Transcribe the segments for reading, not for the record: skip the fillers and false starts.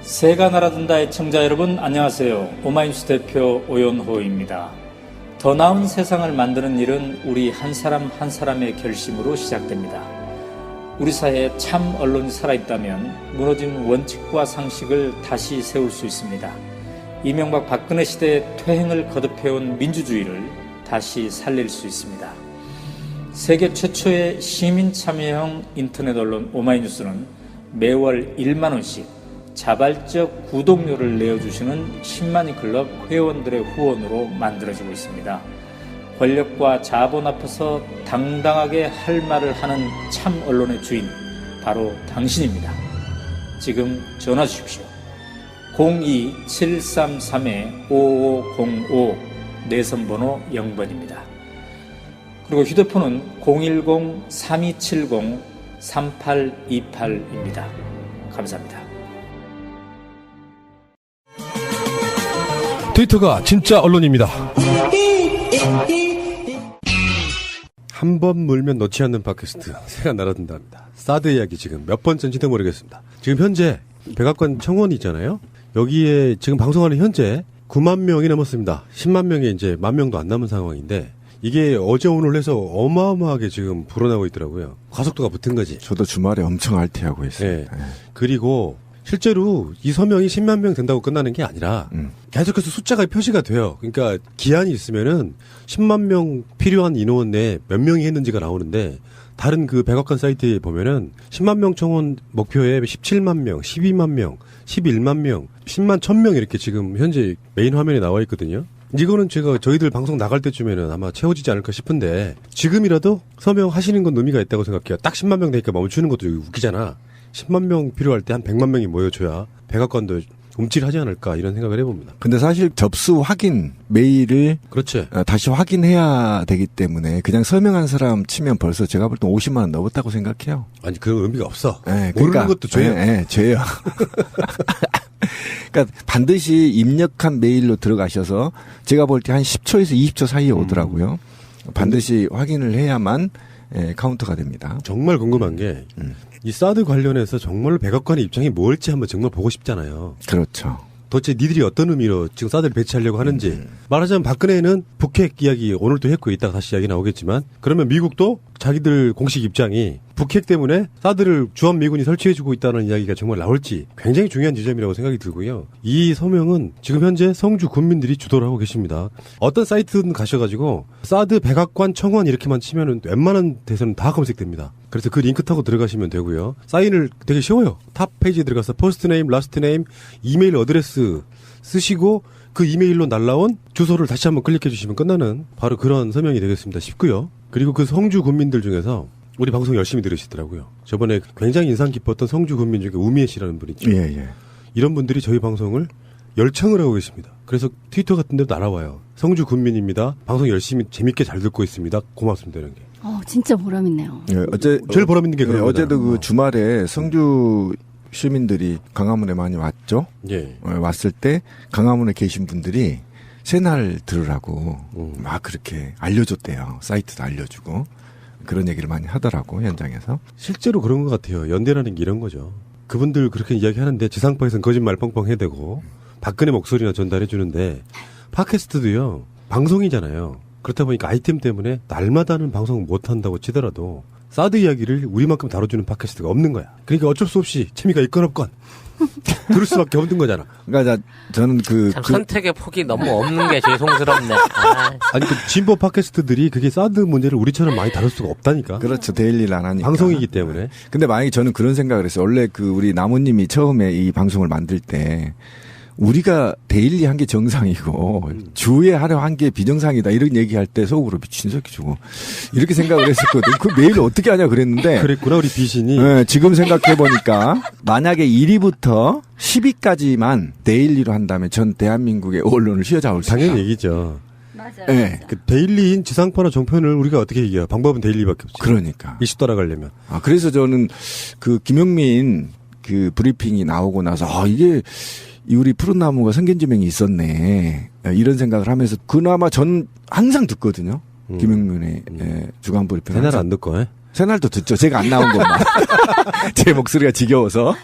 새가 날아든다 애청자 여러분 안녕하세요. 오마이뉴스 대표 오연호입니다. 더 나은 세상을 만드는 일은 우리 한 사람 한 사람의 결심으로 시작됩니다. 우리 사회에 참 언론이 살아있다면 무너진 원칙과 상식을 다시 세울 수 있습니다. 이명박 박근혜 시대의 퇴행을 거듭해온 민주주의를 다시 살릴 수 있습니다. 세계 최초의 시민 참여형 인터넷 언론 오마이뉴스는 매월 1만 원씩 자발적 구독료를 내어주시는 10만인 클럽 회원들의 후원으로 만들어지고 있습니다. 권력과 자본 앞에서 당당하게 할 말을 하는 참 언론의 주인, 바로 당신입니다. 지금 전화 주십시오. 02-733-5505 내선번호 0번입니다. 그리고 휴대폰은 010-3270-3828입니다. 감사합니다. 트위터가 진짜 언론입니다. 한 번 물면 놓지 않는 팟캐스트 새가 날아든답니다. 사드 이야기 지금 몇 번째인지도 모르겠습니다. 지금 현재 백악관 청원이잖아요. 여기에 지금 방송하는 현재 9만 명이 넘었습니다. 10만 명이 이제 1만 명도 안 남은 상황인데 이게 어제 오늘 해서 어마어마하게 지금 불어나고 있더라고요. 가속도가 붙은 거지. 저도 주말에 엄청 알티하고 있어요. 네. 그리고 실제로 이 서명이 10만 명 된다고 끝나는 게 아니라 계속해서 숫자가 표시가 돼요. 그러니까 기한이 있으면은 10만 명 필요한 인원 내에 몇 명이 했는지가 나오는데 다른 그 백악관 사이트에 보면은 10만 명 청원 목표에 17만 명, 12만 명, 11만 명, 10만 1000명 이렇게 지금 현재 메인 화면에 나와 있거든요. 이거는 제가 저희들 방송 나갈 때쯤에는 아마 채워지지 않을까 싶은데 지금이라도 서명하시는 건 의미가 있다고 생각해요. 딱 10만 명 되니까 멈추는 것도 웃기잖아. 10만 명 필요할 때 한 100만 명이 모여줘야 백악관도 움찔하지 않을까 이런 생각을 해봅니다. 근데 사실 접수 확인 메일을 그렇지. 다시 확인해야 되기 때문에 그냥 서명한 사람 치면 벌써 제가 볼 때 50만 원 넘었다고 생각해요. 아니 그런 의미가 없어. 네, 모르는 그러니까, 것도 죄야. 네, 죄요. 그러니까 반드시 입력한 메일로 들어가셔서 제가 볼 때 한 10초에서 20초 사이에 오더라고요. 반드시 확인을 해야만 카운터가 됩니다. 정말 궁금한 게 이 사드 관련해서 정말로 백악관의 입장이 뭘지 한번 정말 보고 싶잖아요. 그렇죠. 도대체 니들이 어떤 의미로 지금 사드를 배치하려고 하는지. 말하자면 박근혜는 북핵 이야기 오늘도 했고 이따가 다시 이야기 나오겠지만 그러면 미국도 자기들 공식 입장이 북핵 때문에 사드를 주한미군이 설치해주고 있다는 이야기가 정말 나올지 굉장히 중요한 지점이라고 생각이 들고요. 이 서명은 지금 현재 성주 군민들이 주도를 하고 계십니다. 어떤 사이트든 가셔가지고 사드 백악관 청원 이렇게만 치면은 웬만한 데서는 다 검색됩니다. 그래서 그 링크 타고 들어가시면 되고요. 사인을 되게 쉬워요. 탑 페이지에 들어가서 퍼스트 네임, 라스트 네임, 이메일 어드레스 쓰시고 그 이메일로 날라온 주소를 다시 한번 클릭해 주시면 끝나는 바로 그런 서명이 되겠습니다. 쉽고요. 그리고 그 성주 군민들 중에서 우리 방송 열심히 들으시더라고요. 저번에 굉장히 인상 깊었던 성주 군민 중에 우미애 씨라는 분이 있죠. 예. 이런 분들이 저희 방송을 열청을 하고 계십니다. 그래서 트위터 같은 데도 날아와요. 성주 군민입니다. 방송 열심히 재밌게 잘 듣고 있습니다. 고맙습니다. 이런 게. 진짜 보람있네요. 예, 제일 보람 있는 게 그런 거잖아. 어제도 그 주말에 성주 시민들이 강화문에 많이 왔죠. 예. 왔을 때 강화문에 계신 분들이 새날 들으라고 막 그렇게 알려줬대요. 사이트도 알려주고 그런 얘기를 많이 하더라고 현장에서. 실제로 그런 것 같아요. 연대라는 게 이런 거죠. 그분들 그렇게 이야기하는데 지상파에서는 거짓말 뻥뻥 해대고 박근혜 목소리나 전달해 주는데 팟캐스트도요. 방송이잖아요. 그렇다 보니까 아이템 때문에 날마다는 방송 못한다고 치더라도 사드 이야기를 우리만큼 다뤄주는 팟캐스트가 없는 거야. 그러니까 어쩔 수 없이 재미가 있건 없건 들을 수밖에 없는 거잖아. 그러니까 저는 선택의 폭이 너무 없는 게 죄송스럽네. 아니 그 진보 팟캐스트들이 그게 사드 문제를 우리처럼 많이 다룰 수가 없다니까. 그렇죠. 데일리를 안 하니까. 방송이기 때문에. 근데 만약에 저는 그런 생각을 했어요. 원래 우리 나무님이 처음에 이 방송을 만들 때 우리가 데일리 한 게 정상이고 주에 하려 한 게 비정상이다 이런 얘기할 때 속으로 미친 새끼 주고 이렇게 생각을 했었거든. 그 메일을 어떻게 하냐 그랬는데 그랬구나 우리 비신이. 네, 지금 생각해 보니까 만약에 1위부터 10위까지만 데일리로 한다면 전 대한민국의 언론을 휘어잡을 수 있다. 당연히 얘기죠. 맞아요. 네. 그 데일리인 지상파나 정편을 우리가 어떻게 이겨요? 방법은 데일리밖에 없지. 그러니까. 이슈 따라가려면. 그래서 저는 그 김용민 그 브리핑이 나오고 나서 이게 우리 푸른나무가 선견지명이 있었네. 이런 생각을 하면서 그나마 전 항상 듣거든요. 김용민의 주간 브리핑. 옛날에 안 듣고. 새날도 듣죠. 제가 안 나온 것만. 제 목소리가 지겨워서.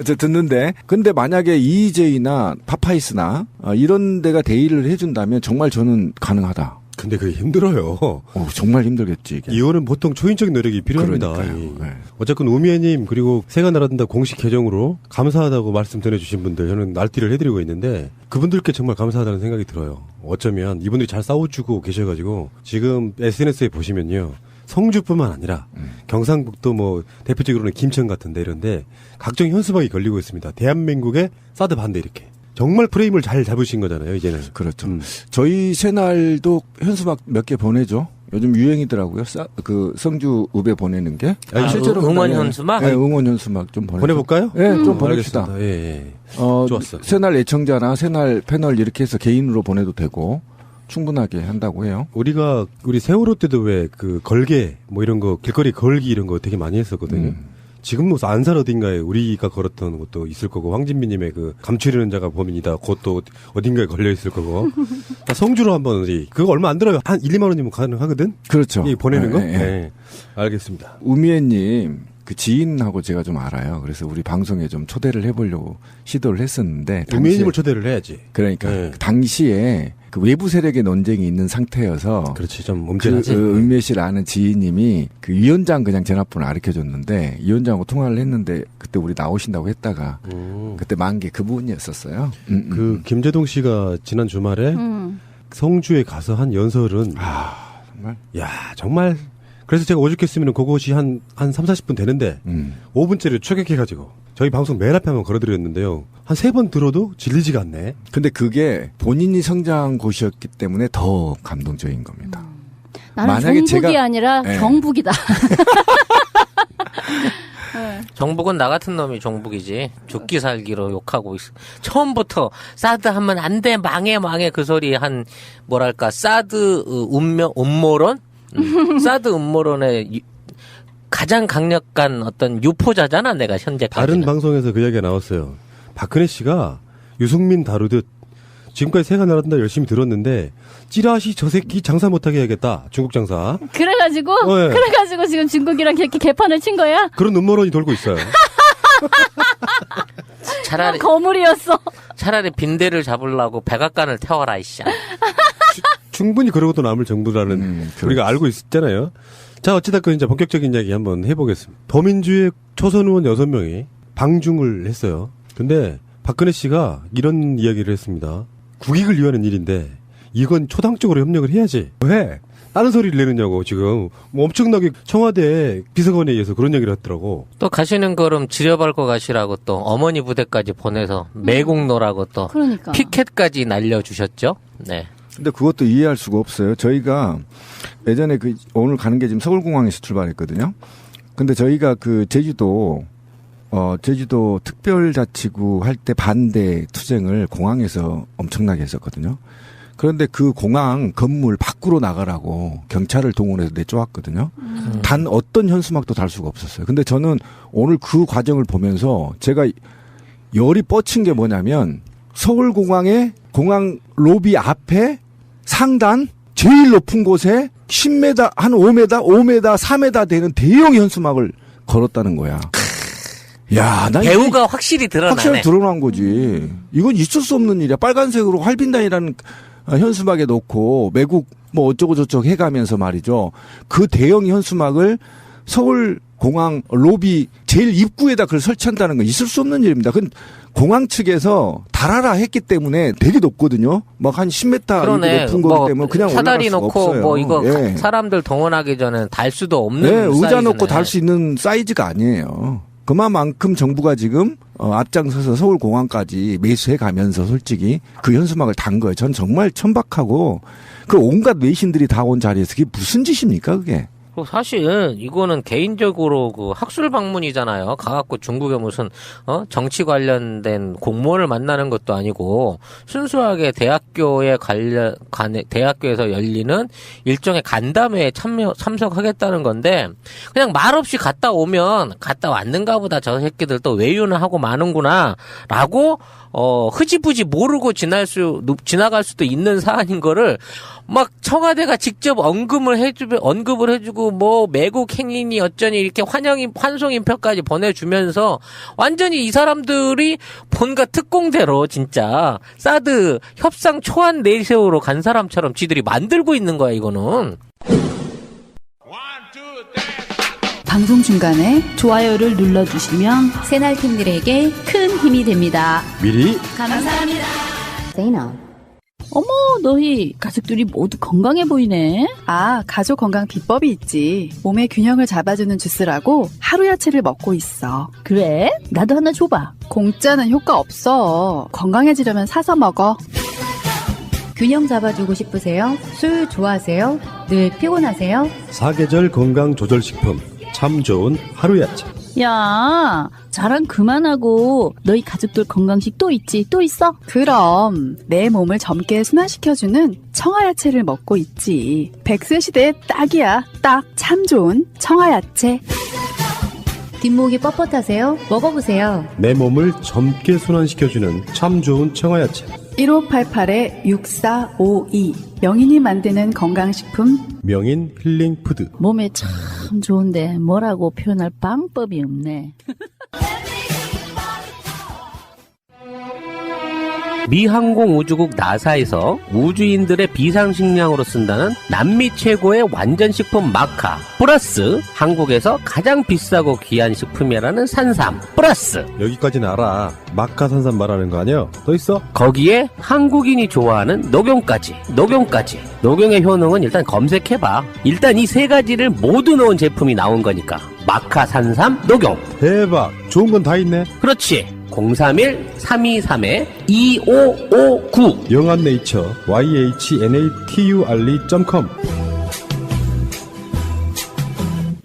저 듣는데. 근데 만약에 EJ나 파파이스나 이런 데가 대의를 해준다면 정말 저는 가능하다. 근데 그게 힘들어요. 정말 힘들겠지. 이게. 이거는 보통 초인적 노력이 필요합니다. 네. 어쨌건 우미애님 그리고 새가 날아든다 공식 계정으로 감사하다고 말씀 전해주신 분들 저는 날띠를 해드리고 있는데 그분들께 정말 감사하다는 생각이 들어요. 어쩌면 이분들이 잘 싸워주고 계셔가지고 지금 SNS에 보시면요. 성주뿐만 아니라 경상북도 뭐 대표적으로는 김천 같은데 이런데 각종 현수막이 걸리고 있습니다. 대한민국의 사드 반대 이렇게. 정말 프레임을 잘 잡으신 거잖아요, 이제는. 그렇죠. 저희 새날도 현수막 몇 개 보내죠. 요즘 유행이더라고요. 그 성주 읍에 보내는 게. 실제로 응원 현수막? 네, 응원 현수막 좀 보내볼까요? 네, 좀 보냅시다. 알겠습니다. 예. 좋았어. 새날 애청자나 새날 패널 이렇게 해서 개인으로 보내도 되고 충분하게 한다고 해요. 우리 세월호 때도 왜 그 걸개 뭐 이런 거 길거리 걸기 이런 거 되게 많이 했었거든요. 지금 뭐 안산 어딘가에 우리가 걸었던 것도 있을 거고 황진미님의 그 감추려는 자가 범인이다. 그것도 어딘가에 걸려 있을 거고. 성주로 한번 그거 얼마 안 들어요. 한 1, 2만 원이면 가능하거든. 그렇죠. 보내는 거. 네. 네. 알겠습니다. 우미애님 그 지인하고 제가 좀 알아요. 그래서 우리 방송에 좀 초대를 해보려고 시도를 했었는데. 우미애님을 초대를 해야지. 그러니까 네. 당시에 그 외부 세력의 논쟁이 있는 상태여서. 그렇지, 좀 문제나지. 그 은미애 씨를 아는 지인님이 그 위원장 그냥 전화번호 가르쳐줬는데 위원장하고 통화를 했는데 그때 우리 나오신다고 했다가 그때 만개 그분이었었어요. 그 김재동 씨가 지난 주말에 성주에 가서 한 연설은 정말. 야 정말. 그래서 제가 오죽했으면 그것이 한 3, 40분 되는데 5분째를 추격해가지고 저희 방송 맨 앞에 한번 걸어드렸는데요. 한 3번 들어도 질리지가 않네. 근데 그게 본인이 성장한 곳이었기 때문에 더 감동적인 겁니다. 나는 만약에 정북이 아니라 네. 경북이다. 정북은 나 같은 놈이 정북이지. 죽기 살기로 욕하고 있어. 처음부터 사드 하면 안 돼, 망해 그 소리 한 뭐랄까 사드 음모론? 사드 음모론의 가장 강력한 어떤 유포자잖아, 내가 현재까지. 다른 방송에서 그 이야기가 나왔어요. 박근혜 씨가 유승민 다루듯 지금까지 새가 날아든다 열심히 들었는데 찌라시 저 새끼 장사 못하게 해야겠다. 중국 장사. 그래가지고 네. 그래가지고 지금 중국이랑 이렇게 개판을 친 거야? 그런 음모론이 돌고 있어요. 차라리 거물이었어. 차라리 빈대를 잡으려고 백악관을 태워라 이씨. 충분히 그러고도 남을 정부라는 우리가 알고 있잖아요. 자, 어찌됐건 이제 본격적인 이야기 한번 해보겠습니다. 더민주의 초선 의원 6명이 방중을 했어요. 근데 박근혜 씨가 이런 이야기를 했습니다. 국익을 위하는 일인데 이건 초당적으로 협력을 해야지. 왜? 다른 소리를 내느냐고 지금 뭐 엄청나게 청와대 비서관에 의해서 그런 얘기를 했더라고. 또 가시는 걸음 지려밟고 가시라고 또 어머니 부대까지 보내서 매국노라고 또 그러니까. 피켓까지 날려주셨죠. 네. 근데 그것도 이해할 수가 없어요. 저희가 예전에 오늘 가는 게 지금 서울공항에서 출발했거든요. 근데 저희가 그 제주도 특별자치구 할 때 반대 투쟁을 공항에서 엄청나게 했었거든요. 그런데 그 공항 건물 밖으로 나가라고 경찰을 동원해서 내쫓았거든요. 단 어떤 현수막도 달 수가 없었어요. 근데 저는 오늘 그 과정을 보면서 제가 열이 뻗친 게 뭐냐면 서울공항의 공항 로비 앞에 상단 제일 높은 곳에 10m, 한 5m, 5m, 4m 되는 대형 현수막을 걸었다는 거야. 야, 난 배우가 확실히 드러나네. 확실히 드러난 거지. 이건 있을 수 없는 일이야. 빨간색으로 활빈단이라는 현수막에 놓고 매국 뭐 어쩌고 저쩌고 해가면서 말이죠. 그 대형 현수막을 서울 공항 로비 제일 입구에다 그걸 설치한다는 건 있을 수 없는 일입니다. 그건 공항 측에서 달아라 했기 때문에 되게 높거든요. 막 한 10m 그러네. 높은 거기 때문에 그냥 사다리 올라갈 수가 놓고 없어요. 뭐 이거 예. 사람들 동원하기 전에 달 수도 없는 네, 의자 사이즈네. 놓고 달 수 있는 사이즈가 아니에요. 그만큼 정부가 지금 앞장서서 서울공항까지 매수해 가면서 솔직히 그 현수막을 단 거예요. 전 정말 천박하고 그 온갖 외신들이 다 온 자리에서 그게 무슨 짓입니까 그게. 사실 이거는 개인적으로 그 학술 방문이잖아요. 가갖고 중국에 무슨 정치 관련된 공무원을 만나는 것도 아니고 순수하게 대학교에서 열리는 일종의 간담회에 참석하겠다는 건데 그냥 말없이 갔다 왔는가 보다 저 새끼들 또 외유는 하고 마는구나라고 흐지부지 모르고 지나갈 수도 있는 사안인 거를 막 청와대가 직접 언급을 해주고 그리고 뭐 매국 행인이 어쩌니 이렇게 환송인표까지 보내주면서 완전히 이 사람들이 뭔가 특공대로 진짜 사드 협상 초안 내세우러 간 사람처럼 지들이 만들고 있는 거야 이거는. 방송 중간에 좋아요를 눌러주시면 새날팀들에게 큰 힘이 됩니다. 미리 감사합니다. 어머, 너희 가족들이 모두 건강해 보이네. 아, 가족 건강 비법이 있지. 몸의 균형을 잡아주는 주스라고 하루 야채를 먹고 있어. 그래? 나도 하나 줘봐. 공짜는 효과 없어. 건강해지려면 사서 먹어. 균형 잡아주고 싶으세요? 술 좋아하세요? 늘 피곤하세요? 사계절 건강 조절식품 참 좋은 하루야채. 야, 자랑 그만하고 너희 가족들 건강식 또 있지? 또 있어? 그럼 내 몸을 젊게 순환시켜주는 청아야채를 먹고 있지. 100세 시대에 딱이야. 딱 참 좋은 청아야채. 뒷목이 뻣뻣하세요? 먹어보세요. 내 몸을 젊게 순환시켜주는 참 좋은 청아야채. 1588-6452 명인이 만드는 건강식품 명인 힐링푸드. 몸에 참 좋은데 뭐라고 표현할 방법이 없네. 미 항공우주국 나사에서 우주인들의 비상식량으로 쓴다는 남미 최고의 완전식품 마카 플러스 한국에서 가장 비싸고 귀한 식품이라는 산삼 플러스 여기까지는 알아. 마카산삼 말하는 거 아니야? 또 있어? 거기에 한국인이 좋아하는 녹용까지 녹용의 효능은 일단 검색해봐. 일단 이 세 가지를 모두 넣은 제품이 나온 거니까 마카산삼 녹용. 대박. 좋은 건 다 있네. 그렇지. 031-323-2559 영한네이처 yhnature.com.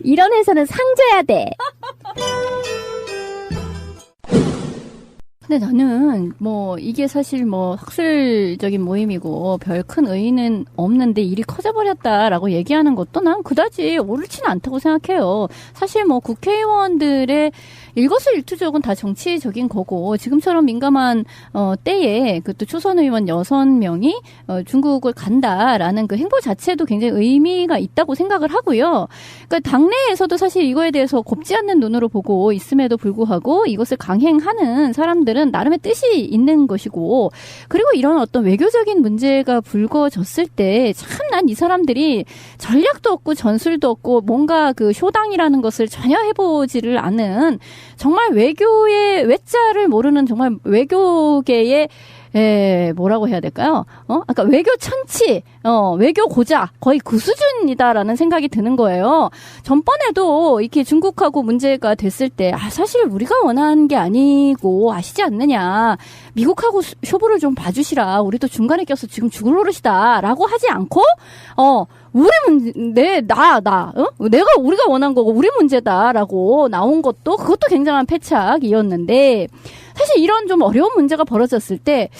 이런 회사는 상줘야 돼. 근데 나는 뭐 이게 사실 뭐 학술적인 모임이고 별 큰 의의는 없는데 일이 커져버렸다라고 얘기하는 것도 난 그다지 옳지는 않다고 생각해요. 사실 뭐 국회의원들의 일거수일투족은 다 정치적인 거고 지금처럼 민감한 때에 그것도 초선 의원 6명이 중국을 간다라는 그 행보 자체도 굉장히 의미가 있다고 생각을 하고요. 그러니까 당내에서도 사실 이거에 대해서 곱지 않는 눈으로 보고 있음에도 불구하고 이것을 강행하는 사람들은 나름의 뜻이 있는 것이고, 그리고 이런 어떤 외교적인 문제가 불거졌을 때 참 난 이 사람들이 전략도 없고 전술도 없고 뭔가 그 쇼당이라는 것을 전혀 해보지를 않은 정말 외교의 외자를 모르는 정말 외교계의 뭐라고 해야 될까요? 아까 외교 천치, 외교 고자, 거의 그 수준이다라는 생각이 드는 거예요. 전번에도 이렇게 중국하고 문제가 됐을 때, 사실 우리가 원하는 게 아니고, 아시지 않느냐. 미국하고 쇼부를 좀 봐주시라. 우리도 중간에 껴서 지금 죽을 노릇이다. 라고 하지 않고, 우리 문제, 우리가 원한 거고, 우리 문제다라고 나온 것도, 그것도 굉장한 패착이었는데, 사실 이런 좀 어려운 문제가 벌어졌을 때,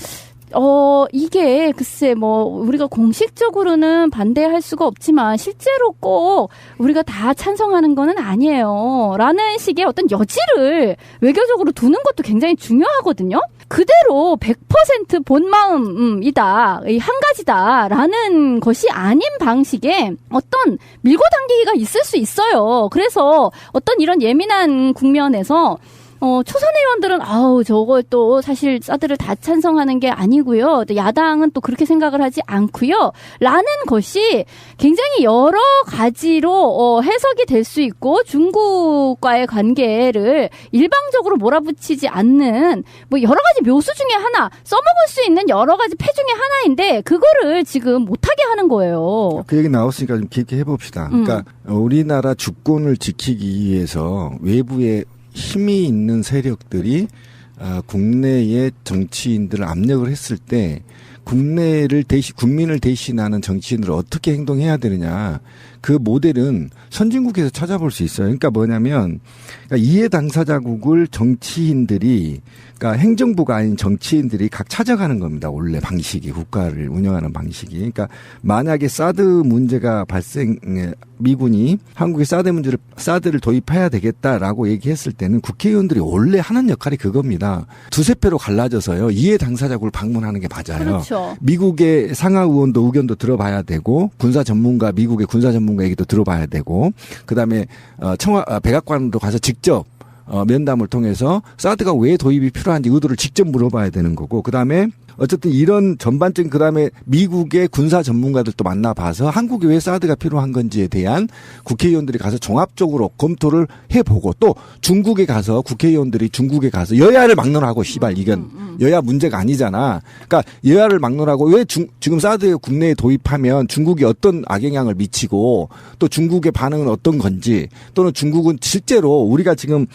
이게 글쎄 뭐 우리가 공식적으로는 반대할 수가 없지만 실제로 꼭 우리가 다 찬성하는 거는 아니에요. 라는 식의 어떤 여지를 외교적으로 두는 것도 굉장히 중요하거든요. 그대로 100% 본마음이다, 한 가지다라는 것이 아닌 방식의 어떤 밀고 당기기가 있을 수 있어요. 그래서 어떤 이런 예민한 국면에서 초선 의원들은 저거 또 사실 사드를 다 찬성하는 게 아니고요. 또 야당은 또 그렇게 생각을 하지 않고요. 라는 것이 굉장히 여러 가지로 해석이 될 수 있고 중국과의 관계를 일방적으로 몰아붙이지 않는 뭐 여러 가지 묘수 중에 하나, 써먹을 수 있는 여러 가지 패 중에 하나인데 그거를 지금 못하게 하는 거예요. 그 얘기 나왔으니까 좀 깊게 해봅시다. 그러니까 우리나라 주권을 지키기 위해서 외부의 힘이 있는 세력들이 국내의 정치인들을 압력을 했을 때 국민을 대신하는 정치인들을 어떻게 행동해야 되느냐. 그 모델은 선진국에서 찾아볼 수 있어요. 그러니까 뭐냐면 이해 당사자국을 정치인들이, 그러니까 행정부가 아닌 정치인들이 각 찾아가는 겁니다. 원래 방식이, 국가를 운영하는 방식이. 그러니까 만약에 사드 문제가 미군이 한국에 사드를 도입해야 되겠다라고 얘기했을 때는 국회의원들이 원래 하는 역할이 그겁니다. 두세 패로 갈라져서요. 이해 당사자국을 방문하는 게 맞아요. 그렇죠. 미국의 상하 의원도 의견도 들어봐야 되고 미국의 군사 전문가 거 얘기도 들어봐야 되고, 그 다음에 백악관으로 가서 직접 면담을 통해서 사드가 왜 도입이 필요한지 의도를 직접 물어봐야 되는 거고, 그 다음에 어쨌든 이런 전반적인, 그 다음에 미국의 군사 전문가들도 만나봐서 한국에 왜 사드가 필요한 건지에 대한 국회의원들이 가서 종합적으로 검토를 해보고, 또 중국에 가서 국회의원들이 중국에 가서 여야를 막론하고, 씨발 이건 여야 문제가 아니잖아. 그러니까 여야를 막론하고 왜 지금 사드 국내에 도입하면 중국이 어떤 악영향을 미치고, 또 중국의 반응은 어떤 건지, 또는 중국은 실제로 우리가 지금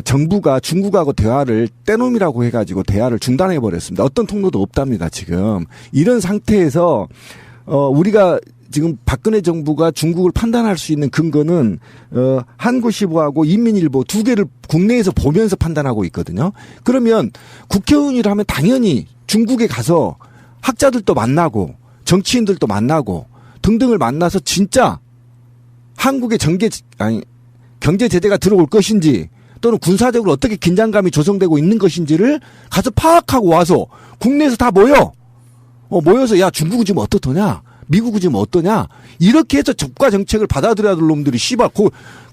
정부가 중국하고 대화를 떼놈이라고 해가지고 대화를 중단해버렸습니다. 어떤 통로도 없답니다, 지금. 이런 상태에서, 우리가 지금 박근혜 정부가 중국을 판단할 수 있는 근거는, 한국시보하고 인민일보 두 개를 국내에서 보면서 판단하고 있거든요. 그러면 국회의원이라면 당연히 중국에 가서 학자들도 만나고, 정치인들도 만나고, 등등을 만나서 진짜 한국의 경제 제재가 들어올 것인지, 또는 군사적으로 어떻게 긴장감이 조성되고 있는 것인지를 가서 파악하고 와서 국내에서 다 모여서 야, 중국은 지금 어떻더냐? 미국은 지금 어떠냐? 이렇게 해서 적가 정책을 받아들여야 될 놈들이 씨발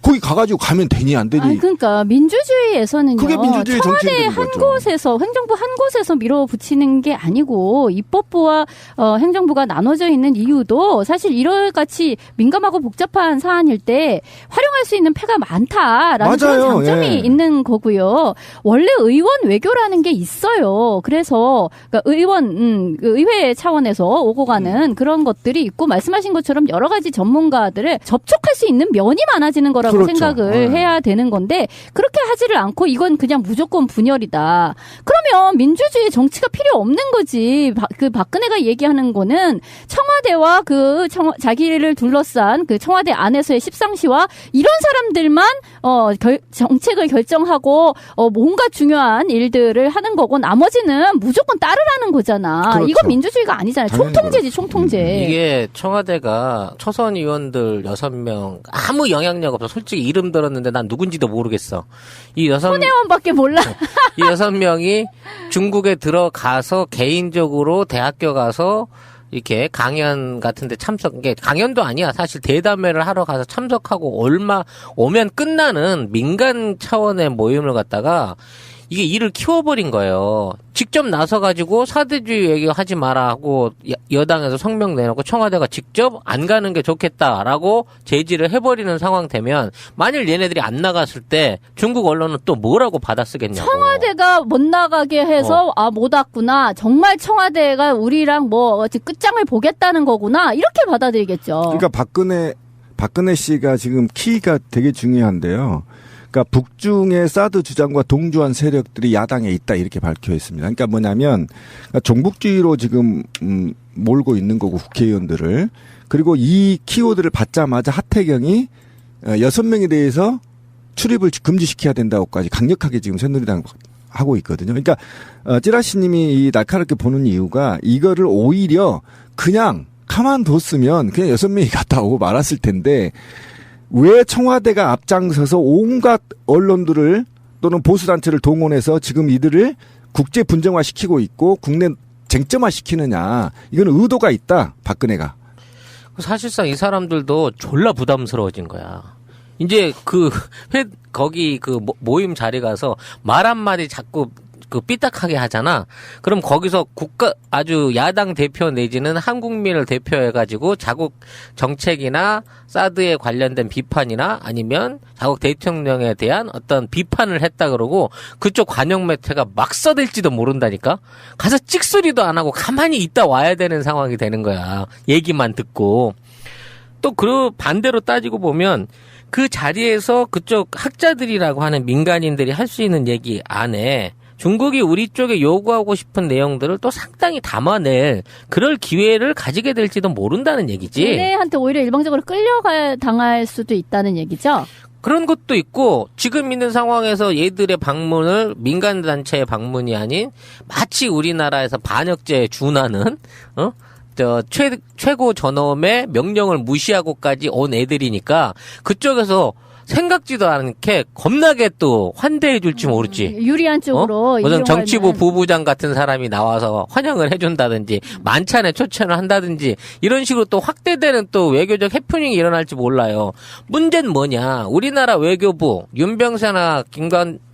거기 가가지고 가면 되니 안 되니? 그러니까 민주주의에서는요. 그게 민주주의 청와대 한 거죠. 곳에서, 행정부 한 곳에서 밀어붙이는 게 아니고, 입법부와 행정부가 나눠져 있는 이유도 사실 이럴같이 민감하고 복잡한 사안일 때 활용할 수 있는 패가 많다라는 그런 장점이 예. 있는 거고요. 원래 의원 외교라는 게 있어요. 그래서 그러니까 의회 차원에서 오고 가는 그런 것들이 있고, 말씀하신 것처럼 여러 가지 전문가들을 접촉할 수 있는 면이 많아지는 거라고 그렇죠. 생각을 해야 되는 건데, 그렇게 하지를 않고 이건 그냥 무조건 분열이다. 그러면 민주주의 정치가 필요 없는 거지. 그 박근혜가 얘기하는 거는 청와대와 자기를 둘러싼 그 청와대 안에서의 십상시와 이런 사람들만 정책을 결정하고 뭔가 중요한 일들을 하는 거고, 나머지는 무조건 따르라는 거잖아. 그렇죠. 이건 민주주의가 아니잖아요. 총통제지, 총통제. 이게 청와대가 초선 의원들 6명 아무 영향력 없어. 솔직히 이름 들었는데 난 누군지도 모르겠어. 손혜원밖에 몰라. 이 6명이 중국에 들어가서 개인적으로 대학교 가서 이렇게 강연 같은데 이게 강연도 아니야. 사실 대담회를 하러 가서 참석하고 오면 끝나는 민간 차원의 모임을 갖다가 이게 일을 키워버린 거예요. 직접 나서가지고 사대주의 얘기하지 마라 하고 여당에서 성명 내놓고 청와대가 직접 안 가는 게 좋겠다라고 제지를 해버리는 상황 되면, 만일 얘네들이 안 나갔을 때 중국 언론은 또 뭐라고 받아쓰겠냐고. 청와대가 못 나가게 해서 못 왔구나. 정말 청와대가 우리랑 끝장을 보겠다는 거구나. 이렇게 받아들이겠죠. 그러니까 박근혜 씨가 지금 키가 되게 중요한데요. 그러니까 북중의 사드 주장과 동조한 세력들이 야당에 있다, 이렇게 밝혀 있습니다. 그러니까 뭐냐면 종북주의로 지금 몰고 있는 거고, 국회의원들을. 그리고 이 키워드를 받자마자 하태경이 6명에 대해서 출입을 금지시켜야 된다고까지 강력하게 지금 새누리당 하고 있거든요. 그러니까 찌라시님이 이 날카롭게 보는 이유가, 이거를 오히려 그냥 가만뒀으면 그냥 6명이 갔다 오고 말았을 텐데, 왜 청와대가 앞장서서 온갖 언론들을 또는 보수단체를 동원해서 지금 이들을 국제 분쟁화시키고 있고 국내 쟁점화시키느냐. 이건 의도가 있다, 박근혜가. 사실상 이 사람들도 졸라 부담스러워진 거야. 이제 거기 모임 자리 가서 말 한마디 자꾸 삐딱하게 하잖아. 그럼 거기서 아주 야당 대표 내지는 한국민을 대표해가지고 자국 정책이나 사드에 관련된 비판이나 아니면 자국 대통령에 대한 어떤 비판을 했다 그러고, 그쪽 관영 매체가 막 써댈지도 모른다니까? 가서 찍소리도 안 하고 가만히 있다 와야 되는 상황이 되는 거야. 얘기만 듣고. 또 반대로 따지고 보면, 그 자리에서 그쪽 학자들이라고 하는 민간인들이 할 수 있는 얘기 안에 중국이 우리 쪽에 요구하고 싶은 내용들을 또 상당히 담아낼 그럴 기회를 가지게 될지도 모른다는 얘기지. 얘네한테 오히려 일방적으로 당할 수도 있다는 얘기죠. 그런 것도 있고, 지금 있는 상황에서 얘들의 방문을 민간단체의 방문이 아닌 마치 우리나라에서 반역죄에 준하는 최고 전엄의 명령을 무시하고까지 온 애들이니까, 그쪽에서 생각지도 않게 겁나게 또 환대해 줄지 모르지. 유리한 쪽으로 무슨 정치부 이용하는. 부부장 같은 사람이 나와서 환영을 해준다든지 만찬에 초청을 한다든지 이런 식으로 또 확대되는 또 외교적 해프닝이 일어날지 몰라요. 문제는 뭐냐. 우리나라 외교부 윤병세나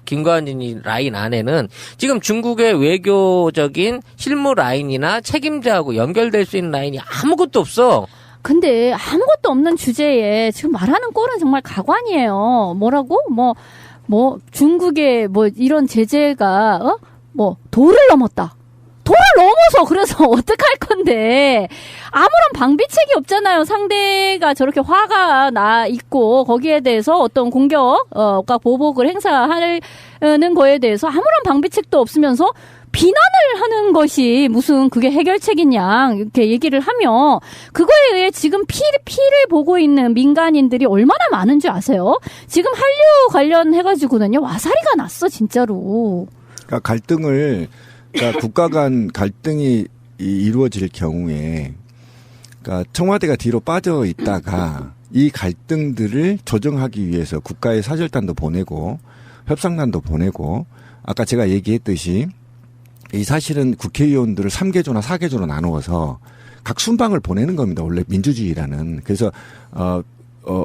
김관진이 라인 안에는 지금 중국의 외교적인 실무 라인이나 책임자하고 연결될 수 있는 라인이 아무것도 없어. 근데 아무것도 없는 주제에 지금 말하는 꼴은 정말 가관이에요. 뭐라고? 뭐 중국의 뭐 이런 제재가 뭐 도를 넘었다. 도를 넘어서 그래서 어떡할 건데 아무런 방비책이 없잖아요. 상대가 저렇게 화가 나 있고 거기에 대해서 어떤 공격과 보복을 행사하는 거에 대해서 아무런 방비책도 없으면서 비난을 하는 것이 무슨 그게 해결책이냐 이렇게 얘기를 하며 그거에 의해 지금 피를 보고 있는 민간인들이 얼마나 많은 줄 아세요? 지금 한류 관련해가지고는요 와사리가 났어 진짜로. 그러니까 그러니까 국가 간 갈등이 이루어질 경우에 그러니까 청와대가 뒤로 빠져 있다가 이 갈등들을 조정하기 위해서 국가의 사절단도 보내고 협상단도 보내고 아까 제가 얘기했듯이 이 사실은 국회의원들을 3개조나 4개조로 나누어서 각 순방을 보내는 겁니다. 원래 민주주의라는. 그래서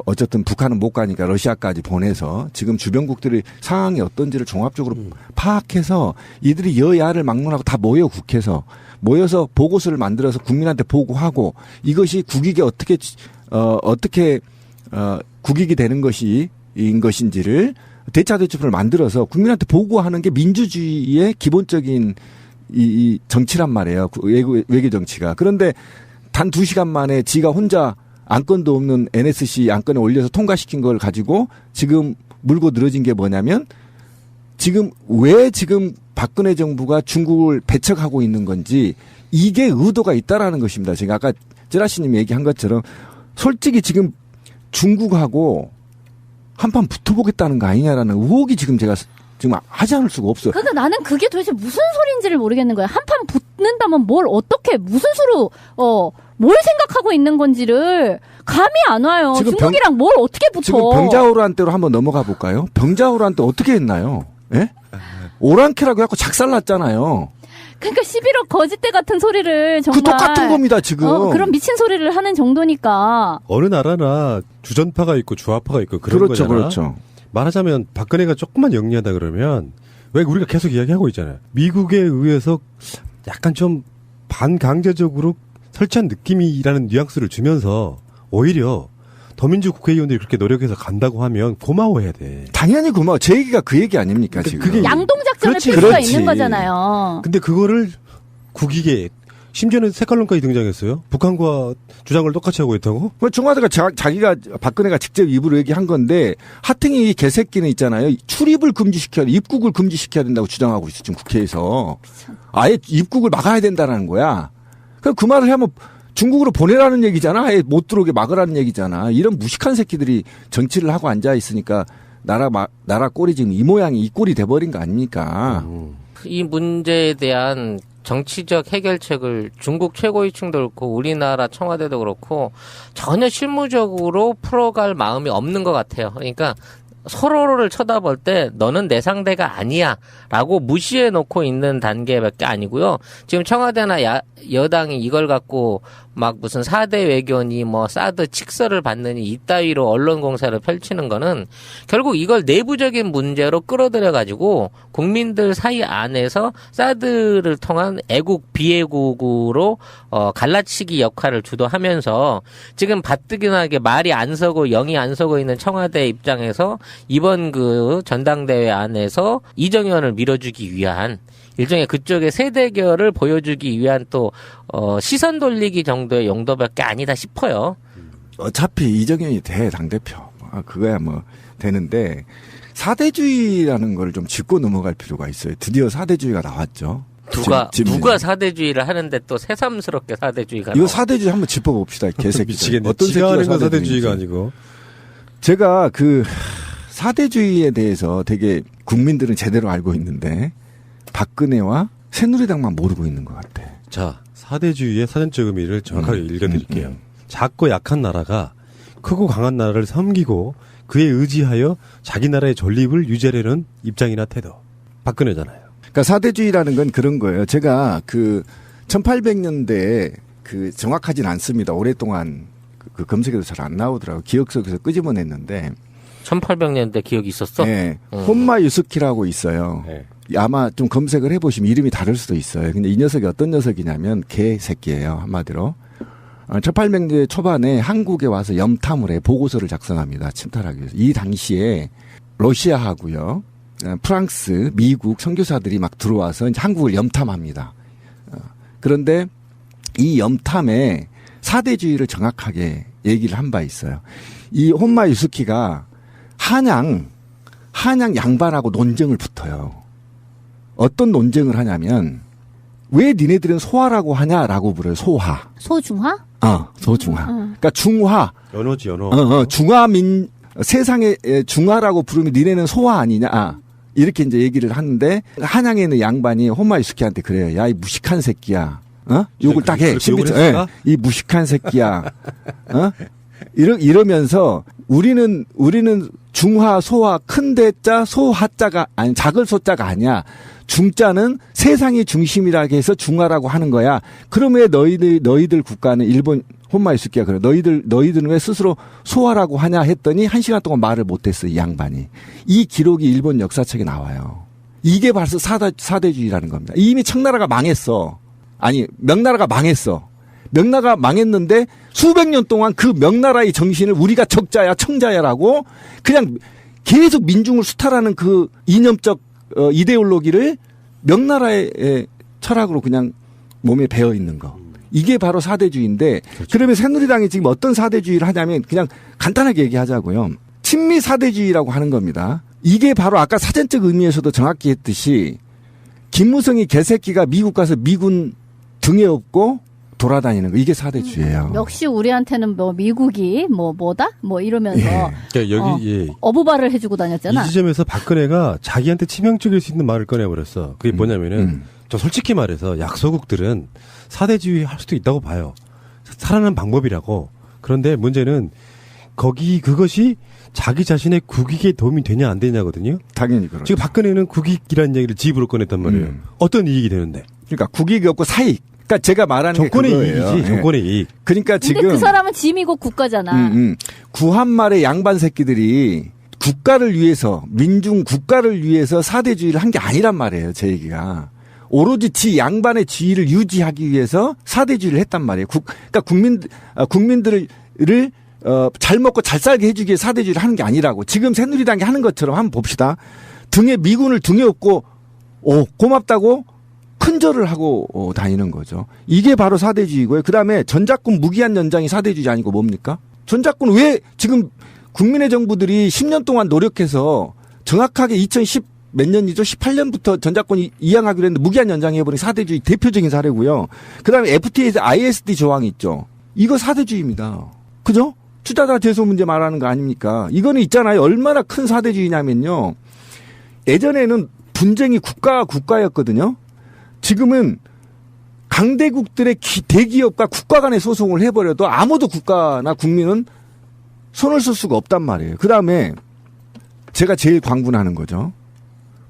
어쨌든 북한은 못 가니까 러시아까지 보내서 지금 주변국들의 상황이 어떤지를 종합적으로 파악해서 이들이 여야를 막론하고 다 모여 국회에서 모여서 보고서를 만들어서 국민한테 보고하고 이것이 국익에 어떻게 국익이 되는 것인 것인지를 대차대첩을 만들어서 국민한테 보고하는 게 민주주의의 기본적인 이 정치란 말이에요. 외교 정치가. 그런데 단 2시간 만에 지가 혼자 안건도 없는 NSC 안건에 올려서 통과시킨 걸 가지고 지금 물고 늘어진 게 뭐냐면 지금 박근혜 정부가 중국을 배척하고 있는 건지 이게 의도가 있다라는 것입니다. 제가 아까 쯔라시님이 얘기한 것처럼 솔직히 지금 중국하고 한판 붙어보겠다는 거 아니냐라는 의혹이 지금 제가 지금 하지 않을 수가 없어요. 그러니까 나는 그게 도대체 무슨 소리인지를 모르겠는 거야. 한판 붙는다면 뭘 어떻게 무슨 수로 뭘 생각하고 있는 건지를 감이 안 와요. 중국이랑 뭘 어떻게 붙어. 지금 병자호란 때로 한번 넘어가 볼까요? 병자호란 때 어떻게 했나요? 예? 오랑캐라고 해갖고 작살났잖아요. 그러니까 11억 거짓대 같은 소리를 정말. 그 똑같은 겁니다, 지금. 그런 미친 소리를 하는 정도니까. 어느 나라나 주전파가 있고 주화파가 있고 그런 그렇죠, 거잖아. 그렇죠. 말하자면 박근혜가 조금만 영리하다 그러면 왜 우리가 계속 이야기하고 있잖아요. 미국에 의해서 약간 좀 반강제적으로 설치한 느낌이라는 뉘앙스를 주면서 오히려 더민주 국회의원들이 그렇게 노력해서 간다고 하면 고마워해야 돼. 당연히 고마워. 제 얘기가 그 얘기 아닙니까, 지금. 그게 양동작전을 그렇지, 필 수가 그렇지. 있는 거잖아요. 근데 그거를 국익에 심지어는 색깔론까지 등장했어요. 북한과 주장을 똑같이 하고 있다고? 청와대가 자기가 박근혜가 직접 입으로 얘기한 건데 하탱이 개새끼는 있잖아요. 출입을 금지시켜야 돼. 입국을 금지시켜야 된다고 주장하고 있어 지금 국회에서. 아예 입국을 막아야 된다는 거야. 그 말을 하면 중국으로 보내라는 얘기잖아. 아예 못 들어오게 막으라는 얘기잖아. 이런 무식한 새끼들이 정치를 하고 앉아 있으니까 나라 꼴이 지금 이 모양이 이 꼴이 돼버린 거 아닙니까? 이 문제에 대한 정치적 해결책을 중국 최고위층도 그렇고 우리나라 청와대도 그렇고 전혀 실무적으로 풀어갈 마음이 없는 것 같아요. 그러니까 서로를 쳐다볼 때 너는 내 상대가 아니야 라고 무시해 놓고 있는 단계밖에 아니고요. 지금 청와대나 여당이 이걸 갖고 막 무슨 4대 외교니 뭐 사드 칙서를 받느니 이따위로 언론 공세를 펼치는 거는 결국 이걸 내부적인 문제로 끌어들여 가지고 국민들 사이 안에서 사드를 통한 애국 비애국으로 갈라치기 역할을 주도하면서 지금 가뜩이나게 말이 안 서고 영이 안 서고 있는 청와대 입장에서 이번 그 전당대회 안에서 이정현을 밀어주기 위한 일종의 그쪽의 세대결을 보여주기 위한 또 시선 돌리기 정도의 용도밖에 아니다 싶어요. 어차피 이정현이 돼 당대표. 그거야 뭐 되는데 4대주의라는 걸 좀 짚고 넘어갈 필요가 있어요. 드디어 4대주의가 나왔죠. 누가 4대주의를 하는데 또 새삼스럽게 4대주의가 이거 4대주의 한번 짚어봅시다. 개새끼. 미치겠네. 어떤 지가 하는 건 새끼가 4대주의가 아니고. 제가 그 4대주의에 대해서 되게 국민들은 제대로 알고 있는데 박근혜와 새누리당만 모르고 있는 것 같아. 자, 4대주의의 사전적 의미를 정확하게 읽어드릴게요. 작고 약한 나라가 크고 강한 나라를 섬기고 그에 의지하여 자기 나라의 존립을 유지하려는 입장이나 태도. 박근혜잖아요. 그러니까 사대주의라는 건 그런 거예요. 제가 그 1800년대에 그 정확하진 않습니다. 오랫동안 그 검색에도 잘 안 나오더라고요. 기억 속에서 끄집어냈는데 1800년대 기억이 있었어? 네. 혼마 유스키라고 있어요. 네. 아마 좀 검색을 해보시면 이름이 다를 수도 있어요. 근데 이 녀석이 어떤 녀석이냐면 개새끼예요. 한마디로. 1800년대 초반에 한국에 와서 염탐을 해 보고서를 작성합니다. 침탈하기 위해서. 이 당시에 러시아하고요. 프랑스, 미국 선교사들이 막 들어와서 이제 한국을 염탐합니다. 그런데 이 염탐에 사대주의를 정확하게 얘기를 한 바 있어요. 이 혼마 유스키가 한양 양반하고 논쟁을 붙어요. 어떤 논쟁을 하냐면 왜 니네들은 소화라고 하냐라고 부르요. 소화. 소중화? 소중화. 그러니까 중화. 연어지 연어. 중화민 세상의 중화라고 부르면 니네는 소화 아니냐. 이렇게 이제 얘기를 하는데 한양에 있는 양반이 혼마 유스키한테 그래요. 야, 이 무식한 새끼야. 욕을 딱 해. 이 무식한 새끼야. 이러면서 우리는 중화, 소화, 큰 대자, 소하자가 아니 작을 소자가 아니야. 중자는 세상이 중심이라고 해서 중화라고 하는 거야. 그럼 왜 너희들 국가는 일본 혼마 유스키가 그래. 너희들은 왜 스스로 소화라고 하냐 했더니 1시간 동안 말을 못했어, 이 양반이. 이 기록이 일본 역사책에 나와요. 이게 벌써 사대주의라는 겁니다. 이미 청나라가 망했어. 아니, 명나라가 망했어. 명나라가 망했는데 수백 년 동안 그 명나라의 정신을 우리가 적자야, 청자야라고 그냥 계속 민중을 수탈하는 그 이념적 이데올로기를 명나라의 철학으로 그냥 몸에 배어 있는 거. 이게 바로 사대주의인데 그렇죠. 그러면 새누리당이 지금 어떤 사대주의를 하냐면 그냥 간단하게 얘기하자고요. 친미 사대주의라고 하는 겁니다. 이게 바로 아까 사전적 의미에서도 정확히 했듯이 김무성이 개새끼가 미국 가서 미군 등에 업고 돌아다니는 거 이게 사대주의예요. 역시 우리한테는 뭐 미국이 뭐다 이러면서 그러니까 여기 어부발을 해주고 다녔잖아. 이 지점에서 박근혜가 자기한테 치명적일 수 있는 말을 꺼내버렸어. 그게 뭐냐면은 저 솔직히 말해서 약소국들은 사대주의 할 수도 있다고 봐요. 살아가는 방법이라고. 그런데 문제는 그것이 자기 자신의 국익에 도움이 되냐 안 되냐거든요. 당연히 그렇죠. 지금 박근혜는 국익이라는 얘기를 집으로 꺼냈단 말이에요. 어떤 이익이 되는데? 그러니까 국익이 없고 사익. 그러니까 제가 말하는 정권의 게 그거예요. 이익이지. 정권의 이익. 그러니까 지금 근데 그 사람은 지미국 국가잖아. 구한말의 양반 새끼들이 국가를 위해서 민중 국가를 위해서 사대주의를 한 게 아니란 말이에요. 제 얘기가. 오로지 지 양반의 지위를 유지하기 위해서 사대주의를 했단 말이에요. 그러니까 국민들을 잘 먹고 잘 살게 해주기 위해 사대주의를 하는 게 아니라고. 지금 새누리당이 하는 것처럼 한번 봅시다. 미군을 등에 업고 고맙다고 큰절을 하고 다니는 거죠. 이게 바로 사대주의고요. 그다음에 전작권 무기한 연장이 사대주의 아니고 뭡니까? 전작권 왜 지금 국민의 정부들이 10년 동안 노력해서 정확하게 2010 몇 년이죠? 18년부터 전작권이 이양하기로 했는데 무기한 연장해버린 사대주의 대표적인 사례고요. 그다음에 FTA에서 ISD 조항이 있죠. 이거 사대주의입니다. 그죠? 투자자 대소 문제 말하는 거 아닙니까? 이거는 있잖아요. 얼마나 큰 사대주의냐면요. 예전에는 분쟁이 국가였거든요. 지금은 강대국들의 대기업과 국가 간의 소송을 해버려도 아무도 국가나 국민은 손을 쓸 수가 없단 말이에요. 그다음에 제가 제일 광분하는 거죠.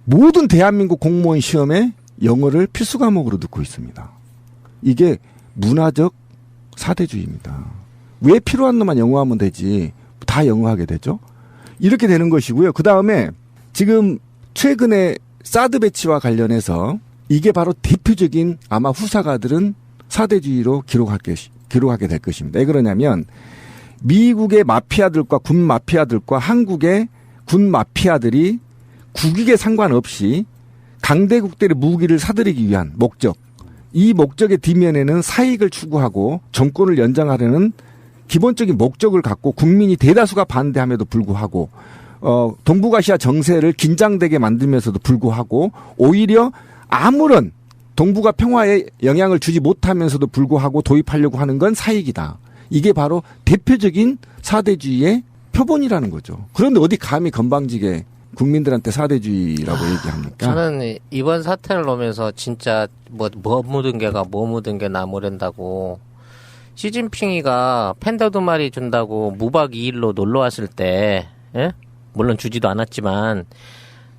모든 대한민국 공무원 시험에 영어를 필수 과목으로 넣고 있습니다. 이게 문화적 사대주의입니다. 왜 필요한 놈만 영어하면 되지 다 영어하게 되죠? 이렇게 되는 것이고요. 그다음에 지금 최근에 사드 배치와 관련해서 이게 바로 대표적인 아마 후사가들은 사대주의로 기록하게 될 것입니다. 왜 그러냐면 미국의 마피아들과 군 마피아들과 한국의 군 마피아들이 국익에 상관없이 강대국들의 무기를 사들이기 위한 목적, 이 목적의 뒷면에는 사익을 추구하고 정권을 연장하려는 기본적인 목적을 갖고 국민이 대다수가 반대함에도 불구하고 동북아시아 정세를 긴장되게 만들면서도 불구하고 오히려 아무런 동북아 평화에 영향을 주지 못하면서도 불구하고 도입하려고 하는 건 사익이다. 이게 바로 대표적인 사대주의의 표본이라는 거죠. 그런데 어디 감히 건방지게 국민들한테 사대주의라고 얘기합니까? 저는 이번 사태를 보면서 진짜 뭐 묻은 개가 뭐 묻은 게 나무랜다고 시진핑이가 팬더 2마리 준다고 무박 2일로 놀러 왔을 때 예? 물론 주지도 않았지만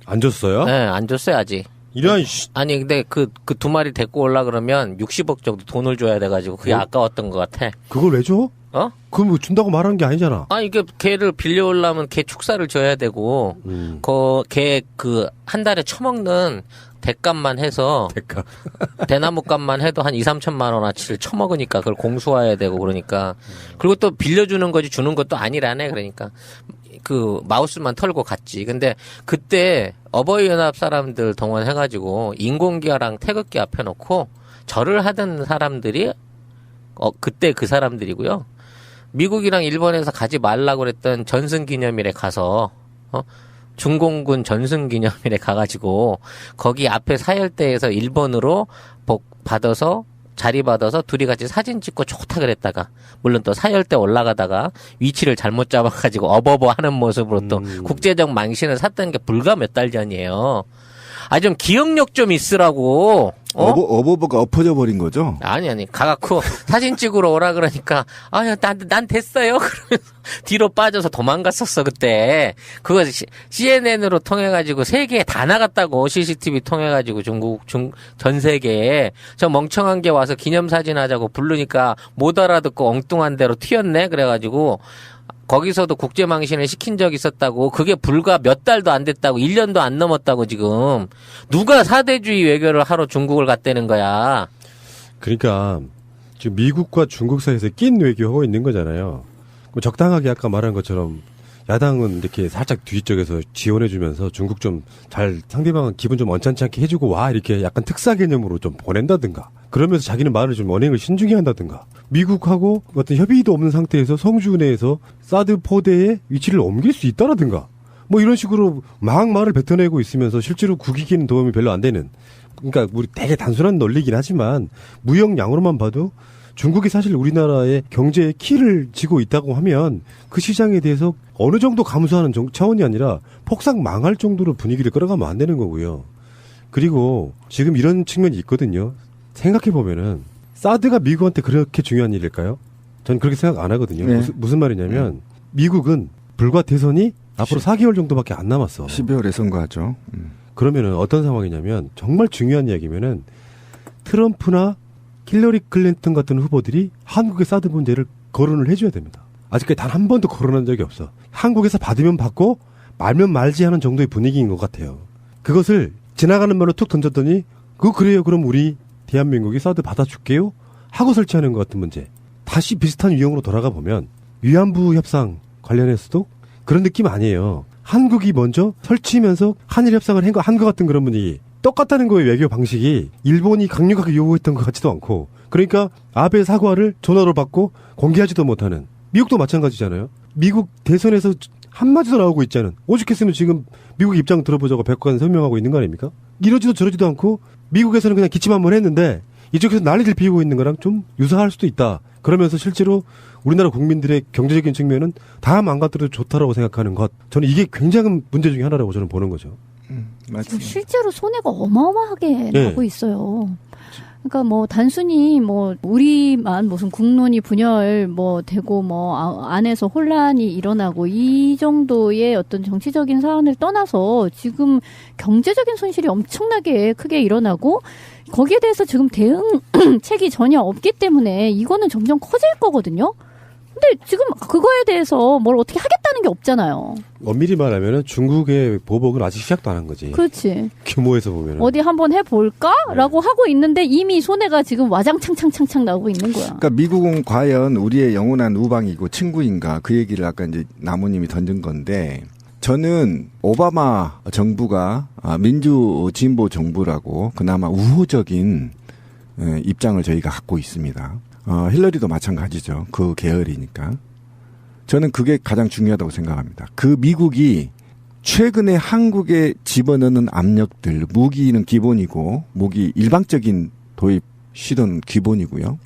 안 줬어요? 네, 안 줬어요 아직. 이런 아니 근데 그 두 마리 데리고 올라 그러면 60억 정도 돈을 줘야 돼가지고 그게 아까웠던 것 같아. 그걸 왜 줘? 어? 그럼 뭐 준다고 말하는 게 아니잖아. 아 이게 개를 빌려오려면 개 축사를 줘야 되고 개 그 한 달에 처먹는 대값만 해서 대가. 대나무값만 해도 한 2, 3천만 원어치를 처먹으니까 그걸 공수화해야 되고 그러니까 그리고 또 빌려주는 거지 주는 것도 아니라네. 그러니까 그 마우스만 털고 갔지. 근데 그때 어버이연합 사람들 동원해가지고 인공기아랑 태극기 앞에 놓고 절을 하던 사람들이 그때 그 사람들이고요. 미국이랑 일본에서 가지 말라고 그랬던 전승기념일에 가서 중공군 전승기념일에 가가지고 거기 앞에 사열대에서 일본으로 받아서 자리 받아서 둘이 같이 사진 찍고 좋다 그랬다가 물론 또 사열대 올라가다가 위치를 잘못 잡아가지고 어버버 하는 모습으로 또 국제적 망신을 샀던 게 불과 몇 달 전이에요. 아 좀 기억력 좀 있으라고. 어버버가 엎어져 버린 거죠? 아니 가갖고 사진 찍으러 오라 그러니까 아야 난 됐어요 그러면서 뒤로 빠져서 도망갔었어 그때. 그거 CNN으로 통해 가지고 세계에 다 나갔다고. CCTV 통해 가지고 전 세계에. 저 멍청한 게 와서 기념사진 하자고 부르니까 못 알아듣고 엉뚱한 대로 튀었네. 그래가지고 거기서도 국제망신을 시킨 적이 있었다고. 그게 불과 몇 달도 안 됐다고. 1년도 안 넘었다고 지금. 누가 사대주의 외교를 하러 중국을 갔다는 거야. 그러니까 지금 미국과 중국 사이에서 낀 외교하고 있는 거잖아요. 적당하게 아까 말한 것처럼 야당은 이렇게 살짝 뒤쪽에서 지원해주면서 중국 좀 잘 상대방은 기분 좀 언짢지 않게 해주고 와 이렇게 약간 특사 개념으로 좀 보낸다든가 그러면서 자기는 말을 좀 언행을 신중히 한다든가 미국하고 어떤 협의도 없는 상태에서 성주 내에서 사드 포대의 위치를 옮길 수 있다라든가 뭐 이런 식으로 막 말을 뱉어내고 있으면서 실제로 국익에는 도움이 별로 안 되는 그러니까 우리 되게 단순한 논리긴 하지만 무역량으로만 봐도 중국이 사실 우리나라의 경제의 키를 쥐고 있다고 하면 그 시장에 대해서 어느 정도 감수하는 차원이 아니라 폭삭 망할 정도로 분위기를 끌어가면 안 되는 거고요. 그리고 지금 이런 측면이 있거든요. 생각해보면은 사드가 미국한테 그렇게 중요한 일일까요? 전 그렇게 생각 안 하거든요. 네. 무슨 말이냐면 미국은 불과 대선이 앞으로 4개월 정도밖에 안 남았어. 12월에 선거하죠. 그러면은 어떤 상황이냐면 정말 중요한 이야기면은 트럼프나 힐러리 클린턴 같은 후보들이 한국의 사드 문제를 거론을 해줘야 됩니다. 아직까지 단 한 번도 거론한 적이 없어. 한국에서 받으면 받고 말면 말지 하는 정도의 분위기인 것 같아요. 그것을 지나가는 말로 툭 던졌더니 그래요. 그럼 우리 대한민국이 사드 받아줄게요. 하고 설치하는 것 같은 문제. 다시 비슷한 유형으로 돌아가 보면 위안부 협상 관련해서도 그런 느낌 아니에요. 한국이 먼저 설치면서 한일 협상을 한 것 같은 그런 분위기. 똑같다는 거예요. 외교 방식이. 일본이 강력하게 요구했던 것 같지도 않고. 그러니까 아베 사과를 전화로 받고 공개하지도 못하는. 미국도 마찬가지잖아요. 미국 대선에서 한마디도 나오고 있지 않은. 오죽했으면 지금 미국 입장 들어보자고 백악관 설명하고 있는 거 아닙니까? 이러지도 저러지도 않고 미국에서는 그냥 기침 한번 했는데 이쪽에서 난리를 피우고 있는 거랑 좀 유사할 수도 있다. 그러면서 실제로 우리나라 국민들의 경제적인 측면은 다 망가뜨려도 좋다라고 생각하는 것. 저는 이게 굉장한 문제 중에 하나라고 저는 보는 거죠. 지금 실제로 손해가 어마어마하게 나고 있어요. 그러니까 뭐 단순히 뭐 우리만 무슨 국론이 분열 뭐 되고 뭐 안에서 혼란이 일어나고 이 정도의 어떤 정치적인 사안을 떠나서 지금 경제적인 손실이 엄청나게 크게 일어나고 거기에 대해서 지금 대응책이 전혀 없기 때문에 이거는 점점 커질 거거든요. 근데 지금 그거에 대해서 뭘 어떻게 하겠다는 게 없잖아요. 엄밀히 말하면 중국의 보복은 아직 시작도 안 한 거지. 그렇지. 규모에서 보면. 어디 한번 해볼까라고 하고 있는데 이미 손해가 지금 와장창창창창 나오고 있는 거야. 그러니까 미국은 과연 우리의 영원한 우방이고 친구인가 그 얘기를 아까 이제 나무님이 던진 건데 저는 오바마 정부가 민주 진보 정부라고 그나마 우호적인 입장을 저희가 갖고 있습니다. 힐러리도 마찬가지죠. 그 계열이니까. 저는 그게 가장 중요하다고 생각합니다. 그 미국이 최근에 한국에 집어넣는 압력들, 무기는 기본이고, 무기 일방적인 도입 시도는 기본이고요.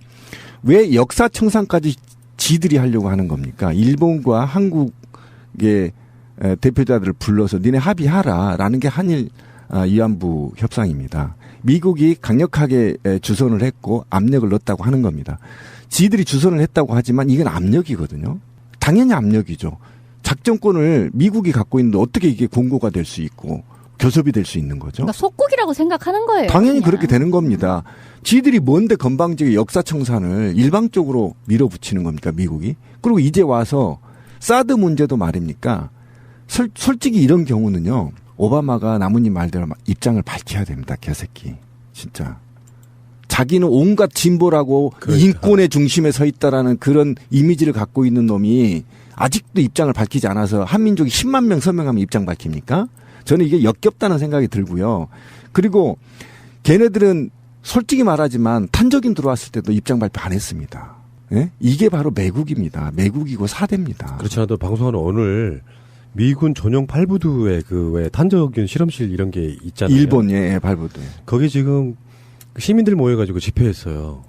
왜 역사청산까지 지들이 하려고 하는 겁니까? 일본과 한국의 대표자들을 불러서 니네 합의하라라는 게 한일 위안부 협상입니다. 미국이 강력하게 주선을 했고 압력을 넣었다고 하는 겁니다. 지들이 주선을 했다고 하지만 이건 압력이거든요. 당연히 압력이죠. 작전권을 미국이 갖고 있는데 어떻게 이게 공고가 될 수 있고 교섭이 될 수 있는 거죠? 그러니까 속국이라고 생각하는 거예요. 당연히 그냥. 그렇게 되는 겁니다. 지들이 뭔데 건방지게 역사청산을 일방적으로 밀어붙이는 겁니까, 미국이? 그리고 이제 와서 사드 문제도 말입니까? 솔직히 이런 경우는요, 오바마가 나무님 말대로 입장을 밝혀야 됩니다, 개새끼. 진짜. 자기는 온갖 진보라고 그렇죠. 인권의 중심에 서 있다라는 그런 이미지를 갖고 있는 놈이 아직도 입장을 밝히지 않아서 한민족이 10만 명 서명하면 입장 밝힙니까? 저는 이게 역겹다는 생각이 들고요. 그리고 걔네들은 솔직히 말하지만 탄저균 들어왔을 때도 입장 발표 안 했습니다. 예? 이게 바로 매국입니다. 매국이고 사대입니다. 그렇지 않아도 방송하는 오늘 미군 전용 발부두에 그 왜 탄저균 실험실 이런 게 있잖아요. 일본 발부대. 거기 지금 시민들 모여가지고 집회했어요.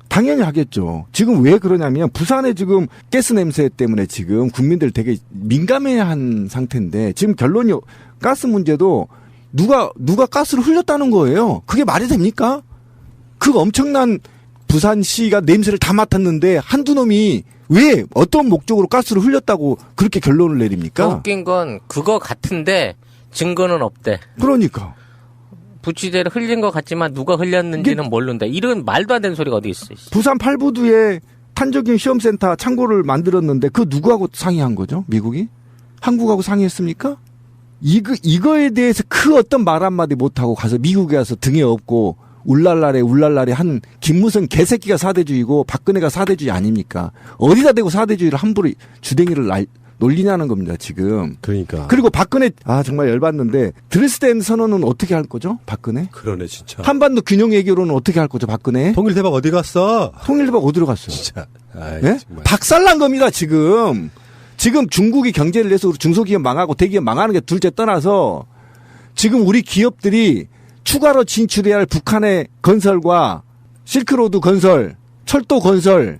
당연히 하겠죠. 지금 왜 그러냐면 부산에 지금 가스 냄새 때문에 지금 국민들 되게 민감해한 상태인데 지금 결론이 가스 문제도 누가 가스를 흘렸다는 거예요. 그게 말이 됩니까? 그 엄청난 부산시가 냄새를 다 맡았는데 한두 놈이 왜 어떤 목적으로 가스를 흘렸다고 그렇게 결론을 내립니까? 더 웃긴 건 그거 같은데 증거는 없대. 그러니까. 부치대를 흘린 것 같지만 누가 흘렸는지는 모른다. 이런 말도 안 되는 소리가 어디 있어. 부산 팔부두에 탄저균 시험센터 창고를 만들었는데 그 누구하고 상의한 거죠? 미국이? 한국하고 상의했습니까? 이거에 대해서 그 어떤 말 한마디 못하고 가서 미국에 가서 등에 업고 울랄라레 한 김무성 개새끼가 사대주의고 박근혜가 사대주의 아닙니까? 어디다 대고 사대주의를 함부로 주댕이를 놀리냐는 겁니다, 지금. 그러니까. 그리고 박근혜, 정말 열받는데, 드레스덴 선언은 어떻게 할 거죠, 박근혜? 그러네, 진짜. 한반도 균형 외교로는 어떻게 할 거죠, 박근혜? 통일대박 어디 갔어? 통일대박 어디로 갔어요? 진짜. 아이, 예? 정말. 박살난 겁니다, 지금. 지금 중국이 경제를 내서 우리 중소기업 망하고 대기업 망하는 게 둘째 떠나서, 지금 우리 기업들이 추가로 진출해야 할 북한의 건설과 실크로드 건설, 철도 건설,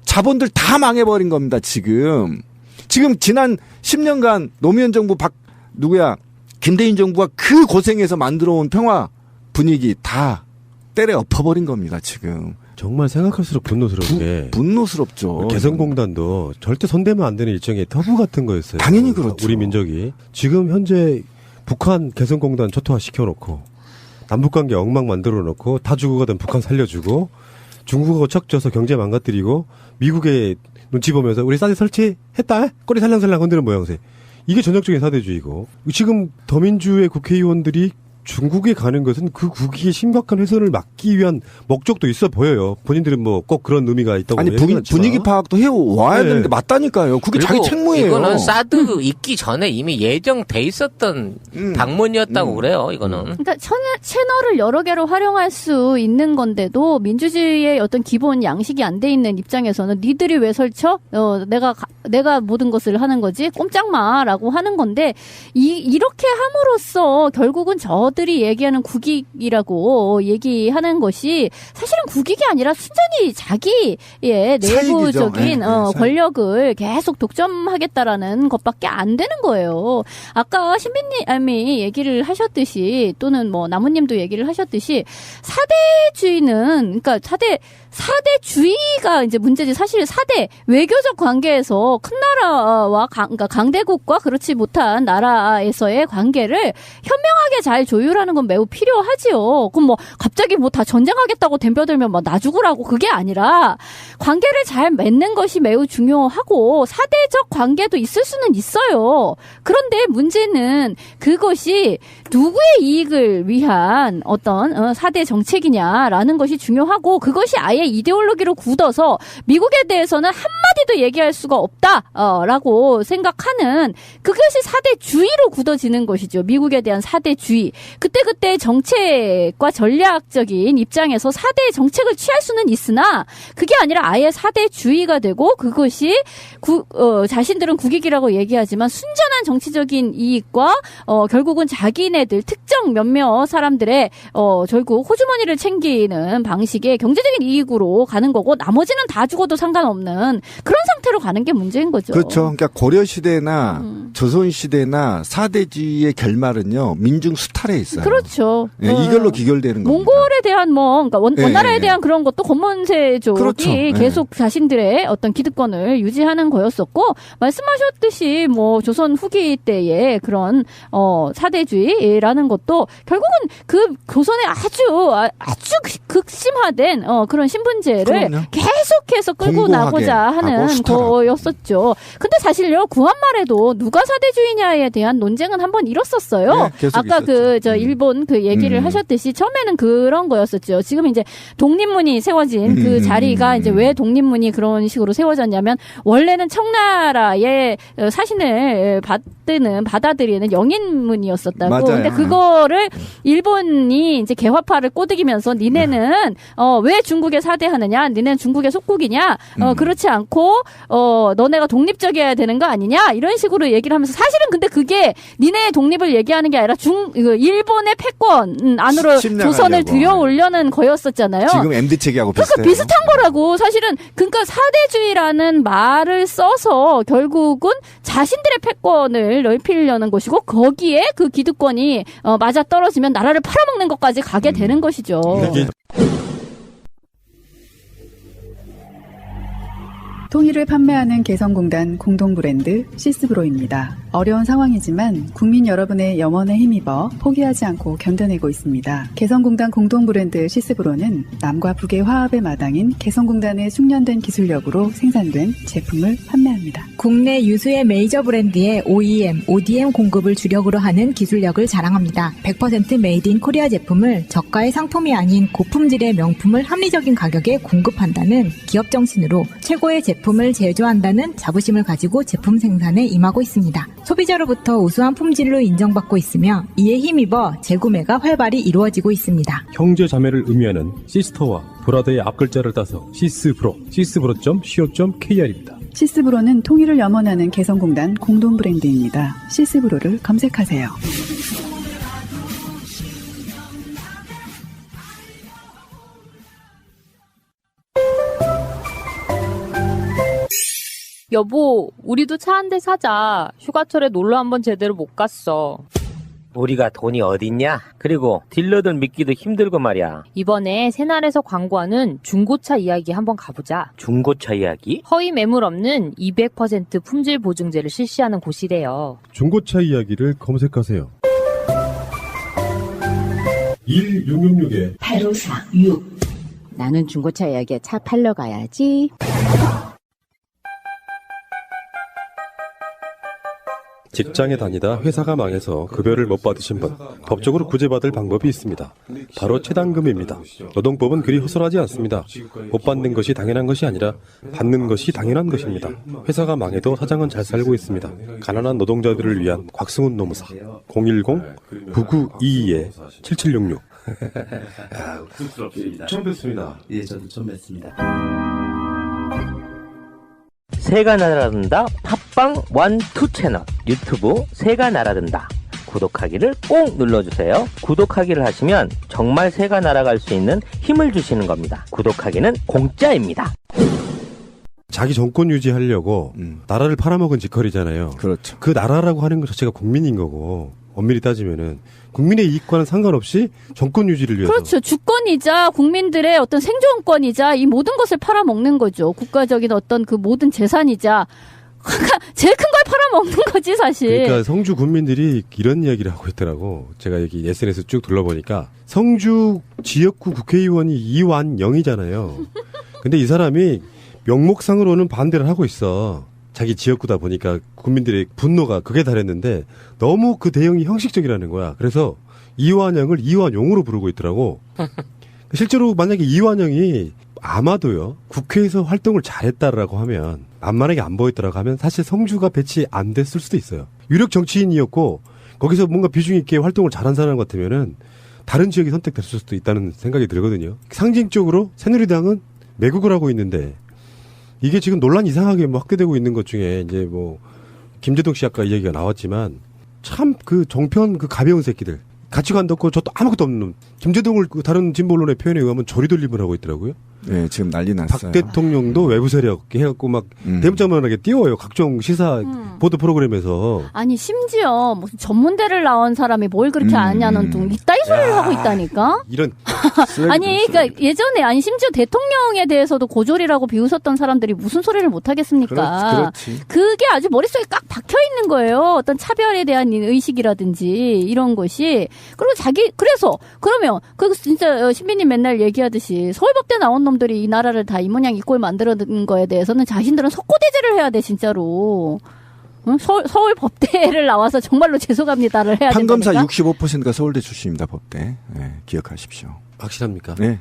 자본들 다 망해버린 겁니다, 지금. 지금 지난 10년간 노무현 정부 김대인 정부가 그 고생해서 만들어온 평화 분위기 다 때려 엎어버린 겁니다, 지금. 정말 생각할수록 분노스러운 게. 분노스럽죠. 개성공단도 절대 손대면 안 되는 일종의 터부 같은 거였어요. 당연히 그렇죠. 우리 민족이. 지금 현재 북한 개성공단 초토화 시켜놓고 남북관계 엉망 만들어놓고 다 주고 가던 북한 살려주고 중국하고 척져서 경제 망가뜨리고 미국의 눈치 보면서 우리 사드 설치했다? 꼬리 살랑살랑 건드는 모양새. 이게 전형적인 사대주의고 지금 더민주의 국회의원들이 중국에 가는 것은 그 국익의 심각한 훼손을 막기 위한 목적도 있어 보여요. 본인들은 뭐 꼭 그런 의미가 있다고 아니 분위기 파악도 해와야 되는데 맞다니까요. 그게 자기 책무예요. 이거는 사드 있기 전에 이미 예정돼 있었던 방문이었다고 그래요. 이거는. 그러니까 채널을 여러 개로 활용할 수 있는 건데도 민주주의의 어떤 기본 양식이 안 돼 있는 입장에서는 니들이 왜 설쳐? 내가 모든 것을 하는 거지? 꼼짝마라고 하는 건데 이렇게 함으로써 결국은 저들이 얘기하는 국익이라고 얘기하는 것이 사실은 국익이 아니라 순전히 자기의 내부적인 권력을 계속 독점하겠다라는 것밖에 안 되는 거예요. 아까 신빈님이 얘기를 하셨듯이 또는 뭐 나무님도 얘기를 하셨듯이 사대주의는 그러니까 사대주의가 이제 문제지. 사실 사대 외교적 관계에서 큰 나라와 그러니까 강대국과 그렇지 못한 나라에서의 관계를 현명하게 잘 조율하는 건 매우 필요하지요. 그럼 뭐 갑자기 뭐 다 전쟁하겠다고 덤벼들면 막 나 죽으라고 그게 아니라 관계를 잘 맺는 것이 매우 중요하고 사대적 관계도 있을 수는 있어요. 그런데 문제는 그것이 누구의 이익을 위한 어떤 사대 정책이냐라는 것이 중요하고 그것이 아예 이데올로기로 굳어서 미국에 대해서는 한마디도 얘기할 수가 없다라고 생각하는 그것이 사대주의로 굳어지는 것이죠. 미국에 대한 사대주의. 그때 정책과 전략적인 입장에서 사대 정책을 취할 수는 있으나 그게 아니라 아예 사대주의가 되고 그것이 자신들은 국익이라고 얘기하지만 순전한 정치적인 이익과 결국은 자기네들 특정 몇몇 사람들의 결국 호주머니를 챙기는 방식의 경제적인 이익으로 가는 거고 나머지는 다 죽어도 상관없는 그런 상태로 가는 게 문제인 거죠. 그렇죠. 그러니까 고려시대나 조선시대나 사대주의의 결말은요. 민중 수탈에 있어요. 그렇죠. 예, 이걸로 기결되는 겁니다. 몽골에 대한 그러니까 원나라에 예. 대한 그런 것도 권문세족이 그렇죠. 예. 계속 자신들의 어떤 기득권을 유지하는 거였었고, 말씀하셨듯이 조선 후기 때의 그런 사대주의라는 것도 결국은 그 조선의 아주 극심화된 그런 신분제를 그럼요. 계속해서 끌고 공고하게 나고자 하는 하고 수탈하고. 거였었죠. 근데 사실요, 구한말에도 누가 사대주의냐에 대한 논쟁은 한번 일었었어요. 네, 계속 아까 있었죠. 일본 그 얘기를 하셨듯이 처음에는 그런 거였었죠. 지금 이제 독립문이 세워진 그 자리가 이제 왜 독립문이 그런 식으로 세워졌냐면, 원래는 청나라의 사신을 받아들이는 영인문이었었다고. 맞아요. 근데 그거를 일본이 이제 개화파를 꼬드기면서 니네는 왜 중국에 사대하느냐? 니네는 중국의 속국이냐? 그렇지 않고 너네가 독립적이어야 되는 거 아니냐? 이런 식으로 얘기를 하면서, 사실은 근데 그게 니네의 독립을 얘기하는 게 아니라 일본의 패권 안으로 조선을 들여오려는 거였었잖아요. 지금 MD체계하고 비슷해요. 그러니까 비슷한 거라고. 사실은 그러니까 사대주의라는 말을 써서 결국은 자신들의 패권을 넓히려는 것이고, 거기에 그 기득권이 맞아 떨어지면 나라를 팔아먹는 것까지 가게 되는 것이죠. 통일을 판매하는 개성공단 공동 브랜드 시스브로입니다. 어려운 상황이지만 국민 여러분의 염원에 힘입어 포기하지 않고 견뎌내고 있습니다. 개성공단 공동 브랜드 시스브로는 남과 북의 화합의 마당인 개성공단의 숙련된 기술력으로 생산된 제품을 판매합니다. 국내 유수의 메이저 브랜드의 OEM, ODM 공급을 주력으로 하는 기술력을 자랑합니다. 100% 메이드 인 코리아 제품을 저가의 상품이 아닌 고품질의 명품을 합리적인 가격에 공급한다는 기업 정신으로 최고의 제품을 제조한다는 자부심을 가지고 제품 생산에 임하고 있습니다. 소비자로부터 우수한 품질로 인정받고 있으며 이에 힘입어 재구매가 활발히 이루어지고 있습니다. 형제 자매를 의미하는 시스터와 브라더의 앞글자를 따서 시스브로, 시스브로.co.kr입니다. 시스브로는 통일을 염원하는 개성공단 공동 브랜드입니다. 시스브로를 검색하세요. 여보, 우리도 차 한 대 사자. 휴가철에 놀러 한번 제대로 못 갔어. 우리가 돈이 어딨냐? 그리고 딜러들 믿기도 힘들고 말이야. 이번에 새날에서 광고하는 중고차 이야기 한번 가보자. 중고차 이야기? 허위 매물 없는 200% 품질 보증제를 실시하는 곳이래요. 중고차 이야기를 검색하세요. 1666에 8546. 나는 중고차 이야기에 차 팔러 가야지. 직장에 다니다 회사가 망해서 급여를 못 받으신 분, 법적으로 구제받을 방법이 있습니다. 바로 체당금입니다. 노동법은 그리 허술하지 않습니다. 못 받는 것이 당연한 것이 아니라 받는 것이 당연한 것입니다. 회사가 망해도 사장은 잘 살고 있습니다. 가난한 노동자들을 위한 곽승훈 노무사 010-9922-7766. 쑥스럽습니다. 처음 뵙습니다. 예, 저도 처음 뵙습니다. 새가 날아든다 팟빵 1, 2 채널 유튜브 새가 날아든다 구독하기를 꼭 눌러주세요. 구독하기를 하시면 정말 새가 날아갈 수 있는 힘을 주시는 겁니다. 구독하기는 공짜입니다. 자기 정권 유지하려고 나라를 팔아먹은 짓거리잖아요. 그렇죠. 그 나라라고 하는 것 자체가 국민인 거고, 엄밀히 따지면은 국민의 이익과는 상관없이 정권 유지를 위해서. 그렇죠. 주권이자 국민들의 어떤 생존권이자 이 모든 것을 팔아먹는 거죠. 국가적인 어떤 그 모든 재산이자 제일 큰 걸 팔아먹는 거지 사실. 그러니까 성주 군민들이 이런 이야기를 하고 있더라고. 제가 여기 SNS 쭉 둘러보니까 성주 지역구 국회의원이 이완영이잖아요. 근데 이 사람이 명목상으로는 반대를 하고 있어. 자기 지역구다 보니까 국민들의 분노가 극에 달했는데 너무 그 대응이 형식적이라는 거야. 그래서 이완영을 이완용으로 부르고 있더라고. 실제로 만약에 이완영이 아마도요, 국회에서 활동을 잘했다라고 하면, 만만하게 안 보였다라고 하면 사실 성주가 배치 안 됐을 수도 있어요. 유력 정치인이었고 거기서 뭔가 비중 있게 활동을 잘한 사람 같으면은 다른 지역이 선택됐을 수도 있다는 생각이 들거든요. 상징적으로 새누리당은 매국을 하고 있는데 이게 지금 논란 이상하게 확대되고 있는 것 중에 이제 뭐 김재동 씨 아까 얘기가 나왔지만 참 그 정편 그 가벼운 새끼들, 가치관도 없고 저도 아무것도 없는 놈. 김재동을 다른 진보 언론의 표현에 의하면 조리돌림을 하고 있더라고요. 네, 지금 난리 났어요. 박 대통령도 외부 세력 해갖고 막 대문짝만하게 띄워요. 각종 시사 보도 프로그램에서. 아니 심지어 무슨 전문대를 나온 사람이 뭘 그렇게 아냐는 둥 이따위 소리를 하고 있다니까. 이런 아니 그러니까 예전에 아니 심지어 대통령에 대해서도 고졸이라고 비웃었던 사람들이 무슨 소리를 못 하겠습니까? 그렇지. 그게 아주 머릿속에 꽉 박혀 있는 거예요. 어떤 차별에 대한 의식이라든지 이런 것이. 그리고 그래서 그러면 그 진짜 신비님 맨날 얘기하듯이 서울법대 나온 놈들이 이 나라를 다 이 모양 이 꼴 만들어낸 거에 대해서는 자신들은 석고대죄를 해야 돼 진짜로. 응? 서울법대를 나와서 정말로 죄송합니다를 해야 판검사 된다니까? 65%가 서울대 출신입니다. 법대. 네, 기억하십시오. 확실합니까? 네.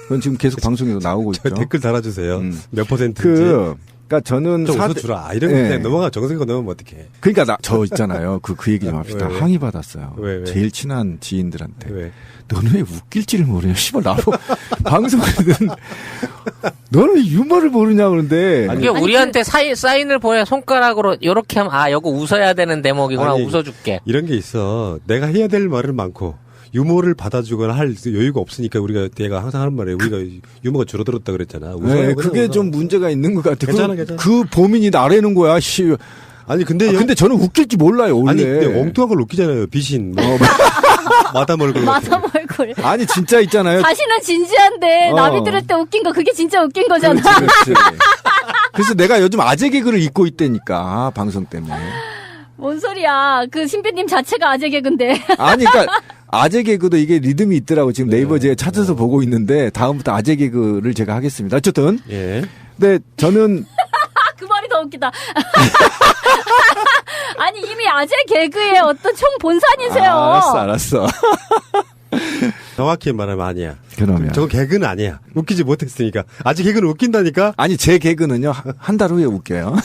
그건 지금 계속 방송에도 나오고 있죠. 댓글 달아주세요. 몇 퍼센트인지. 그러니까 저는 좀 웃어주라. 이런 거 그냥 넘어가 정색어 넣으면 어떡해. 그러니까 저 있잖아요. 그 얘기 좀 합시다. 왜? 항의 받았어요. 왜? 제일 친한 지인들한테. 왜? 너는 왜 웃길지를 모르냐? 씨발 나보고 방송하든 너는 유머를 모르냐 그러는데. 이게 우리한테 사인을 보내 손가락으로 요렇게 하면 아 이거 웃어야 되는 대목이구나. 아니, 웃어줄게. 이런 게 있어. 내가 해야 될 말은 많고 유머를 받아주거나 할 여유가 없으니까 내가 항상 하는 말에 우리가 유머가 줄어들었다 그랬잖아. 네, 그게 웃어. 좀 문제가 있는 것 같아. 괜찮아. 그 범인이 나래는 거야. 씨. 아니 근데 근데 저는 웃길지 몰라요 원래. 아니 근데 엉뚱한 걸 웃기잖아요. 비신. 마담 얼굴. 마담 얼굴. 아니 진짜 있잖아요. 자신은 진지한데 남이 들을 때 웃긴 거 그게 진짜 웃긴 거잖아. 그렇지. 그래서 내가 요즘 아재 개그를 입고 있다니까 방송 때문에. 뭔 소리야. 그 신비님 자체가 아재 개그인데. 아니 그러니까 아재 개그도 이게 리듬이 있더라고. 지금 네이버 제가 찾아서 보고 있는데 다음부터 아재 개그를 제가 하겠습니다. 어쨌든. 예. 근데 저는 그 말이 더 웃기다. 아니 이미 아재 개그의 어떤 총본산이세요. 알았어. 정확히 말하면 아니야. 그러면 저건 개그는 아니야. 웃기지 못했으니까. 아직 개그는 웃긴다니까. 아니 제 개그는요 한 달 후에 웃겨요.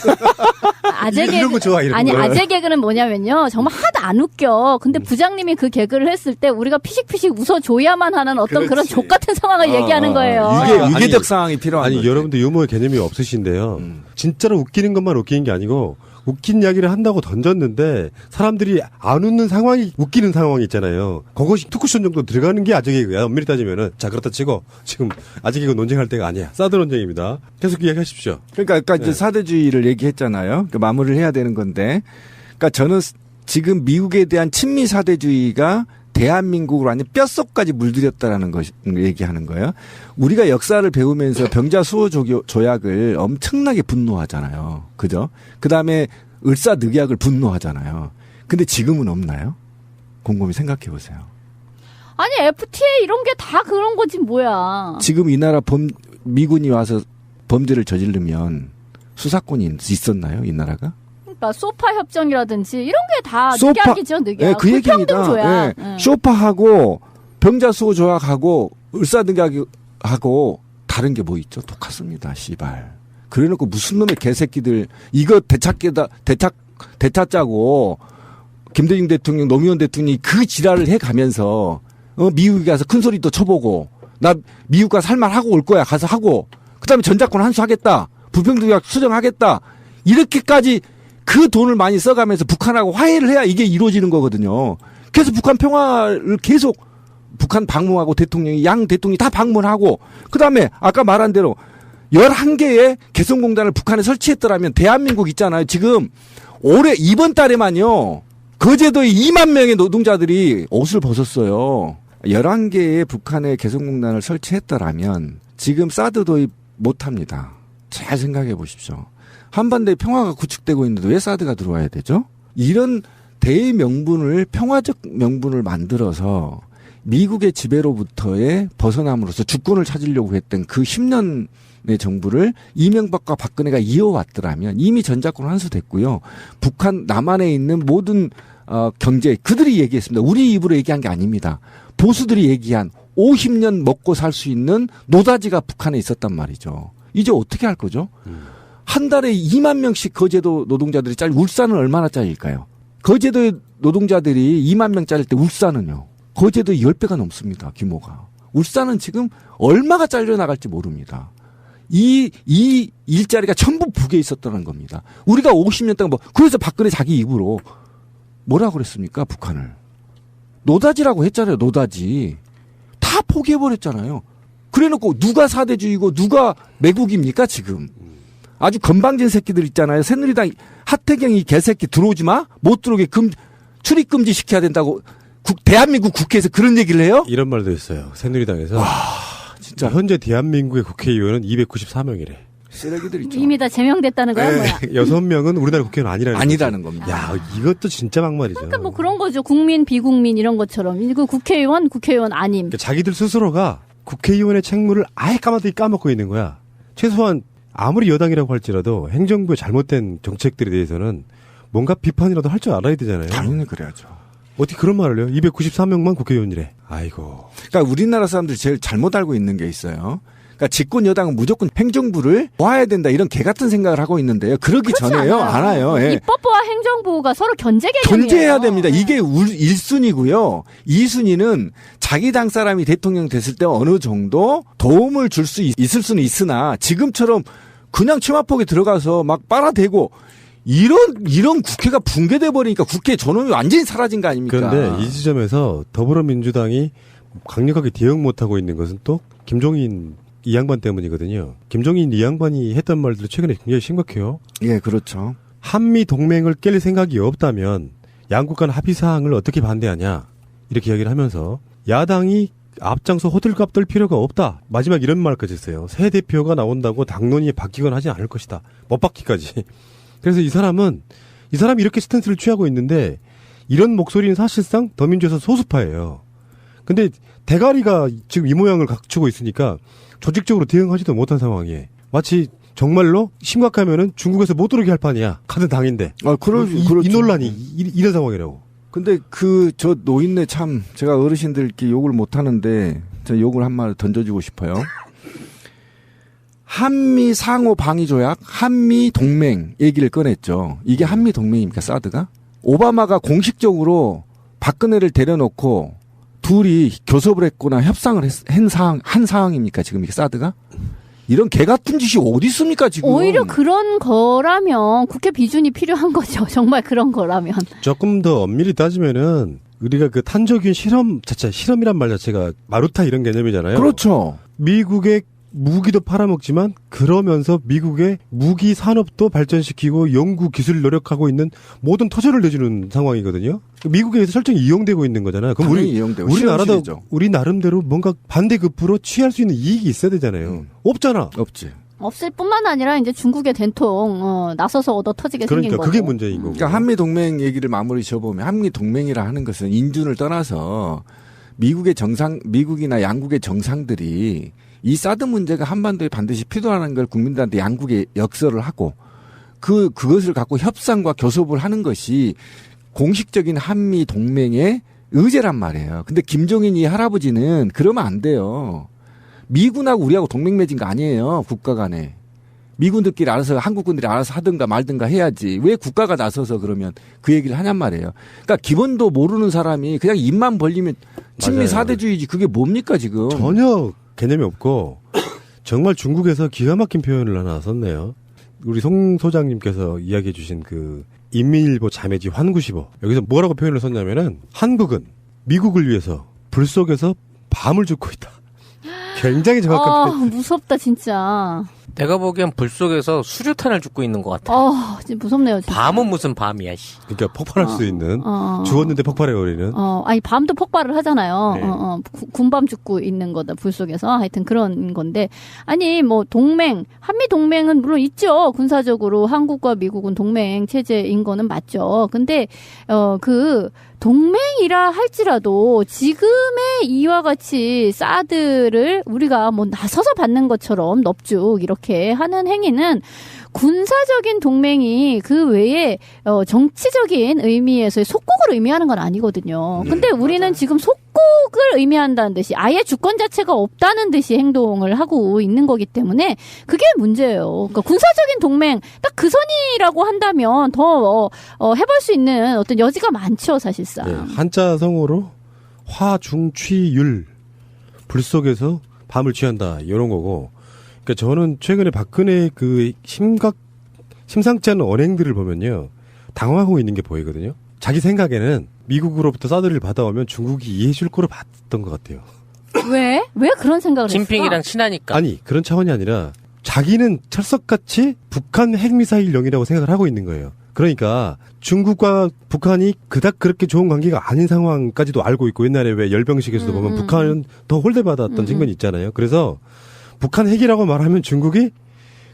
아재 개그 이런 거 좋아, 이런 아니 거. 아재 개그는 뭐냐면요 정말 하나도 안 웃겨. 근데 부장님이 그 개그를 했을 때 우리가 피식피식 웃어줘야만 하는 어떤 그런 족 같은 상황을 얘기하는 거예요. 유계적 상황이 필요한 아니 거지. 여러분들 유머의 개념이 없으신데요. 진짜로 웃기는 것만 웃기는 게 아니고 웃긴 이야기를 한다고 던졌는데 사람들이 안 웃는 상황이 웃기는 상황이 있잖아요. 그것이 토크쇼 정도 들어가는 게 아재 개그야. 엄밀히 따지면은. 자 그렇다 치고 지금 아재 개그 논쟁할 때가 아니야. 사드 논쟁입니다. 계속 이야기하십시오. 그러니까 아까 이제 사대주의를 얘기했잖아요. 그러니까 마무리를 해야 되는 건데. 그러니까 저는 지금 미국에 대한 친미 사대주의가 대한민국으로 완전 뼛속까지 물들였다라는 걸 얘기하는 거예요. 우리가 역사를 배우면서 병자 수호 조약을 엄청나게 분노하잖아요. 그죠? 그 다음에 을사늑약을 분노하잖아요. 근데 지금은 없나요? 곰곰이 생각해 보세요. 아니 FTA 이런 게 다 그런 거지 뭐야. 지금 이 나라 미군이 와서 범죄를 저지르면 수사권이 있었나요? 이 나라가? 그러니까 소파 협정이라든지 이런 게 다 늑약이죠, 늑약. 네, 그 얘기입니다. 조약. 네. 소파하고 병자 수호 조약하고 을사늑약하고 다른 게 뭐 있죠? 똑같습니다. 씨발. 그래놓고 무슨 놈의 개새끼들 이거 대차 짜고 김대중 대통령, 노무현 대통령이 그 지랄을 해가면서 미국에 가서 큰 소리도 쳐보고 나 미국 가서 할 말 하고 올 거야. 가서 하고 그다음에 전작권 환수하겠다. 불평등약 수정하겠다. 이렇게까지 그 돈을 많이 써가면서 북한하고 화해를 해야 이게 이루어지는 거거든요. 그래서 북한 평화를 계속 북한 방문하고 대통령이 양 대통령이 다 방문하고 그다음에 아까 말한 대로 11개의 개성공단을 북한에 설치했더라면 대한민국 있잖아요. 지금 올해 이번 달에만요. 거제도에 2만 명의 노동자들이 옷을 벗었어요. 11개의 북한의 개성공단을 설치했더라면 지금 사드 도입 못합니다. 잘 생각해 보십시오. 한반도에 평화가 구축되고 있는데 왜 사드가 들어와야 되죠? 이런 대명분을 평화적 명분을 만들어서 미국의 지배로부터의 벗어남으로써 주권을 찾으려고 했던 그 10년의 정부를 이명박과 박근혜가 이어왔더라면 이미 전작권 환수됐고요. 북한 남한에 있는 모든 경제 그들이 얘기했습니다. 우리 입으로 얘기한 게 아닙니다. 보수들이 얘기한 50년 먹고 살 수 있는 노다지가 북한에 있었단 말이죠. 이제 어떻게 할 거죠? 한 달에 2만 명씩 거제도 노동자들이 울산은 얼마나 짜릴까요? 거제도의 노동자들이 2만 명 짜릴 때 울산은요. 거제도의 10배가 넘습니다. 규모가. 울산은 지금 얼마가 잘려나갈지 모릅니다. 이 일자리가 전부 북에 있었다는 겁니다. 우리가 50년 동안 그래서 박근혜 자기 입으로 뭐라고 그랬습니까? 북한을. 노다지라고 했잖아요. 노다지. 다 포기해버렸잖아요. 그래놓고 누가 사대주의고 누가 매국입니까 지금. 아주 건방진 새끼들 있잖아요. 새누리당 하태경이 개새끼 들어오지 마. 못 들어오게 출입금지 시켜야 된다고 대한민국 국회에서 그런 얘기를 해요? 이런 말도 있어요. 새누리당에서. 와, 진짜. 현재 대한민국의 국회의원은 294명이래. 쓰레기들 있죠. 이미 다 제명됐다는 거야, 네. 뭐야? 6명은 우리나라 국회의원 아니라는 겁니다. 야, 이것도 진짜 막말이죠. 그러니까 뭐 그런 거죠. 국민, 비국민 이런 것처럼. 이거 국회의원 아님. 그러니까 자기들 스스로가 국회의원의 책무를 아예 까먹고 있는 거야. 최소한 아무리 여당이라고 할지라도 행정부의 잘못된 정책들에 대해서는 뭔가 비판이라도 할 줄 알아야 되잖아요. 당연히 그래야죠. 어떻게 그런 말을 해요? 294명만 국회의원이래. 아이고. 그러니까 우리나라 사람들이 제일 잘못 알고 있는 게 있어요. 그러니까 집권 여당은 무조건 행정부를 도와야 된다 이런 개 같은 생각을 하고 있는데요. 그러기 전에요. 않아요. 예. 입법부와 행정부가 서로 견제 개념이에요. 견제해야 됩니다. 이게 1순위고요. 2순위는 자기 당 사람이 대통령 됐을 때 어느 정도 도움을 줄 수 있을 수는 있으나 지금처럼 그냥 치마폭에 들어가서 막 빨아대고 이런 국회가 붕괴돼 버리니까 국회 전원이 완전히 사라진 거 아닙니까? 그런데 이 지점에서 더불어민주당이 강력하게 대응 못하고 있는 것은 또 김종인 이 양반 때문이거든요. 김종인 이 양반이 했던 말들이 최근에 굉장히 심각해요. 예, 그렇죠. 한미 동맹을 깰 생각이 없다면 양국 간 합의 사항을 어떻게 반대하냐 이렇게 이야기를 하면서 야당이 앞장서 호들갑 떨 필요가 없다. 마지막 이런 말까지 했어요. 새 대표가 나온다고 당론이 바뀌거나 하지 않을 것이다. 못 바뀌까지. 그래서 이 사람이 이렇게 스탠스를 취하고 있는데 이런 목소리는 사실상 더민주에서 소수파예요. 근데 대가리가 지금 이 모양을 갖추고 있으니까 조직적으로 대응하지도 못한 상황이에요. 마치 정말로 심각하면은 중국에서 못 들어오게 할 판이야. 같은 당인데. 그렇죠. 이 논란이 이런 상황이라고. 근데 저 노인네 참 제가 어르신들께 욕을 못 하는데 제가 욕을 한 말 던져주고 싶어요. 한미 상호 방위 조약, 한미 동맹 얘기를 꺼냈죠. 이게 한미 동맹입니까, 사드가? 오바마가 공식적으로 박근혜를 데려놓고 둘이 교섭을 했거나 협상을 한 상황입니까, 지금 이게 사드가? 이런 개 같은 짓이 어디 있습니까, 지금? 오히려 그런 거라면 국회 비준이 필요한 거죠. 정말 그런 거라면. 조금 더 엄밀히 따지면은 우리가 그 탄저균 실험이란 말 자체가 마루타 이런 개념이잖아요. 그렇죠. 미국의 무기도 팔아먹지만 그러면서 미국의 무기 산업도 발전시키고 연구 기술 노력하고 있는 모든 터전을 내주는 상황이거든요. 미국에 의해서 철저히 이용되고 있는 거잖아요. 그럼 우리 나름대로 뭔가 반대급부로 취할 수 있는 이익이 있어야 되잖아요. 없잖아. 없지. 없을 뿐만 아니라 이제 중국의 된통 나서서 얻어 터지게 생긴 거고. 그러니까 그게 문제인 거고. 그러니까 한미 동맹 얘기를 마무리 지어보면 한미 동맹이라 하는 것은 인준을 떠나서 미국이나 양국의 정상들이 이 사드 문제가 한반도에 반드시 필요하는 걸 국민들한테 양국에 역설을 하고 그것을 갖고 협상과 교섭을 하는 것이 공식적인 한미 동맹의 의제란 말이에요. 근데 김종인 이 할아버지는 그러면 안 돼요. 미군하고 우리하고 동맹 맺은 거 아니에요. 국가 간에. 미군들끼리 알아서 한국군들이 알아서 하든가 말든가 해야지. 왜 국가가 나서서 그러면 그 얘기를 하냔 말이에요. 그러니까 기본도 모르는 사람이 그냥 입만 벌리면 친미 사대주의지 그게 뭡니까 지금. 전혀 개념이 없고 정말 중국에서 기가 막힌 표현을 하나 썼네요. 우리 송 소장님께서 이야기해 주신 그 인민일보 자매지 환구시보 여기서 뭐라고 표현을 썼냐면은 한국은 미국을 위해서 불 속에서 밤을 죽고 있다. 굉장히 정확한 표현. 무섭다 진짜. 내가 보기엔 불 속에서 수류탄을 줍고 있는 것 같아. 진짜 무섭네요. 진짜. 밤은 무슨 밤이야, 씨. 그러니까 폭발할 수 있는 죽었는데 폭발해버리는. 아니 밤도 폭발을 하잖아요. 네. 군밤 죽고 있는 거다 불 속에서. 하여튼 그런 건데 아니 뭐 동맹 한미 동맹은 물론 있죠. 군사적으로 한국과 미국은 동맹 체제인 거는 맞죠. 근데 그 동맹이라 할지라도 지금의 이와 같이 사드를 우리가 뭐 나서서 받는 것처럼 넙죽 이렇게 하는 행위는 군사적인 동맹이 그 외에 정치적인 의미에서의 속국을 의미하는 건 아니거든요. 근데 우리는 맞아요. 지금 속국을 의미한다는 듯이 아예 주권 자체가 없다는 듯이 행동을 하고 있는 거기 때문에 그게 문제예요. 그러니까 군사적인 동맹 딱 그 선이라고 한다면 더 해볼 수 있는 어떤 여지가 많죠, 사실상. 네, 한자성어로 화중취율 불 속에서 밤을 취한다 이런 거고. 그러니까 저는 최근에 박근혜 그 심상치 않은 언행들을 보면요 당황하고 있는 게 보이거든요. 자기 생각에는 미국으로부터 사드를 받아오면 중국이 이해해줄 거로 봤던 것 같아요. 왜 그런 생각을 했을까? 진핑이랑 친하니까. 아니 그런 차원이 아니라 자기는 철석같이 북한 핵미사일용이라고 생각을 하고 있는 거예요. 그러니까 중국과 북한이 그닥 그렇게 좋은 관계가 아닌 상황까지도 알고 있고 옛날에 왜 열병식에서도 보면 북한은 더 홀대받았던 측면이 있잖아요. 그래서 북한 핵이라고 말하면 중국이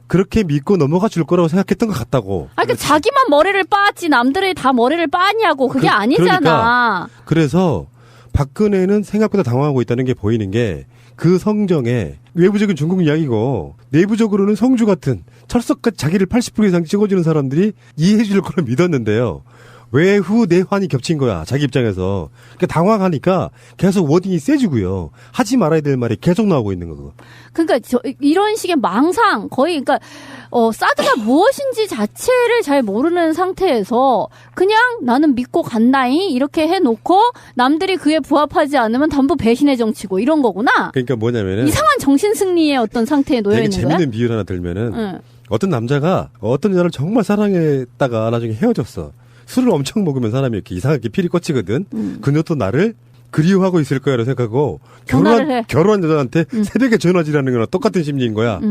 그렇게 믿고 넘어가 줄 거라고 생각했던 것 같다고. 그러니까 자기만 머리를 빻지 남들이 다 머리를 빻냐고. 그게 아니잖아. 그러니까, 그래서 박근혜는 생각보다 당황하고 있다는 게 보이는 게 그 성정에 외부적인 중국 이야기고 내부적으로는 성주 같은 철석같이 자기를 80% 이상 찍어주는 사람들이 이해해 줄 거로 믿었는데요. 외후 내환이 겹친 거야. 자기 입장에서. 그러니까 당황하니까 계속 워딩이 세지고요. 하지 말아야 될 말이 계속 나오고 있는 거고. 그러니까 이런 식의 망상 거의 그러니까 사드가 무엇인지 자체를 잘 모르는 상태에서 그냥 나는 믿고 간다잉 이렇게 해놓고 남들이 그에 부합하지 않으면 전부 배신의 정치고 이런 거구나. 그러니까 뭐냐면은 이상한 정신승리의 어떤 상태에 놓여 되게 있는 거야. 재밌는 비유를 하나 들면은 어떤 남자가 어떤 여자를 정말 사랑했다가 나중에 헤어졌어. 술을 엄청 먹으면 사람이 이렇게 이상하게 필이 꽂히거든. 그녀도 나를 그리워하고 있을 거야라고 생각하고 결혼한 여자한테 새벽에 전화질하는 거랑 똑같은 심리인 거야.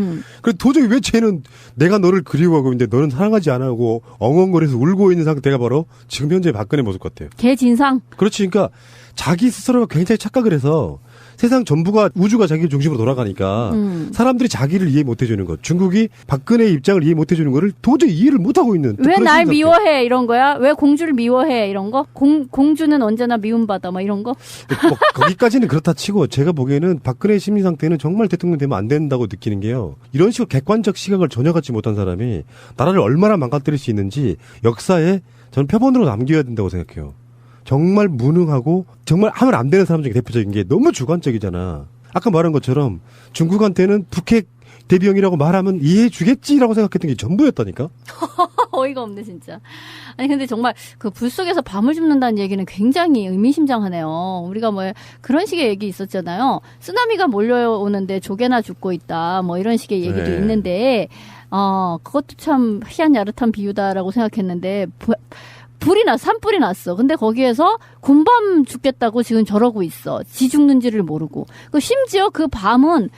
그래서 도저히 왜 쟤는 내가 너를 그리워하고 있는데 너는 사랑하지 안 하고 엉엉거려서 울고 있는 상태가 바로 지금 현재 박근혜 모습 같아요. 개진상. 그렇지. 그러니까 자기 스스로가 굉장히 착각을 해서 세상 전부가 우주가 자기 중심으로 돌아가니까 사람들이 자기를 이해 못 해주는 것. 중국이 박근혜의 입장을 이해 못 해주는 거를 도저히 이해를 못 하고 있는. 왜 날 미워해 이런 거야? 왜 공주를 미워해 이런 거? 공주는 언제나 미움받아 막 이런 거? 거기까지는 그렇다 치고 제가 보기에는 박근혜 심리 상태는 정말 대통령 되면 안 된다고 느끼는 게요. 이런 식으로 객관적 시각을 전혀 갖지 못한 사람이 나라를 얼마나 망가뜨릴 수 있는지 역사에 저는 표본으로 남겨야 된다고 생각해요. 정말 무능하고 정말 하면 안 되는 사람 중에 대표적인 게 너무 주관적이잖아. 아까 말한 것처럼 중국한테는 북핵 대비형이라고 말하면 이해해 주겠지라고 생각했던 게 전부였다니까. 어이가 없네 진짜. 아니 근데 정말 그 불 속에서 밤을 줍는다는 얘기는 굉장히 의미심장하네요. 우리가 뭐 그런 식의 얘기 있었잖아요. 쓰나미가 몰려오는데 조개나 죽고 있다. 뭐 이런 식의 얘기도 네. 있는데 그것도 참 희한 야릇한 비유다라고 생각했는데 불이 났어. 산불이 났어. 근데 거기에서 군밤 죽겠다고 지금 저러고 있어. 지 죽는지를 모르고. 심지어 그 밤은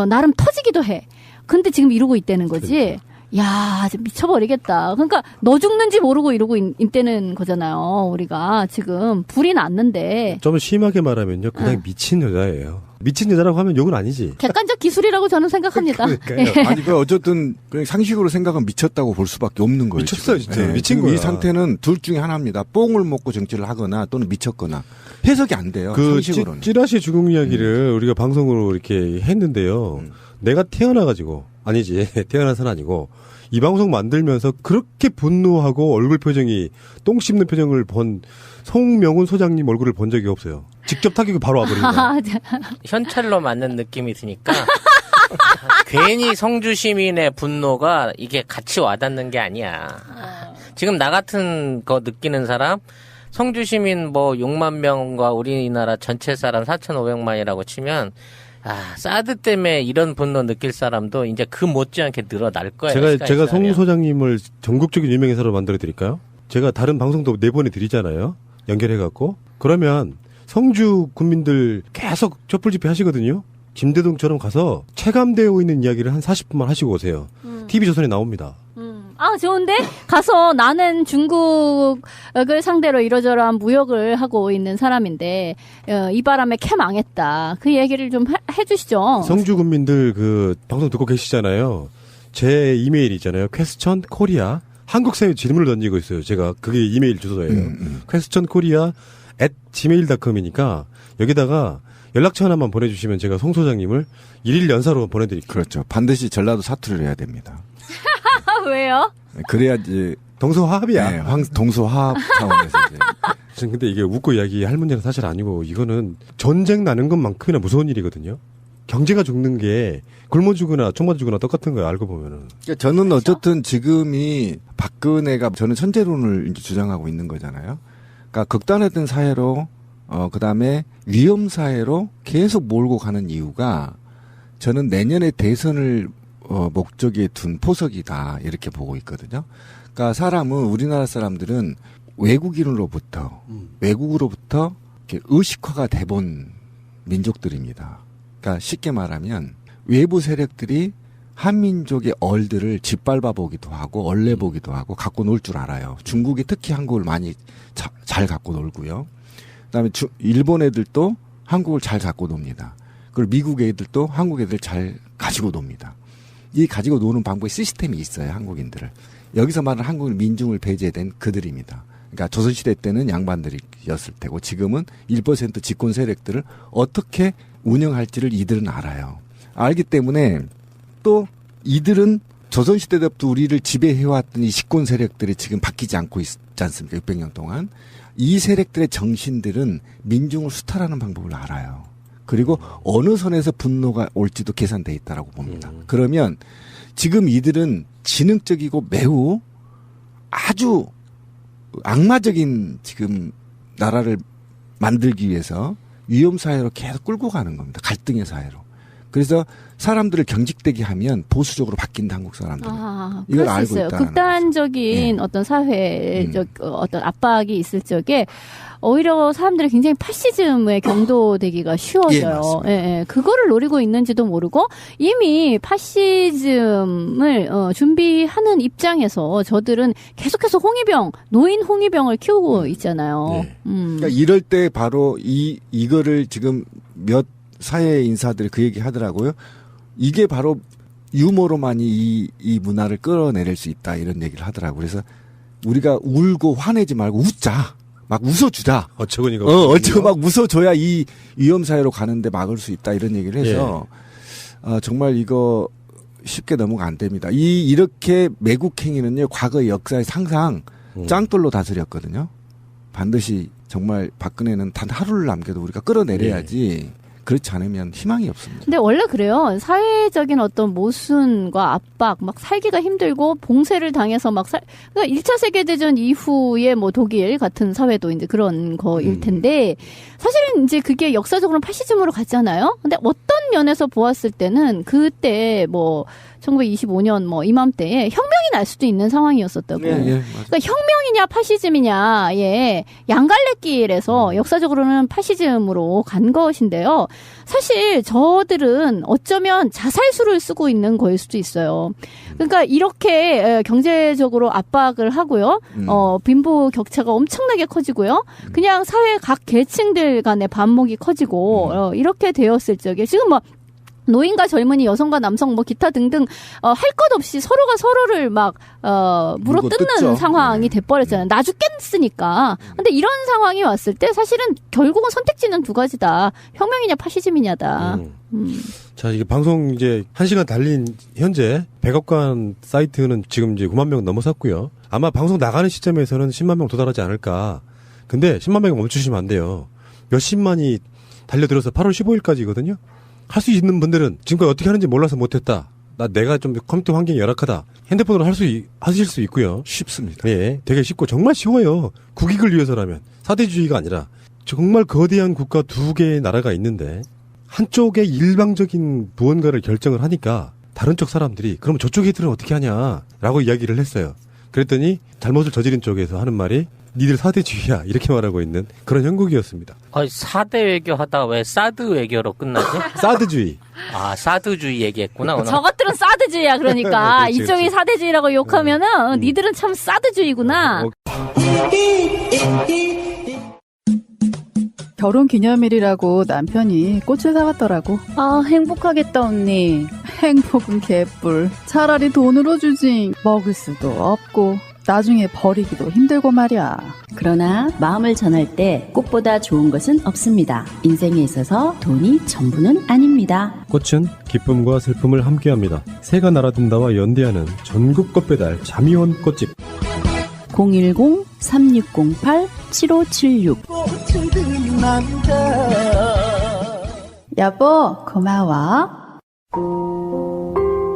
나름 터지기도 해. 근데 지금 이러고 있다는 거지. 그러니까. 야, 미쳐버리겠다. 그러니까 너 죽는지 모르고 이러고 있다는 거잖아요. 우리가 지금 불이 났는데. 좀 심하게 말하면요. 그냥 미친 여자예요. 미친 여자라고 하면 욕은 아니지. 객관적 기술이라고 저는 생각합니다. 그러니까요. 아니, 어쨌든 그냥 상식으로 생각은 미쳤다고 볼 수밖에 없는 거예요. 미쳤어요, 지금. 진짜. 미친 거야. 이 상태는 둘 중에 하나입니다. 뽕을 먹고 정치를 하거나 또는 미쳤거나 해석이 안 돼요. 상식으로는. 찌라시 중국 이야기를 우리가 방송으로 이렇게 했는데요. 내가 태어나가지고 아니지 태어나서는 아니고 이 방송 만들면서 그렇게 분노하고 얼굴 표정이 똥 씹는 표정을 본 송명훈 소장님 얼굴을 본 적이 없어요. 직접 타격이 바로 와버린 거야. 현찰로 맞는 느낌이 드니까 괜히 성주 시민의 분노가 이게 같이 와닿는 게 아니야. 지금 나 같은 거 느끼는 사람 성주 시민 뭐 6만 명과 우리나라 전체 사람 4,500만이라고 치면 사드 때문에 이런 분노 느낄 사람도 이제 그 못지않게 늘어날 거예요. 제가 송 소장님을 전국적인 유명인사로 만들어 드릴까요? 제가 다른 방송도 내보내 드리잖아요. 연결해갖고. 그러면 성주 국민들 계속 촛불 집회 하시거든요. 김대동처럼 가서 체감되어 있는 이야기를 한 40분만 하시고 오세요. TV조선에 나옵니다. 좋은데? 가서 나는 중국을 상대로 이러저러한 무역을 하고 있는 사람인데, 이 바람에 캐 망했다. 그 얘기를 좀 해주시죠. 성주 국민들 그 방송 듣고 계시잖아요. 제 이메일 있잖아요. 퀘스천 코리아. 한국사회 질문을 던지고 있어요. 제가 그게 이메일 주소예요. 퀘스천 코리아 @gmail.com이니까 여기다가 연락처 하나만 보내주시면 제가 송 소장님을 1일 연사로 보내드릴게요. 그렇죠. 반드시 전라도 사투리를 해야 됩니다. 왜요? 그래야지 동서화합이야. 네, 동서화합 차원에서 이제. 근데 이게 웃고 이야기할 문제는 사실 아니고 이거는 전쟁 나는 것만큼이나 무서운 일이거든요. 경제가 죽는 게 굶어 죽거나 총 맞아 죽거나 똑같은 거예요. 알고 보면은. 그러니까 저는 어쨌든 지금이 박근혜가 저는 천재론을 이제 주장하고 있는 거잖아요. 그러니까 극단화된 사회로 그다음에 위험 사회로 계속 몰고 가는 이유가 저는 내년에 대선을 목적에 둔 포석이다 이렇게 보고 있거든요. 그러니까 우리나라 사람들은 외국으로부터 이렇게 의식화가 돼본 민족들입니다. 그러니까 쉽게 말하면 외부 세력들이 한민족의 얼들을 짓밟아 보기도 하고 얼레 보기도 하고 갖고 놀 줄 알아요. 중국이 특히 한국을 많이 잘 갖고 놀고요. 그다음에 일본 애들도 한국을 잘 갖고 놉니다. 그리고 미국 애들도 한국 애들 잘 가지고 놉니다. 이 가지고 노는 방법의 시스템이 있어요. 한국인들을. 여기서 말하는 한국 민중을 배제된 그들입니다. 그러니까 조선시대 때는 양반들이었을 테고 지금은 1% 집권 세력들을 어떻게 운영할지를 이들은 알아요. 알기 때문에 또 이들은 조선시대 때부터 우리를 지배해왔던 이 집권 세력들이 지금 바뀌지 않고 있지 않습니까? 600년 동안. 이 세력들의 정신들은 민중을 수탈하는 방법을 알아요. 그리고 어느 선에서 분노가 올지도 계산돼 있다라고 봅니다. 그러면 지금 이들은 지능적이고 매우 아주 악마적인 지금 나라를 만들기 위해서 위험사회로 계속 끌고 가는 겁니다. 갈등의 사회로. 그래서 사람들을 경직되게 하면 보수적으로 바뀐다, 한국 사람들은. 이걸 알고 있어요. 있다는 극단적인 어떤 사회적 어떤 압박이 있을 적에 오히려 사람들이 굉장히 파시즘에 경도되기가 쉬워져요. 예, 그거를 노리고 있는지도 모르고 이미 파시즘을 준비하는 입장에서 저들은 계속해서 노인 홍위병을 키우고 있잖아요. 그러니까 이럴 때 바로 이거를 지금 몇 사회 인사들이 그 얘기 하더라고요. 이게 바로 유머로만이 이 문화를 끌어내릴 수 있다, 이런 얘기를 하더라고요. 그래서 우리가 울고 화내지 말고 웃자. 막 웃어주자. 어쩌고 막 웃어줘야 이 위험사회로 가는데 막을 수 있다, 이런 얘기를 해서 정말 이거 쉽게 넘어가 안 됩니다. 이렇게 매국 행위는요, 과거의 역사에서 항상 짱돌로 다스렸거든요. 반드시 정말 박근혜는 단 하루를 남겨도 우리가 끌어내려야지. 그렇지 않으면 희망이 없습니다. 근데 원래 그래요. 사회적인 어떤 모순과 압박, 막 살기가 힘들고 봉쇄를 당해서 그러니까 1차 세계대전 이후에 뭐 독일 같은 사회도 이제 그런 거일 텐데, 사실은 이제 그게 역사적으로는 파시즘으로 갔잖아요. 근데 어떤 면에서 보았을 때는 그때 뭐 1925년 뭐 이맘때에 혁명이 날 수도 있는 상황이었었다고. 그러니까 혁명이냐 파시즘이냐, 양갈래길에서 역사적으로는 파시즘으로 간 것인데요. 사실 저들은 어쩌면 자살수를 쓰고 있는 거일 수도 있어요. 그러니까 이렇게 경제적으로 압박을 하고요. 빈부 격차가 엄청나게 커지고요. 그냥 사회 각 계층들 간의 반목이 커지고 이렇게 되었을 적에 지금 뭐 노인과 젊은이, 여성과 남성, 뭐 기타 등등 할 것 없이 서로가 서로를 막 물어뜯는 상황이 돼버렸잖아요. 나 죽겠으니까. 근데 이런 상황이 왔을 때 사실은 결국은 선택지는 두 가지다. 혁명이냐 파시즘이냐다. 자, 이게 방송 이제 1시간 달린 현재 백악관 사이트는 지금 이제 9만 명 넘어섰고요. 아마 방송 나가는 시점에서는 10만 명 도달하지 않을까. 근데 10만 명이 멈추시면 안 돼요. 몇십만이 달려들어서 8월 15일까지거든요. 할 수 있는 분들은 지금까지 어떻게 하는지 몰라서 못했다. 내가 좀 컴퓨터 환경이 열악하다. 핸드폰으로 하실 수 있고요. 쉽습니다. 예, 되게 쉽고 정말 쉬워요. 국익을 위해서라면. 사대주의가 아니라 정말 거대한 국가 두 개의 나라가 있는데 한쪽의 일방적인 무언가를 결정을 하니까 다른 쪽 사람들이 그럼 저쪽 애들은 어떻게 하냐라고 이야기를 했어요. 그랬더니 잘못을 저지른 쪽에서 하는 말이 니들 사대주의야, 이렇게 말하고 있는 그런 형국이었습니다. 4대 외교 하다가 왜 사드 외교로 끝나지? 사드주의. 사드주의 얘기했구나. 오늘. 저것들은 사드주의야. 그러니까 이쪽이 사대주의라고 욕하면은 니들은 참 사드주의구나. 결혼 기념일이라고 남편이 꽃을 사왔더라고. 행복하겠다, 언니. 행복은 개뿔. 차라리 돈으로 주지. 먹을 수도 없고 나중에 버리기도 힘들고 말이야. 그러나 마음을 전할 때 꽃보다 좋은 것은 없습니다. 인생에 있어서 돈이 전부는 아닙니다. 꽃은 기쁨과 슬픔을 함께합니다. 새가 날아든다와 연대하는 전국 꽃배달 자미원 꽃집. 010-3608-7576. 여보, 고마워.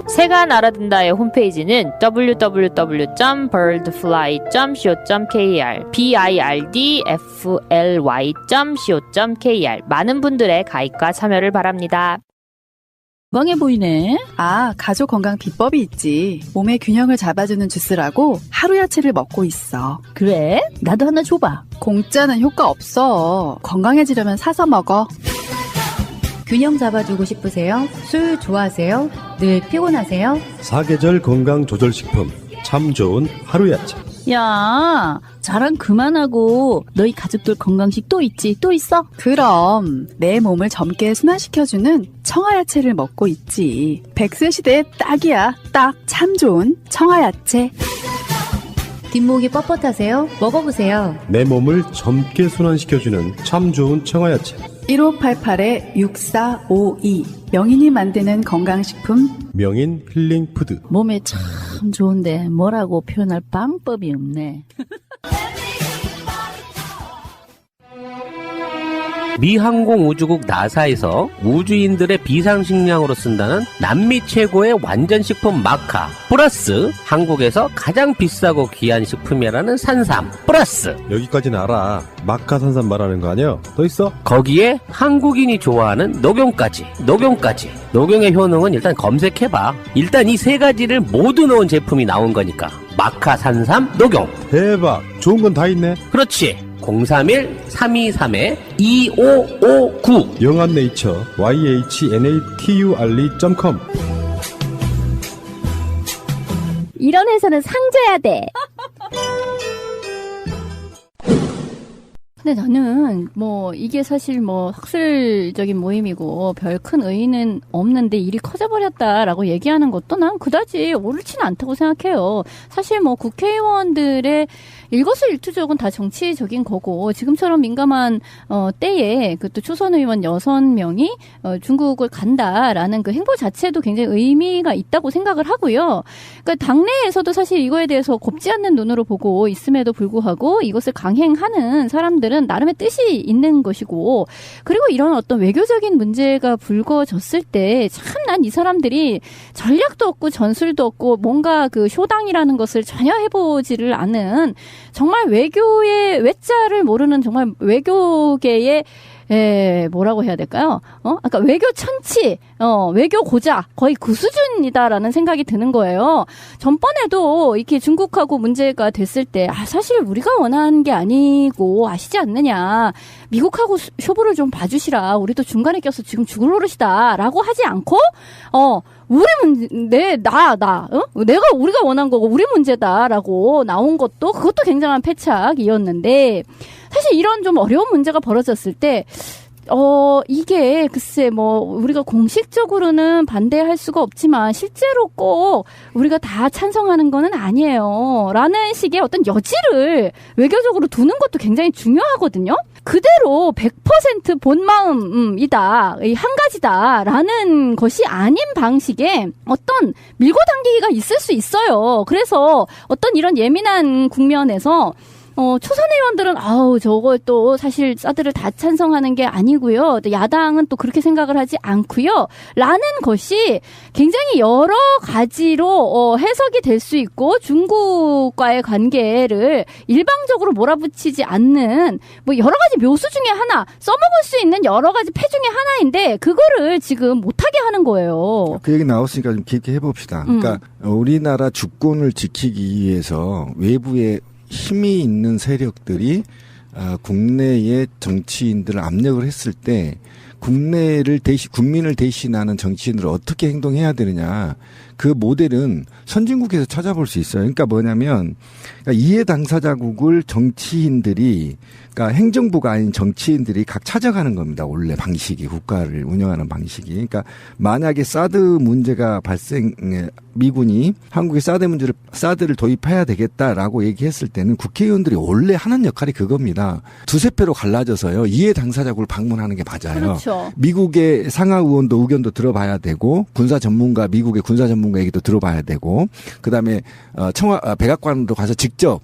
새가 날아든다의 홈페이지는 www.birdfly.co.kr birdfly.co.kr 많은 분들의 가입과 참여를 바랍니다. 건강해 보이네. 아, 가족 건강 비법이 있지. 몸의 균형을 잡아주는 주스라고 하루 야채를 먹고 있어. 그래? 나도 하나 줘봐. 공짜는 효과 없어. 건강해지려면 사서 먹어. 균형 잡아주고 싶으세요? 술 좋아하세요? 늘 피곤하세요? 사계절 건강 조절식품 참 좋은 하루야채. 야, 자랑 그만하고 너희 가족들 건강식 또 있지? 또 있어? 그럼 내 몸을 젊게 순환시켜주는 청아야채를 먹고 있지. 100세 시대에 딱이야. 딱 참 좋은 청아야채. 뒷목이 뻣뻣하세요? 먹어보세요. 내 몸을 젊게 순환시켜주는 참 좋은 청아야채. 1588-6452 명인이 만드는 건강식품 명인 힐링푸드. 몸에 참 좋은데 뭐라고 표현할 방법이 없네. 미 항공우주국 나사에서 우주인들의 비상식량으로 쓴다는 남미 최고의 완전식품 마카 플러스 한국에서 가장 비싸고 귀한 식품이라는 산삼 플러스 여기까지는 알아. 마카산삼 말하는 거 아니야? 더 있어? 거기에 한국인이 좋아하는 녹용까지 녹용의 효능은 일단 검색해봐. 일단 이 세 가지를 모두 넣은 제품이 나온 거니까 마카산삼 녹용. 대박. 좋은 건 다 있네. 그렇지. 031-323-2559 영한네이처 yhnatre.com. 이런 회사는 상줘야 돼. 근데 나는 이게 사실 학술적인 모임이고 별 큰 의의는 없는데 일이 커져버렸다라고 얘기하는 것도 난 그다지 옳지는 않다고 생각해요. 사실 국회의원들의 일거수일투족은 다 정치적인 거고 지금처럼 민감한 때에 그것도 초선 의원 6명이 중국을 간다라는 그 행보 자체도 굉장히 의미가 있다고 생각을 하고요. 그러니까 당내에서도 사실 이거에 대해서 곱지 않는 눈으로 보고 있음에도 불구하고 이것을 강행하는 사람들은 나름의 뜻이 있는 것이고, 그리고 이런 어떤 외교적인 문제가 불거졌을 때 참 난 이 사람들이 전략도 없고 전술도 없고 뭔가 그 쇼당이라는 것을 전혀 해보지를 않은 정말 외교의 외자를 모르는 정말 외교계의 뭐라고 해야 될까요? 아까 외교 천치, 외교 고자, 거의 그 수준이다라는 생각이 드는 거예요. 전번에도 이렇게 중국하고 문제가 됐을 때, 사실 우리가 원하는 게 아니고 아시지 않느냐. 미국하고 쇼부를 좀 봐주시라. 우리도 중간에 껴서 지금 죽을 노릇이다. 라고 하지 않고, 우리 문제, 내가 우리가 원한 거고 우리 문제다라고 나온 것도 그것도 굉장한 패착이었는데, 사실 이런 좀 어려운 문제가 벌어졌을 때, 이게 글쎄 우리가 공식적으로는 반대할 수가 없지만 실제로 꼭 우리가 다 찬성하는 거는 아니에요. 라는 식의 어떤 여지를 외교적으로 두는 것도 굉장히 중요하거든요. 그대로 100% 본마음이다, 한 가지다라는 것이 아닌 방식의 어떤 밀고 당기기가 있을 수 있어요. 그래서 어떤 이런 예민한 국면에서 초선 의원들은 저거 또 사실 사드를 다 찬성하는 게 아니고요. 또 야당은 또 그렇게 생각을 하지 않고요. 라는 것이 굉장히 여러 가지로 해석이 될 수 있고 중국과의 관계를 일방적으로 몰아붙이지 않는 여러 가지 묘수 중에 하나, 써먹을 수 있는 여러 가지 패 중에 하나인데 그거를 지금 못하게 하는 거예요. 그 얘기 나왔으니까 좀 깊게 해봅시다. 그러니까 우리나라 주권을 지키기 위해서 외부의 힘이 있는 세력들이 국내의 정치인들을 압력을 했을 때 국민을 대신하는 정치인들을 어떻게 행동해야 되느냐. 그 모델은 선진국에서 찾아볼 수 있어요. 그러니까 뭐냐면 이해 당사자국을 정치인들이, 그러니까 행정부가 아닌 정치인들이 각 찾아가는 겁니다. 원래 방식이, 국가를 운영하는 방식이. 그러니까 만약에 사드 문제가 미군이 한국에 사드를 도입해야 되겠다라고 얘기했을 때는 국회의원들이 원래 하는 역할이 그겁니다. 두세 표로 갈라져서요. 이해 당사자국을 방문하는 게 맞아요. 그렇죠. 미국의 상하 의견도 들어봐야 되고, 미국의 군사 전문가 얘기도 들어봐야 되고, 그다음에 백악관으로 가서 직접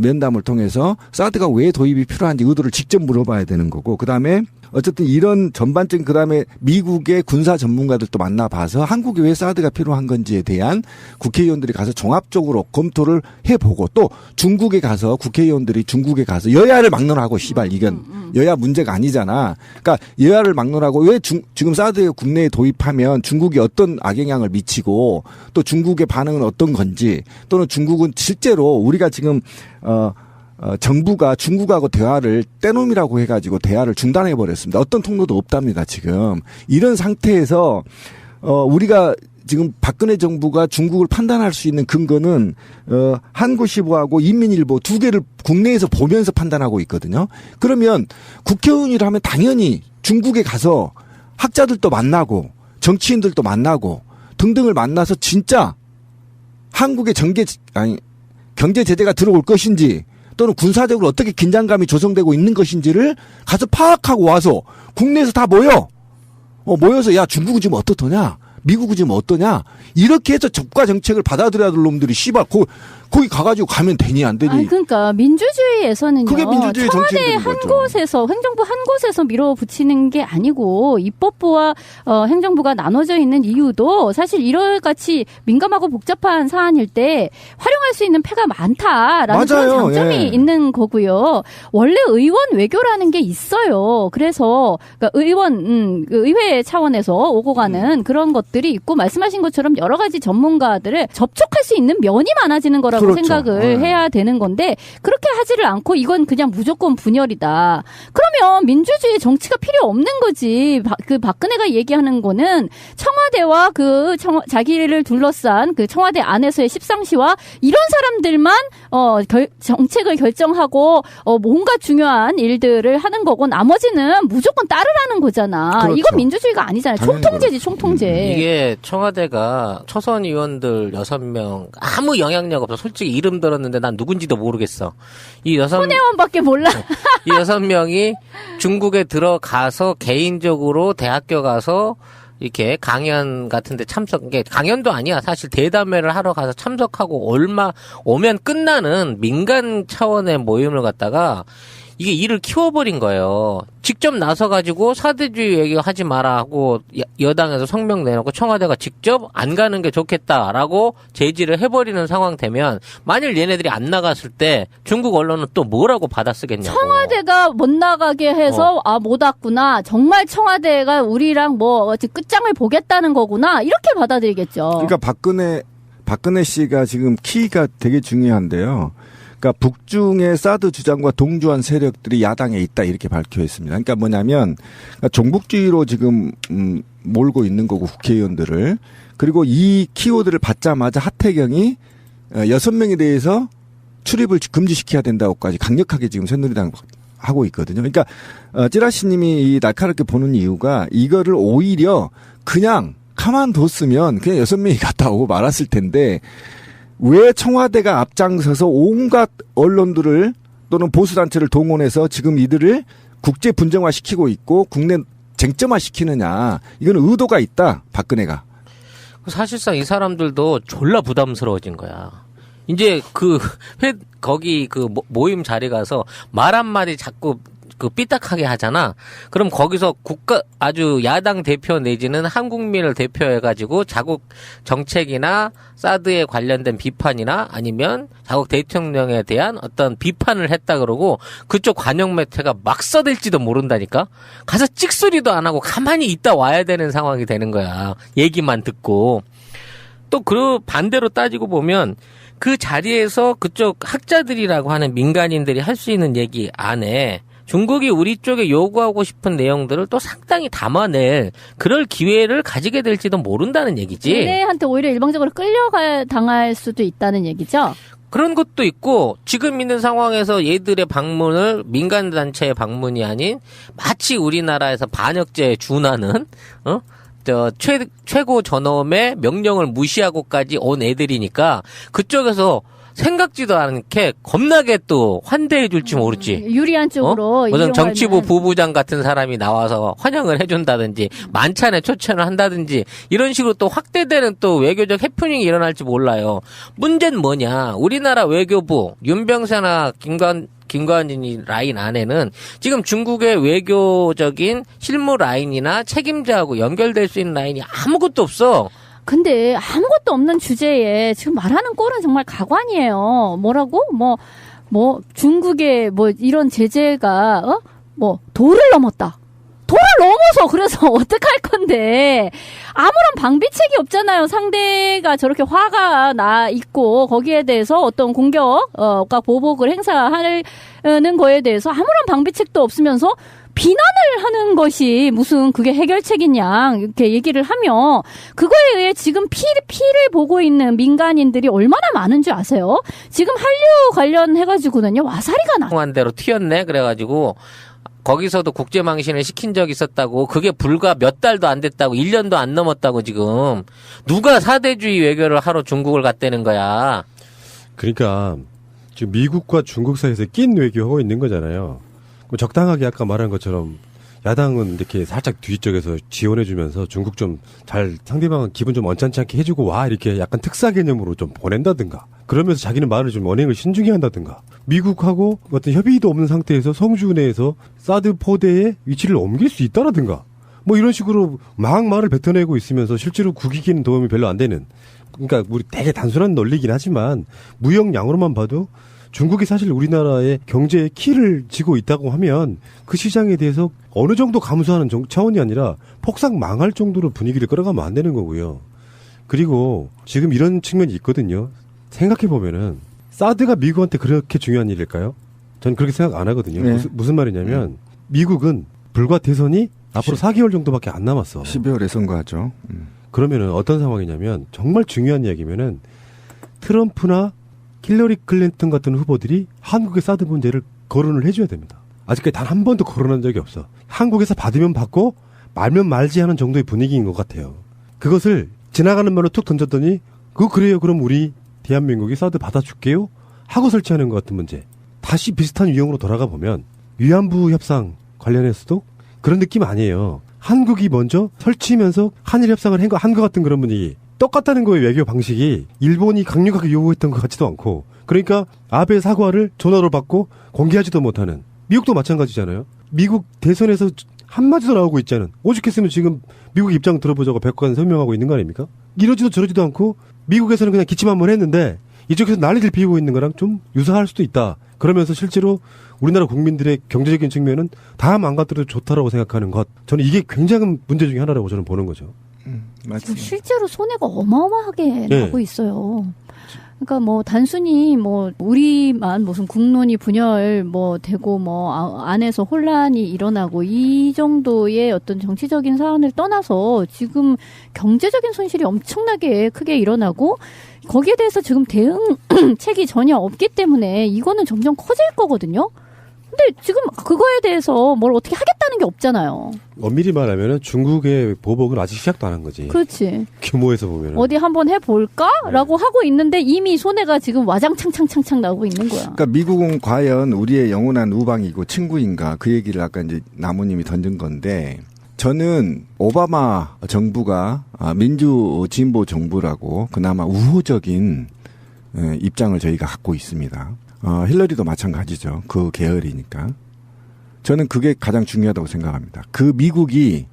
면담을 통해서 사드가 왜 도입이 필요한지 의도를 직접 물어봐야 되는 거고, 그다음에 어쨌든 이런 전반적인 그다음에 미국의 군사 전문가들도 만나봐서 한국에 왜 사드가 필요한 건지에 대한 국회의원들이 가서 종합적으로 검토를 해보고 또 중국에 가서 국회의원들이 중국에 가서 여야를 막론하고 시발 이건 여야 문제가 아니잖아. 그러니까 여야를 막론하고 왜 지금 사드 국내에 도입하면 중국이 어떤 악영향을 미치고 또 중국의 반응은 어떤 건지 또는 중국은 실제로 우리가 지금 정부가 중국하고 대화를 떼놈이라고 해가지고 대화를 중단해 버렸습니다. 어떤 통로도 없답니다. 지금 이런 상태에서 우리가 지금 박근혜 정부가 중국을 판단할 수 있는 근거는 한국시보하고 인민일보 두 개를 국내에서 보면서 판단하고 있거든요. 그러면 국회의원이라면 당연히 중국에 가서 학자들도 만나고 정치인들도 만나고 등등을 만나서 진짜 한국의 경제 제재가 들어올 것인지 또는 군사적으로 어떻게 긴장감이 조성되고 있는 것인지를 가서 파악하고 와서 국내에서 다 모여서 야 중국은 지금 어떻더냐 미국은 지금 어떠냐 이렇게 해서 적가 정책을 받아들여야 될 놈들이 씨발 거기 가가지고 가면 되니 안 되니. 그러니까 민주주의에서는요. 그게 민주주의 청와대 한 곳에서 행정부 한 곳에서 밀어붙이는 게 아니고 입법부와 행정부가 나눠져 있는 이유도 사실 이럴같이 민감하고 복잡한 사안일 때 활용할 수 있는 패가 많다라는 그런 장점이 있는 거고요. 원래 의원 외교라는 게 있어요. 그래서 그러니까 의회 차원에서 오고 가는 그런 것들이 있고 말씀하신 것처럼 여러 가지 전문가들을 접촉할 수 있는 면이 많아지는 거라고 그렇죠. 생각을 해야 되는 건데 그렇게 하지를 않고 이건 그냥 무조건 분열이다. 그러면 민주주의 정치가 필요 없는 거지. 그 박근혜가 얘기하는 거는 청와대와 자기를 둘러싼 그 청와대 안에서의 십상시와 이런 사람들만 정책을 결정하고 뭔가 중요한 일들을 하는 거고 나머지는 무조건 따르라는 거잖아. 그렇죠. 이건 민주주의가 아니잖아요. 총통제지 총통제. 이게 청와대가 초선 의원들 6명 아무 영향력 없어. 솔직히 이름 들었는데 난 누군지도 모르겠어. 손혜원밖에 몰라. 이 6명이 중국에 들어가서 개인적으로 대학교 가서 이렇게 강연 같은데 이게 강연도 아니야. 사실 대담회를 하러 가서 참석하고 오면 끝나는 민간 차원의 모임을 갖다가 이게 일을 키워버린 거예요. 직접 나서가지고 사대주의 얘기하지 마라 하고 여당에서 성명 내놓고 청와대가 직접 안 가는 게 좋겠다라고 제지를 해버리는 상황 되면 만일 얘네들이 안 나갔을 때 중국 언론은 또 뭐라고 받아쓰겠냐고. 청와대가 못 나가게 해서 못 왔구나. 정말 청와대가 우리랑 끝장을 보겠다는 거구나. 이렇게 받아들이겠죠. 그러니까 박근혜 씨가 지금 키가 되게 중요한데요. 그러니까 북중의 사드 주장과 동조한 세력들이 야당에 있다 이렇게 밝혀 있습니다. 그러니까 뭐냐면 종북주의로 지금 몰고 있는 거고 국회의원들을 그리고 이 키워드를 받자마자 하태경이 6명에 대해서 출입을 금지시켜야 된다고까지 강력하게 지금 새누리당 하고 있거든요. 그러니까 찌라시님이 이 날카롭게 보는 이유가 이거를 오히려 그냥 가만뒀으면 그냥 6명이 갔다 오고 말았을 텐데. 왜 청와대가 앞장서서 온갖 언론들을 또는 보수단체를 동원해서 지금 이들을 국제 분쟁화시키고 있고 국내 쟁점화시키느냐. 이건 의도가 있다. 박근혜가. 사실상 이 사람들도 졸라 부담스러워진 거야. 이제 거기 모임 자리 가서 말 한마디 자꾸 삐딱하게 하잖아. 그럼 거기서 아주 야당 대표 내지는 한국민을 대표해가지고 자국 정책이나 사드에 관련된 비판이나 아니면 자국 대통령에 대한 어떤 비판을 했다 그러고 그쪽 관영 매체가 막 써댈지도 모른다니까? 가서 찍소리도 안 하고 가만히 있다 와야 되는 상황이 되는 거야. 얘기만 듣고. 또 반대로 따지고 보면 그 자리에서 그쪽 학자들이라고 하는 민간인들이 할 수 있는 얘기 안에 중국이 우리 쪽에 요구하고 싶은 내용들을 또 상당히 담아낼 그럴 기회를 가지게 될지도 모른다는 얘기지. 얘네한테 오히려 일방적으로 당할 수도 있다는 얘기죠. 그런 것도 있고 지금 있는 상황에서 얘들의 방문을 민간단체의 방문이 아닌 마치 우리나라에서 반역죄에 준하는 최고 전엄의 명령을 무시하고까지 온 애들이니까 그쪽에서 생각지도 않게 겁나게 또 환대해 줄지 모르지. 유리한 쪽으로. 무슨 정치부 부부장 같은 사람이 나와서 환영을 해준다든지 만찬에 초청을 한다든지 이런 식으로 또 확대되는 또 외교적 해프닝이 일어날지 몰라요. 문제는 뭐냐. 우리나라 외교부 윤병세나 김관진 라인 안에는 지금 중국의 외교적인 실무 라인이나 책임자하고 연결될 수 있는 라인이 아무것도 없어. 근데 아무것도 없는 주제에 지금 말하는 꼴은 정말 가관이에요. 뭐라고? 뭐 중국의 뭐 이런 제재가 도를 넘었다. 도를 넘어서 그래서 어떡할 건데 아무런 방비책이 없잖아요. 상대가 저렇게 화가 나 있고 거기에 대해서 어떤 공격과 보복을 행사하는 거에 대해서 아무런 방비책도 없으면서 비난을 하는 것이 무슨 그게 해결책이냐 이렇게 얘기를 하며 그거에 의해 지금 피를 보고 있는 민간인들이 얼마나 많은 줄 아세요? 지금 한류 관련해가지고는요 와사리가 나. 한 대로 튀었네 그래가지고 거기서도 국제망신을 시킨 적이 있었다고 그게 불과 몇 달도 안 됐다고 1년도 안 넘었다고 지금 누가 사대주의 외교를 하러 중국을 갔다는 거야. 그러니까 지금 미국과 중국 사이에서 낀 외교하고 있는 거잖아요. 적당하게 아까 말한 것처럼 야당은 이렇게 살짝 뒤쪽에서 지원해주면서 중국 좀 잘 상대방은 기분 좀 언짢지 않게 해주고 와 이렇게 약간 특사 개념으로 좀 보낸다든가 그러면서 자기는 말을 좀 언행을 신중히 한다든가 미국하고 어떤 협의도 없는 상태에서 성주 내에서 사드 포대의 위치를 옮길 수 있다라든가 뭐 이런 식으로 막 말을 뱉어내고 있으면서 실제로 국익에는 도움이 별로 안 되는 그러니까 우리 되게 단순한 논리긴 하지만 무역량으로만 봐도 중국이 사실 우리나라의 경제의 키를 쥐고 있다고 하면 그 시장에 대해서 어느 정도 감수하는 차원이 아니라 폭삭 망할 정도로 분위기를 끌어가면 안 되는 거고요. 그리고 지금 이런 측면이 있거든요. 생각해보면은 사드가 미국한테 그렇게 중요한 일일까요? 전 그렇게 생각 안 하거든요. 네. 무슨 말이냐면 미국은 불과 대선이 앞으로 4개월 정도밖에 안 남았어. 12월에 선거하죠. 그러면은 어떤 상황이냐면 정말 중요한 이야기면은 트럼프나 힐러리 클린턴 같은 후보들이 한국의 사드 문제를 거론을 해줘야 됩니다. 아직까지 단 한 번도 거론한 적이 없어. 한국에서 받으면 받고 말면 말지 하는 정도의 분위기인 것 같아요. 그것을 지나가는 말로 툭 던졌더니 그래요. 그럼 우리 대한민국이 사드 받아줄게요. 하고 설치하는 것 같은 문제. 다시 비슷한 유형으로 돌아가 보면 위안부 협상 관련해서도 그런 느낌 아니에요. 한국이 먼저 설치면서 한일 협상을 한 것 같은 그런 분위기. 똑같다는 거예요. 외교 방식이. 일본이 강력하게 요구했던 것 같지도 않고. 그러니까 아베 사과를 전화로 받고 공개하지도 못하는. 미국도 마찬가지잖아요. 미국 대선에서 한마디도 나오고 있지 않은. 오죽했으면 지금 미국 입장 들어보자고 백과관 설명하고 있는 거 아닙니까? 이러지도 저러지도 않고 미국에서는 그냥 기침 한번 했는데 이쪽에서 난리를 피우고 있는 거랑 좀 유사할 수도 있다. 그러면서 실제로 우리나라 국민들의 경제적인 측면은 다 망가뜨려도 좋다라고 생각하는 것. 저는 이게 굉장한 문제 중에 하나라고 저는 보는 거죠. 지금 실제로 손해가 어마어마하게 나고 있어요. 그러니까 뭐 단순히 뭐 우리만 무슨 국론이 분열 뭐 되고 뭐 안에서 혼란이 일어나고 이 정도의 어떤 정치적인 사안을 떠나서 지금 경제적인 손실이 엄청나게 크게 일어나고 거기에 대해서 지금 대응책이 전혀 없기 때문에 이거는 점점 커질 거거든요. 근데 지금 그거에 대해서 뭘 어떻게 하겠다는 게 없잖아요. 엄밀히 말하면 중국의 보복은 아직 시작도 안 한 거지. 그렇지. 규모에서 보면. 어디 한번 해볼까라고 하고 있는데 이미 손해가 지금 와장창창창창 나고 있는 거야. 그러니까 미국은 과연 우리의 영원한 우방이고 친구인가 그 얘기를 아까 이제 나무님이 던진 건데 저는 오바마 정부가 민주 진보 정부라고 그나마 우호적인 입장을 저희가 갖고 있습니다. 힐러리도 마찬가지죠. 그 계열이니까. 저는 그게 가장 중요하다고 생각합니다. 그 미국이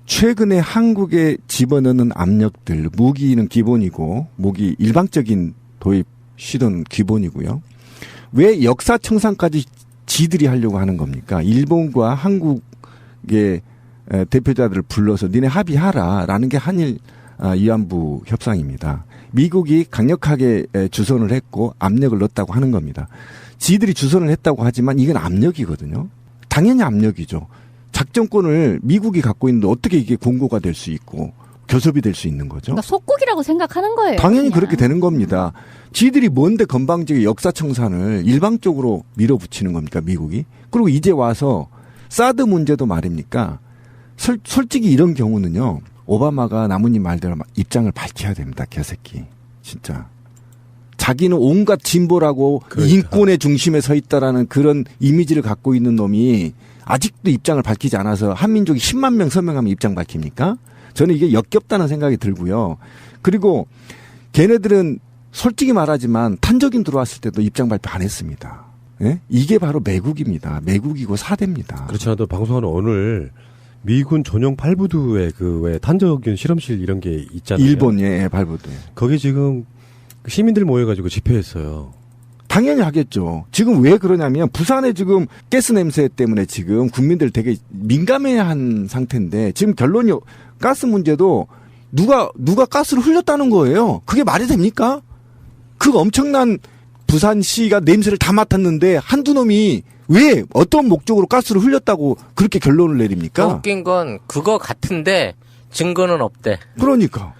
최근에 한국에 집어넣는 압력들, 무기는 기본이고, 무기 일방적인 도입 시도는 기본이고요. 왜 역사청산까지 지들이 하려고 하는 겁니까? 일본과 한국의 대표자들을 불러서 니네 합의하라라는 게 한일 위안부 협상입니다. 미국이 강력하게 주선을 했고 압력을 넣었다고 하는 겁니다. 지들이 주선을 했다고 하지만 이건 압력이거든요. 당연히 압력이죠. 작전권을 미국이 갖고 있는데 어떻게 이게 공고가 될 수 있고 교섭이 될 수 있는 거죠. 그러니까 속국이라고 생각하는 거예요. 당연히 그냥. 그렇게 되는 겁니다. 지들이 뭔데 건방지게 역사청산을 일방적으로 밀어붙이는 겁니까 미국이. 그리고 이제 와서 사드 문제도 말입니까. 솔직히 이런 경우는요. 오바마가 나무님 말대로 입장을 밝혀야 됩니다. 개새끼. 진짜. 자기는 온갖 진보라고 그러니까. 인권의 중심에 서 있다라는 그런 이미지를 갖고 있는 놈이 아직도 입장을 밝히지 않아서 한민족이 10만 명 서명하면 입장 밝힙니까? 저는 이게 역겹다는 생각이 들고요. 그리고 걔네들은 솔직히 말하지만 탄저균 들어왔을 때도 입장 발표 안 했습니다. 예? 이게 바로 매국입니다. 매국이고 사대입니다. 그렇지 않아도 방송하는 오늘 미군 전용 발부두의 그 왜 탄저균 실험실 이런 게 있잖아요. 일본 발부두. 거기 지금 시민들 모여가지고 집회했어요. 당연히 하겠죠. 지금 왜 그러냐면 부산에 지금 가스 냄새 때문에 지금 국민들 되게 민감해한 상태인데 지금 결론이 가스 문제도 누가 가스를 흘렸다는 거예요. 그게 말이 됩니까? 그 엄청난 부산시가 냄새를 다 맡았는데 한두 놈이 왜 어떤 목적으로 가스를 흘렸다고 그렇게 결론을 내립니까? 웃긴 건 그거 같은데 증거는 없대. 그러니까.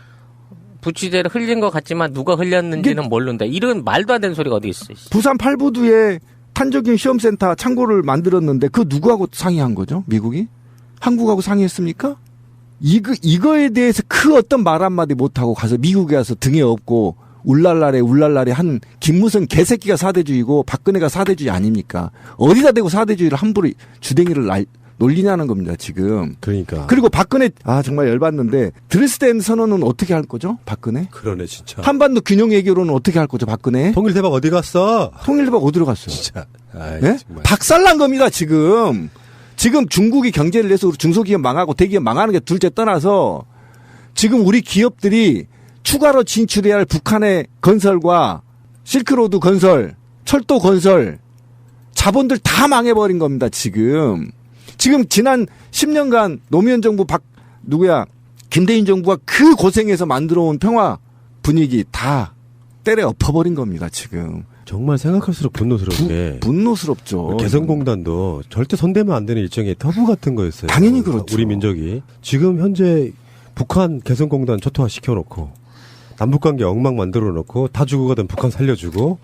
부취제를 흘린 것 같지만 누가 흘렸는지는 모른다. 이런 말도 안 되는 소리가 어디 있어. 부산 팔부두에 탄저균 시험센터 창고를 만들었는데 그 누구하고 상의한 거죠? 미국이? 한국하고 상의했습니까? 이거에 대해서 그 어떤 말 한마디 못하고 가서 미국에 가서 등에 업고 울랄라레 한 김무성 개새끼가 사대주의고 박근혜가 사대주의 아닙니까? 어디다 대고 사대주의를 함부로 주댕이를 놀리냐는 겁니다, 지금. 그러니까. 그리고 박근혜, 정말 열받는데, 드레스덴 선언은 어떻게 할 거죠, 박근혜? 그러네, 진짜. 한반도 균형 외교로는 어떻게 할 거죠, 박근혜? 통일대박 어디 갔어? 통일대박 어디로 갔어요? 진짜. 네? 박살난 겁니다, 지금. 지금 중국이 경제를 내서 우리 중소기업 망하고 대기업 망하는 게 둘째 떠나서, 지금 우리 기업들이 추가로 진출해야 할 북한의 건설과 실크로드 건설, 철도 건설, 자본들 다 망해버린 겁니다, 지금. 지금 지난 10년간 노무현 정부 김대인 정부가 그 고생해서 만들어온 평화 분위기 다 때려 엎어버린 겁니다, 지금. 정말 생각할수록 분노스러운 게. 분노스럽죠. 개성공단도 절대 손대면 안 되는 일종의 터부 같은 거였어요. 당연히 그렇죠. 우리 민족이. 지금 현재 북한 개성공단 초토화 시켜놓고 남북관계 엉망 만들어 놓고 다 주고 가던 북한 살려주고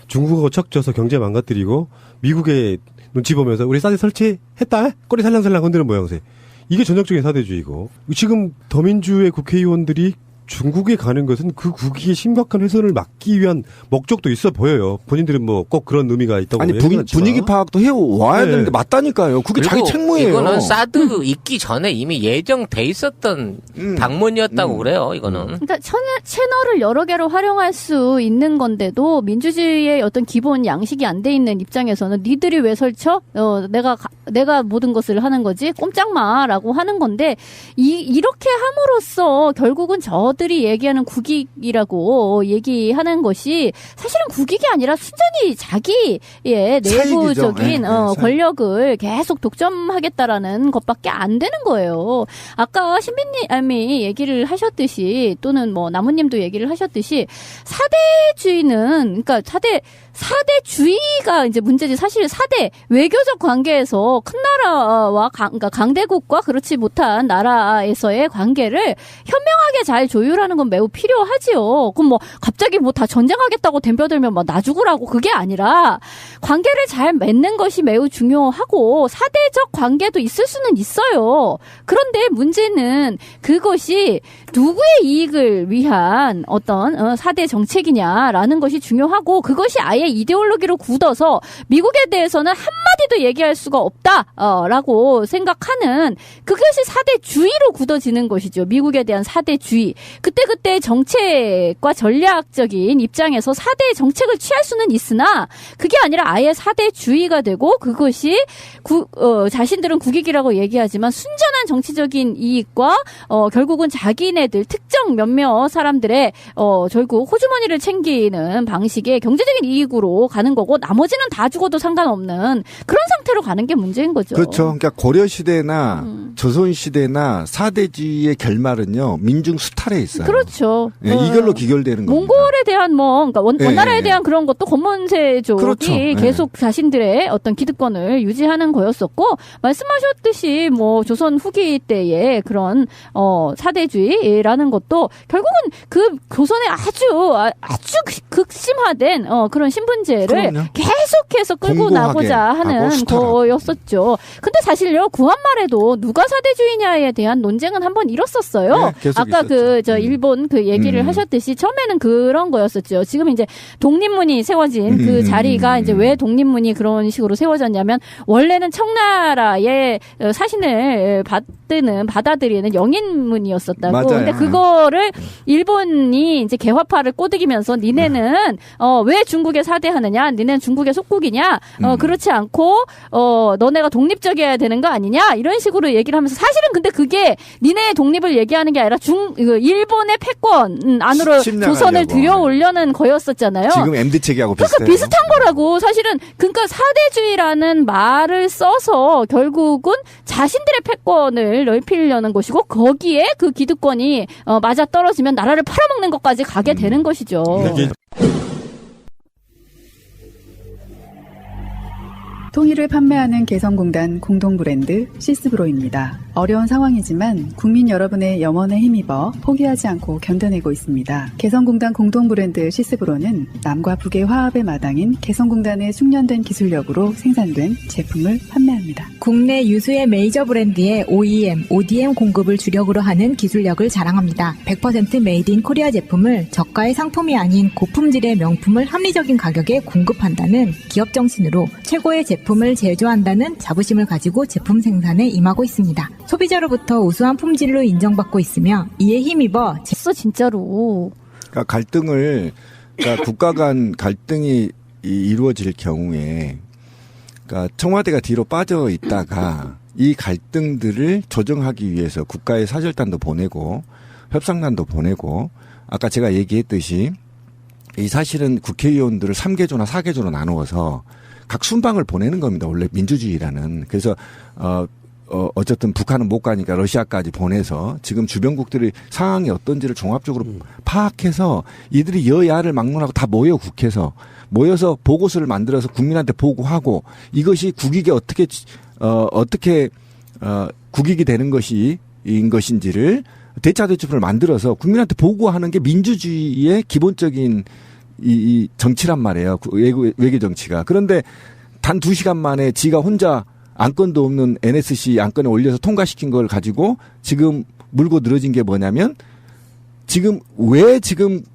중국하고 척져서 경제 망가뜨리고 미국에 눈치 보면서 우리 사드 설치했다? 꼬리 살랑살랑 건드는 모양새. 이게 전형적인 사대주의고 지금 더민주의 국회의원들이 중국에 가는 것은 그 국익의 심각한 훼손을 막기 위한 목적도 있어 보여요. 본인들은 뭐 꼭 그런 의미가 있다고 아니 분위기 파악도 해와야 네. 되는데 맞다니까요. 그게 자기 책무예요. 이거는 사드 있기 전에 이미 예정돼 있었던 방문이었다고 그래요. 이거는. 그러니까 채널을 여러 개로 활용할 수 있는 건데도 민주주의의 어떤 기본 양식이 안 돼 있는 입장에서는 니들이 왜 설쳐? 내가 모든 것을 하는 거지. 꼼짝마라고 하는 건데 이렇게 함으로써 결국은 들이 얘기하는 국익이라고 얘기하는 것이 사실은 국익이 아니라 순전히 자기의 내부적인 권력을 계속 독점하겠다라는 것밖에 안 되는 거예요. 아까 신빈님이 얘기를 하셨듯이 또는 뭐 나무님도 얘기를 하셨듯이 사대주의는 그러니까 사대주의가 이제 문제지. 사실 사대 외교적 관계에서 큰 나라와 그러니까 강대국과 그렇지 못한 나라에서의 관계를 현명하게 잘 조율하는 건 매우 필요하지요. 그럼 뭐 갑자기 뭐 다 전쟁하겠다고 덤벼들면 막 나 죽으라고 그게 아니라 관계를 잘 맺는 것이 매우 중요하고 사대적 관계도 있을 수는 있어요. 그런데 문제는 그것이 누구의 이익을 위한 어떤 사대 정책이냐라는 것이 중요하고 그것이 아예 이데올로기로 굳어서 미국에 대해서는 한마디도 얘기할 수가 없다라고 생각하는 그것이 사대주의로 굳어지는 것이죠. 미국에 대한 사대주의. 그때 정책과 전략적인 입장에서 사대 정책을 취할 수는 있으나 그게 아니라 아예 사대주의가 되고 그것이 자신들은 국익이라고 얘기하지만 순전한 정치적인 이익과 결국은 자기네들 특정 몇몇 사람들의 결국 호주머니를 챙기는 방식의 경제적인 이익으로 가는 거고 나머지는 다 죽어도 상관없는 그런 상태로 가는 게 문제인 거죠. 그렇죠. 그러니까 고려시대나 조선시대나 사대주의의 결말은요. 민중 수탈에 있어요. 그렇죠. 네, 이걸로 기결되는 겁니다. 몽골에 대한 그러니까 원나라에 대한 그런 것도 권문세족이 그렇죠. 계속 자신들의 어떤 기득권을 유지하는 거였었고 말씀하셨듯이 뭐 조선 후기 때의 그런 사대주의라는 것도 결국은 그 조선의 아주 극심화된 그런 신분제를 그럼요. 계속해서 끌고 나고자 하는 거였었죠. 근데 사실요 구한말에도 누가 사대주의냐에 대한 논쟁은 한번 일었었어요. 네, 아까 일본 그 얘기를 하셨듯이 처음에는 그런 거였었죠. 지금 이제 독립문이 세워진 그 자리가 이제 왜 독립문이 그런 식으로 세워졌냐면 원래는 청나라의 사신을 받아들이는 영인문이었었다고. 맞아요. 근데 그거를 일본이 이제 개화파를 꼬드기면서 니네는 왜 중국에 사대하느냐? 니네는 중국에 속국이냐? 그렇지 않고 너네가 독립적이어야 되는 거 아니냐? 이런 식으로 얘기를 하면서 사실은 근데 그게 니네의 독립을 얘기하는 게 아니라 일본의 패권 안으로 조선을 들여오려는 거였었잖아요. 지금 MD 체계하고 그러니까 비슷한 거라고. 사실은 그러니까 사대주의라는 말을 써서 결국은 자신들의 패권을 넓히려는 것이고 거기에 그 기득권이 맞아 떨어지면 나라를 팔아먹는 것까지 가게 되는 것이죠. 통일을 판매하는 개성공단 공동 브랜드 시스브로입니다. 어려운 상황이지만 국민 여러분의 염원에 힘입어 포기하지 않고 견뎌내고 있습니다. 개성공단 공동 브랜드 시스브로는 남과 북의 화합의 마당인 개성공단의 숙련된 기술력으로 생산된 제품을 판매합니다. 국내 유수의 메이저 브랜드의 OEM, ODM 공급을 주력으로 하는 기술력을 자랑합니다. 100% 메이드 인 코리아 제품을 저가의 상품이 아닌 고품질의 명품을 합리적인 가격에 공급한다는 기업 정신으로 최고의 제품을 제조한다는 자부심을 가지고 제품 생산에 임하고 있습니다. 소비자로부터 우수한 품질로 인정받고 있으며 이에 힘입어 진짜로 그러니까 그러니까 국가 간 갈등이 이루어질 경우에 그러니까 청와대가 뒤로 빠져 있다가 이 갈등들을 조정하기 위해서 국가의 사절단도 보내고 협상단도 보내고 아까 제가 얘기했듯이 이 사실은 국회의원들을 3개조나 4개조로 나누어서 각 순방을 보내는 겁니다. 원래 민주주의라는. 그래서 어쨌든 북한은 못 가니까 러시아까지 보내서 지금 주변국들의 상황이 어떤지를 종합적으로 파악해서 이들이 여야를 막론하고 다 모여 국회에서 모여서 보고서를 만들어서 국민한테 보고하고 이것이 국익에 어떻게 국익이 되는 것인지를 대차대첩을 만들어서 국민한테 보고하는 게 민주주의의 기본적인 이 정치란 말이에요. 외교 정치가. 그런데 단 2시간 만에 지가 혼자 안건도 없는 NSC 안건에 올려서 통과시킨 걸 가지고 지금 물고 늘어진 게 뭐냐면 지금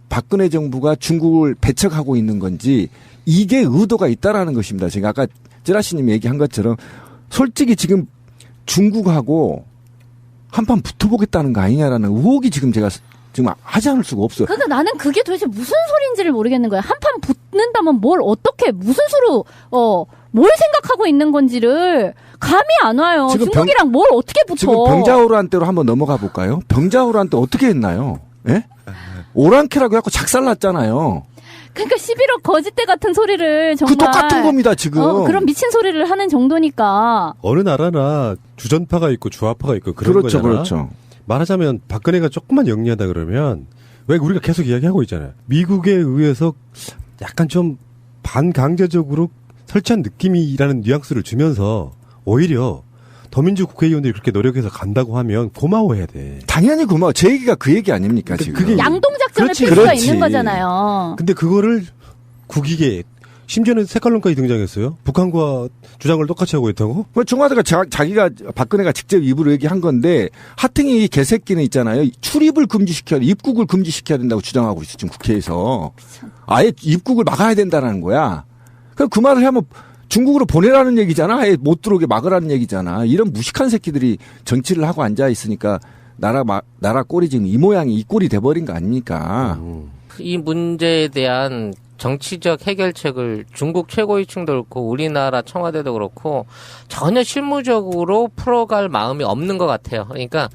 박근혜 정부가 중국을 배척하고 있는 건지 이게 의도가 있다라는 것입니다. 제가 아까 쯔라시님이 얘기한 것처럼 솔직히 지금 중국하고 한판 붙어보겠다는 거 아니냐라는 의혹이 지금 제가 하지 않을 수가 없어요. 그러니까 나는 그게 도대체 무슨 소리인지를 모르겠는 거야. 한판 붙는다면 무슨 수로 뭘 생각하고 있는 건지를 감이 안 와요. 중국이랑 뭘 어떻게 붙어. 지금 병자호란 때로 한번 넘어가 볼까요? 병자호란 때 어떻게 했나요? 예? 오랑캐라고 해갖고 작살났잖아요. 그러니까 11억 거짓대 같은 소리를 정말. 그 똑같은 겁니다, 지금. 그런 미친 소리를 하는 정도니까. 어느 나라나 주전파가 있고 주화파가 있고 그런 그렇죠, 거잖아. 그렇죠. 말하자면 박근혜가 조금만 영리하다 그러면 왜 우리가 계속 이야기하고 있잖아요. 미국에 의해서 약간 좀 반강제적으로 설치한 느낌이라는 뉘앙스를 주면서 오히려 더민주 국회의원들이 그렇게 노력해서 간다고 하면 고마워해야 돼. 당연히 고마워. 제 얘기가 그 얘기 아닙니까 지금. 그게 양동작전을 필 수가 있는 거잖아요. 근데 그거를 국익에 심지어는 색깔론까지 등장했어요. 북한과 주장을 똑같이 하고 있다고? 청와대가 자기가 박근혜가 직접 입으로 얘기한 건데 하여튼 이 개새끼는 있잖아요. 출입을 입국을 금지시켜야 된다고 주장하고 있어 지금 국회에서. 아예 입국을 막아야 된다는 거야. 그 말을 하면 중국으로 보내라는 얘기잖아. 아예 못 들어오게 막으라는 얘기잖아. 이런 무식한 새끼들이 정치를 하고 앉아 있으니까 나라 꼴이 지금 이 모양이 이 꼴이 돼버린 거 아닙니까? 이 문제에 대한 정치적 해결책을 중국 최고위층도 그렇고 우리나라 청와대도 그렇고 전혀 실무적으로 풀어갈 마음이 없는 것 같아요. 그러니까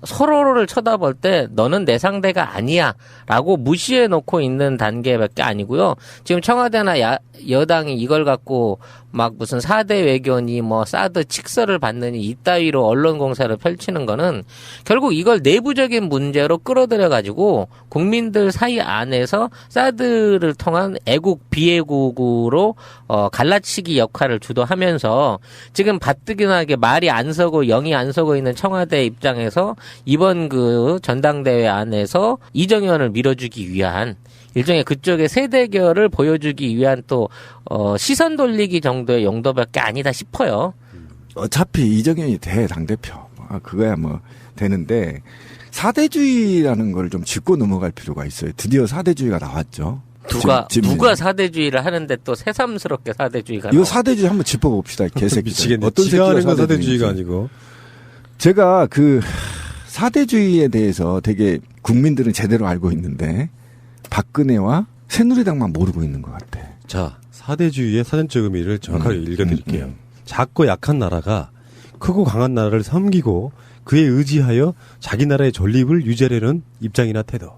서로를 쳐다볼 때 너는 내 상대가 아니야 라고 무시해 놓고 있는 단계밖에 아니고요. 지금 청와대나 여당이 이걸 갖고 막 무슨 4대 외교니 뭐 사드 칙서를 받느니 이따위로 언론 공세를 펼치는 거는 결국 이걸 내부적인 문제로 끌어들여 가지고 국민들 사이 안에서 사드를 통한 애국 비애국으로 갈라치기 역할을 주도하면서 지금 가뜩이나게 말이 안 서고 영이 안 서고 있는 청와대 입장에서 이번 그 전당대회 안에서 이정현을 밀어주기 위한 일종의 그쪽의 세대결을 보여주기 위한 또 시선 돌리기 정도의 용도밖에 아니다 싶어요. 어차피 이정현이 당대표. 그거야 뭐 되는데 4대주의라는 걸 좀 짚고 넘어갈 필요가 있어요. 드디어 4대주의가 나왔죠. 누가 4대주의를 하는데 또 새삼스럽게 4대주의가 이거 4대주의 한번 짚어봅시다. 개새끼들. 어떤 새끼가 4대주의가 아니고. 제가 그 4대주의에 대해서 되게 국민들은 제대로 알고 있는데 박근혜와 새누리당만 모르고 있는 것 같아. 자, 사대주의의 사전적 의미를 정확하게 읽어드릴게요. 작고 약한 나라가 크고 강한 나라를 섬기고 그에 의지하여 자기 나라의 존립을 유지하려는 입장이나 태도.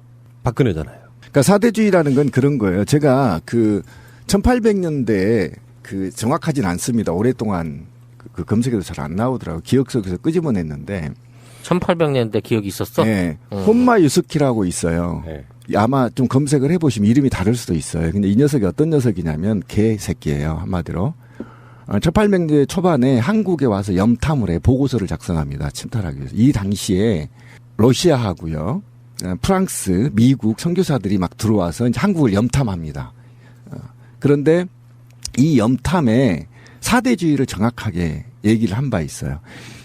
박근혜잖아요. 그러니까 사대주의라는 건 그런 거예요. 제가 그 1800년대에 그 정확하진 않습니다. 오랫동안 그 검색에도 잘 안 나오더라고요. 기억 속에서 끄집어냈는데 1800년대 기억이 있었어? 네. 혼마 유스키라고 있어요. 네. 아마 좀 검색을 해보시면 이름이 다를 수도 있어요. 근데 이 녀석이 어떤 녀석이냐면 개새끼예요. 한마디로. 1800년대 초반에 한국에 와서 염탐을 해 보고서를 작성합니다. 침탈하기 위해서. 이 당시에 러시아하고요. 프랑스, 미국 선교사들이 막 들어와서 이제 한국을 염탐합니다. 그런데 이 염탐에 사대주의를 정확하게 얘기를 한 바 있어요.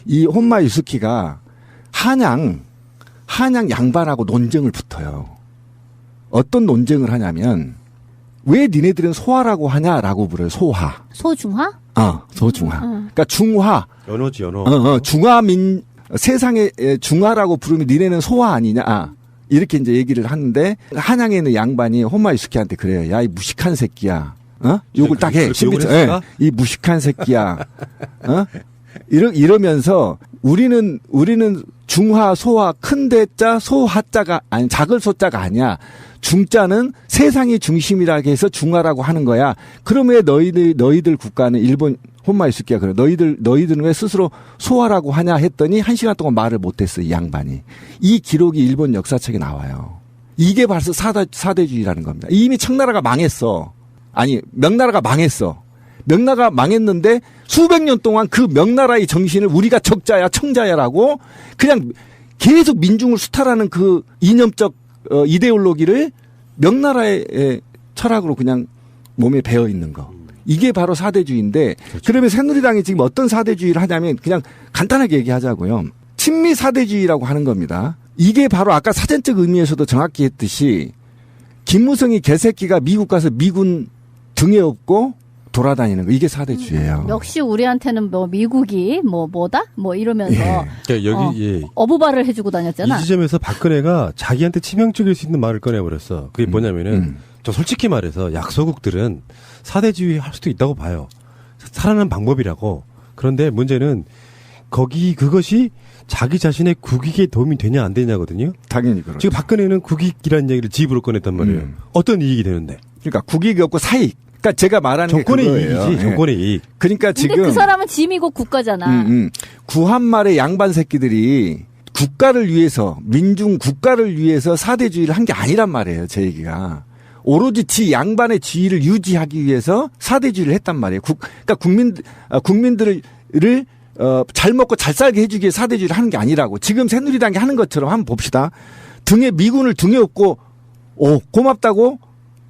이 혼마 유스키가 한양 양반하고 논쟁을 붙어요. 어떤 논쟁을 하냐면 왜 니네들은 소화라고 하냐라고 부르요. 소화. 소중화? 소중화. 그러니까 중화. 연어지 연어. 세상에 중화라고 부르면 니네는 소화 아니냐. 이렇게 이제 얘기를 하는데 한양에 있는 양반이 혼마 유스키한테 그래요. 야, 이 무식한 새끼야. 욕을 딱 해. 이 무식한 새끼야. 이러면서 우리는 중화, 소화, 큰 대자, 소하자가 아니 작을 소자가 아니야. 중자는 세상이 중심이라고 해서 중화라고 하는 거야. 그럼 왜 너희들 국가는 일본 혼마 유스키가 그래. 너희들은 왜 스스로 소화라고 하냐 했더니 1시간 동안 말을 못했어, 이 양반이. 이 기록이 일본 역사책에 나와요. 이게 바로 사대주의라는 겁니다. 이미 청나라가 망했어. 아니, 명나라가 망했어. 명나라가 망했는데 수백 년 동안 그 명나라의 정신을 우리가 적자야, 청자야라고 그냥 계속 민중을 수탈하는 그 이념적 이데올로기를 명나라의 철학으로 그냥 몸에 배어 있는 거. 이게 바로 사대주의인데, 그렇죠. 그러면 새누리당이 지금 어떤 사대주의를 하냐면 그냥 간단하게 얘기하자고요. 친미 사대주의라고 하는 겁니다. 이게 바로 아까 사전적 의미에서도 정확히 했듯이 김무성이 개새끼가 미국 가서 미군 등에 업고 돌아다니는 거, 이게 사대주의예요. 역시 우리한테는 뭐 미국이 뭐다 이러면서 여기 어부발을 해주고 다녔잖아. 이 지점에서 박근혜가 자기한테 치명적일 수 있는 말을 꺼내버렸어. 그게 뭐냐면은 저 솔직히 말해서 약소국들은 사대주의 할 수도 있다고 봐요. 살아가는 방법이라고. 그런데 문제는 그것이 자기 자신의 국익에 도움이 되냐 안 되냐거든요. 당연히 그렇죠. 지금 박근혜는 국익이라는 얘기를 집으로 꺼냈단 말이에요. 어떤 이익이 되는데? 그러니까 국익이 없고 사익. 그러니까 제가 말하는 정권의 게 그거예요. 이익이지. 정권의 이익. 그러니까 지금 근데 그 사람은 지미국 국가잖아. 구한말의 양반 새끼들이 국가를 위해서, 민중 국가를 위해서 사대주의를 한 게 아니란 말이에요. 제 얘기가. 오로지 지 양반의 지위를 유지하기 위해서 사대주의를 했단 말이에요. 그러니까 국민들을 잘 먹고 잘 살게 해주기 위해 사대주의를 하는 게 아니라고. 지금 새누리당이 하는 것처럼 한번 봅시다. 미군을 등에 업고 고맙다고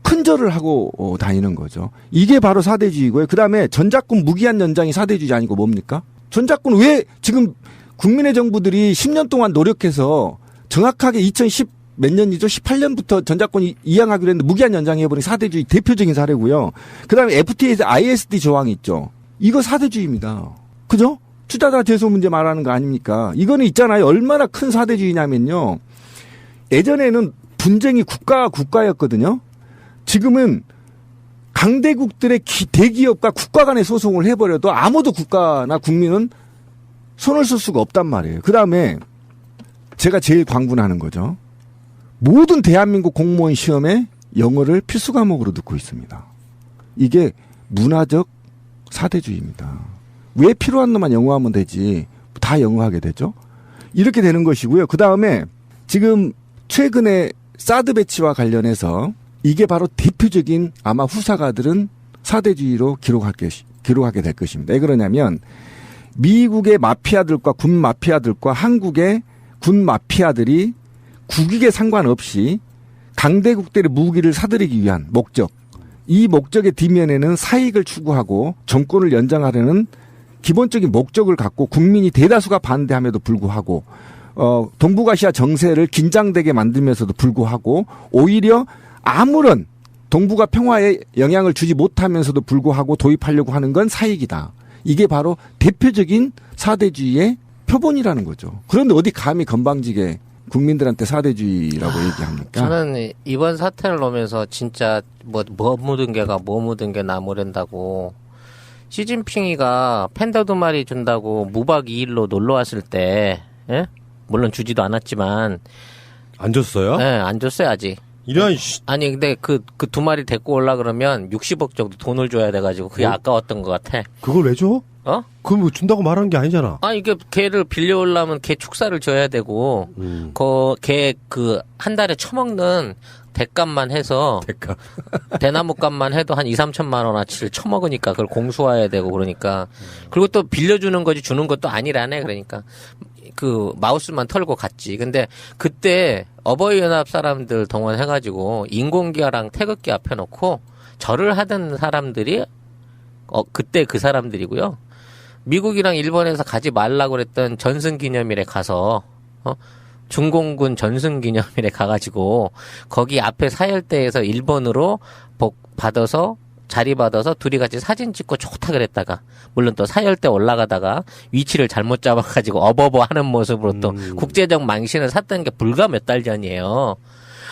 큰절을 하고 다니는 거죠. 이게 바로 사대주의고요. 그다음에 전작권 무기한 연장이 사대주의 아니고 뭡니까? 전작권 왜 지금 국민의 정부들이 10년 동안 노력해서 정확하게 2010 몇 년이죠? 18년부터 전작권 이양하기로 했는데 무기한 연장해버린 사대주의 대표적인 사례고요. 그다음에 FTA에서 ISD 조항이 있죠. 이거 사대주의입니다. 그죠? 투자자 제소 문제 말하는 거 아닙니까? 이거는 있잖아요. 얼마나 큰 사대주의냐면요. 예전에는 분쟁이 국가였거든요. 지금은 강대국들의 대기업과 국가 간의 소송을 해버려도 아무도 국가나 국민은 손을 쓸 수가 없단 말이에요. 그다음에 제가 제일 광분하는 거죠. 모든 대한민국 공무원 시험에 영어를 필수 과목으로 넣고 있습니다. 이게 문화적 사대주의입니다. 왜 필요한 놈만 영어하면 되지 다 영어하게 되죠? 이렇게 되는 것이고요. 그다음에 지금 최근에 사드 배치와 관련해서 이게 바로 대표적인 아마 후사가들은 사대주의로 기록하게 될 것입니다. 왜 그러냐면 미국의 마피아들과 군 마피아들과 한국의 군 마피아들이 국익에 상관없이 강대국들의 무기를 사들이기 위한 목적, 이 목적의 뒷면에는 사익을 추구하고 정권을 연장하려는 기본적인 목적을 갖고 국민이 대다수가 반대함에도 불구하고 동북아시아 정세를 긴장되게 만들면서도 불구하고 오히려 아무런 동북아 평화에 영향을 주지 못하면서도 불구하고 도입하려고 하는 건 사익이다. 이게 바로 대표적인 사대주의의 표본이라는 거죠. 그런데 어디 감히 건방지게 국민들한테 사대주의라고 얘기합니까? 저는 이번 사태를 놓으면서 진짜 뭐 묻은 개가 뭐 묻은 게 나무랜다고 시진핑이가 팬더 2마리 준다고 무박 2일로 놀러 왔을 때, 예? 물론 주지도 않았지만 안 줬어요? 네, 안 줬어요 아직. 이런 아니 근데 그 2마리 데리고 올라 그러면 60억 정도 돈을 줘야 돼가지고 그게 아까웠던 것 같아. 그걸 왜 줘? 그럼 뭐 준다고 말하는 게 아니잖아. 아니 이게 개를 빌려오려면 개 축사를 줘야 되고 개 한 달에 처먹는 대값만 해서 대나무값만 해도 한 2-3천만 원어치를 처먹으니까 그걸 공수화해야 되고 그러니까 그리고 또 빌려주는 거지 주는 것도 아니라네. 그러니까 그 마우스만 털고 갔지. 근데 그때 어버이연합 사람들 동원해가지고 인공기아랑 태극기 앞에 놓고 절을 하던 사람들이 그때 그 사람들이고요. 미국이랑 일본에서 가지 말라고 그랬던 전승기념일에 가서 중공군 전승기념일에 가가지고 거기 앞에 사열대에서 일본으로 받아서 자리 받아서 둘이 같이 사진 찍고 좋다 그랬다가 물론 또 사열대 올라가다가 위치를 잘못 잡아가지고 어버버 하는 모습으로 또 국제적 망신을 샀던 게 불과 몇 달 전이에요.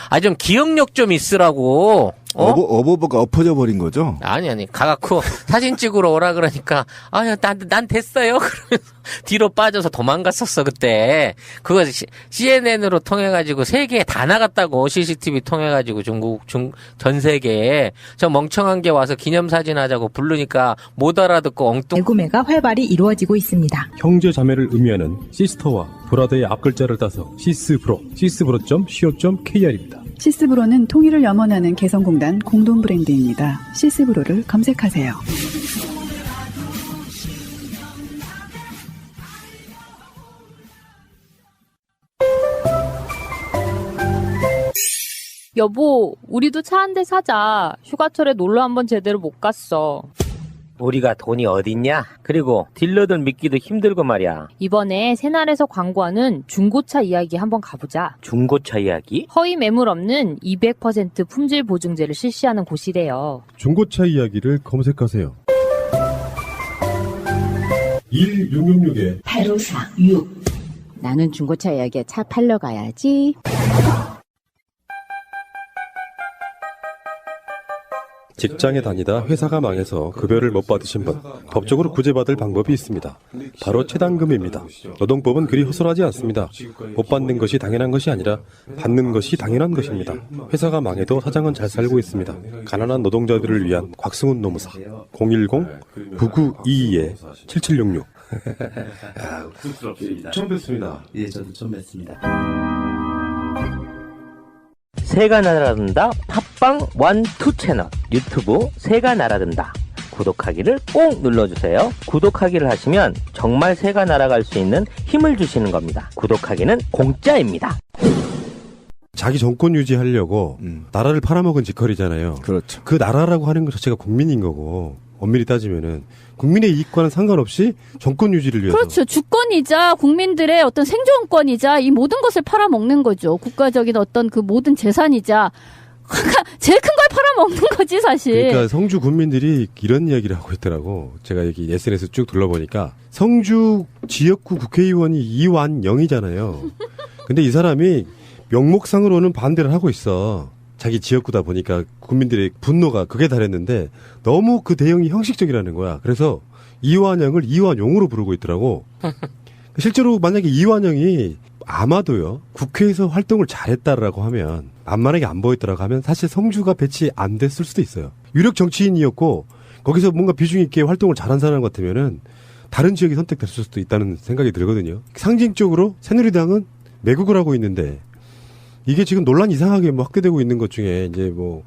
아 좀 기억력 좀 있으라고. 어버버가 엎어져 버린 거죠? 아니 가갖고 사진 찍으러 오라 그러니까 아야 난 됐어요 그러면서 뒤로 빠져서 도망갔었어 그때. 그거 CNN으로 통해가지고 세계에 다 나갔다고. CCTV 통해가지고 전 세계에 저 멍청한 게 와서 기념사진 하자고 부르니까 못 알아듣고 엉뚱. 재구매가 활발히 이루어지고 있습니다. 형제 자매를 의미하는 시스터와 브라더의 앞글자를 따서 시스브로, 시스브로.co.kr입니다. 시스브로는 통일을 염원하는 개성공단 공동 브랜드입니다. 시스브로를 검색하세요. 여보, 우리도 차 한 대 사자. 휴가철에 놀러 한번 제대로 못 갔어. 우리가 돈이 어딨냐? 그리고 딜러들 믿기도 힘들고 말이야. 이번에 새날에서 광고하는 중고차 이야기 한번 가보자. 중고차 이야기? 허위 매물 없는 200% 품질 보증제를 실시하는 곳이래요. 중고차 이야기를 검색하세요. 1666-8546 나는 중고차 이야기에 차 팔러 가야지. 직장에 다니다 회사가 망해서 급여를 못 받으신 분, 법적으로 구제받을 방법이 있습니다. 바로 체당금입니다. 노동법은 그리 허술하지 않습니다. 못 받는 것이 당연한 것이 아니라 받는 것이 당연한 것입니다. 회사가 망해도 사장은 잘 살고 있습니다. 가난한 노동자들을 위한 곽승훈 노무사 010-9922-7766 쑥스럽습니다. 처음 뵙습니다. 예, 저도 처음 뵙습니다. 새가 날아든다 팟빵 1, 2 채널 유튜브 새가 날아든다 구독하기를 꼭 눌러주세요. 구독하기를 하시면 정말 새가 날아갈 수 있는 힘을 주시는 겁니다. 구독하기는 공짜입니다. 자기 정권 유지하려고 나라를 팔아먹은 짓거리잖아요. 그렇죠. 그 나라라고 하는 것 자체가 국민인 거고 엄밀히 따지면은 국민의 이익과는 상관없이 정권 유지를 위해서. 그렇죠. 주권이자 국민들의 어떤 생존권이자 이 모든 것을 팔아먹는 거죠. 국가적인 어떤 그 모든 재산이자 제일 큰 걸 팔아먹는 거지 사실. 그러니까 성주 군민들이 이런 이야기를 하고 있더라고. 제가 여기 SNS 쭉 둘러보니까 성주 지역구 국회의원이 이완영이잖아요. 근데 이 사람이 명목상으로는 반대를 하고 있어. 자기 지역구다 보니까 국민들의 분노가 극에 달했는데 너무 그 대응이 형식적이라는 거야. 그래서 이완영을 이완용으로 부르고 있더라고. 실제로 만약에 이완영이 아마도요 국회에서 활동을 잘했다라고 하면 만만하게 안 보였더라고 하면 사실 성주가 배치 안 됐을 수도 있어요. 유력 정치인이었고 거기서 뭔가 비중 있게 활동을 잘한 사람 같으면은 다른 지역이 선택됐을 수도 있다는 생각이 들거든요. 상징적으로 새누리당은 매국을 하고 있는데 이게 지금 논란 이상하게 뭐 확대되고 있는 것 중에 이제 뭐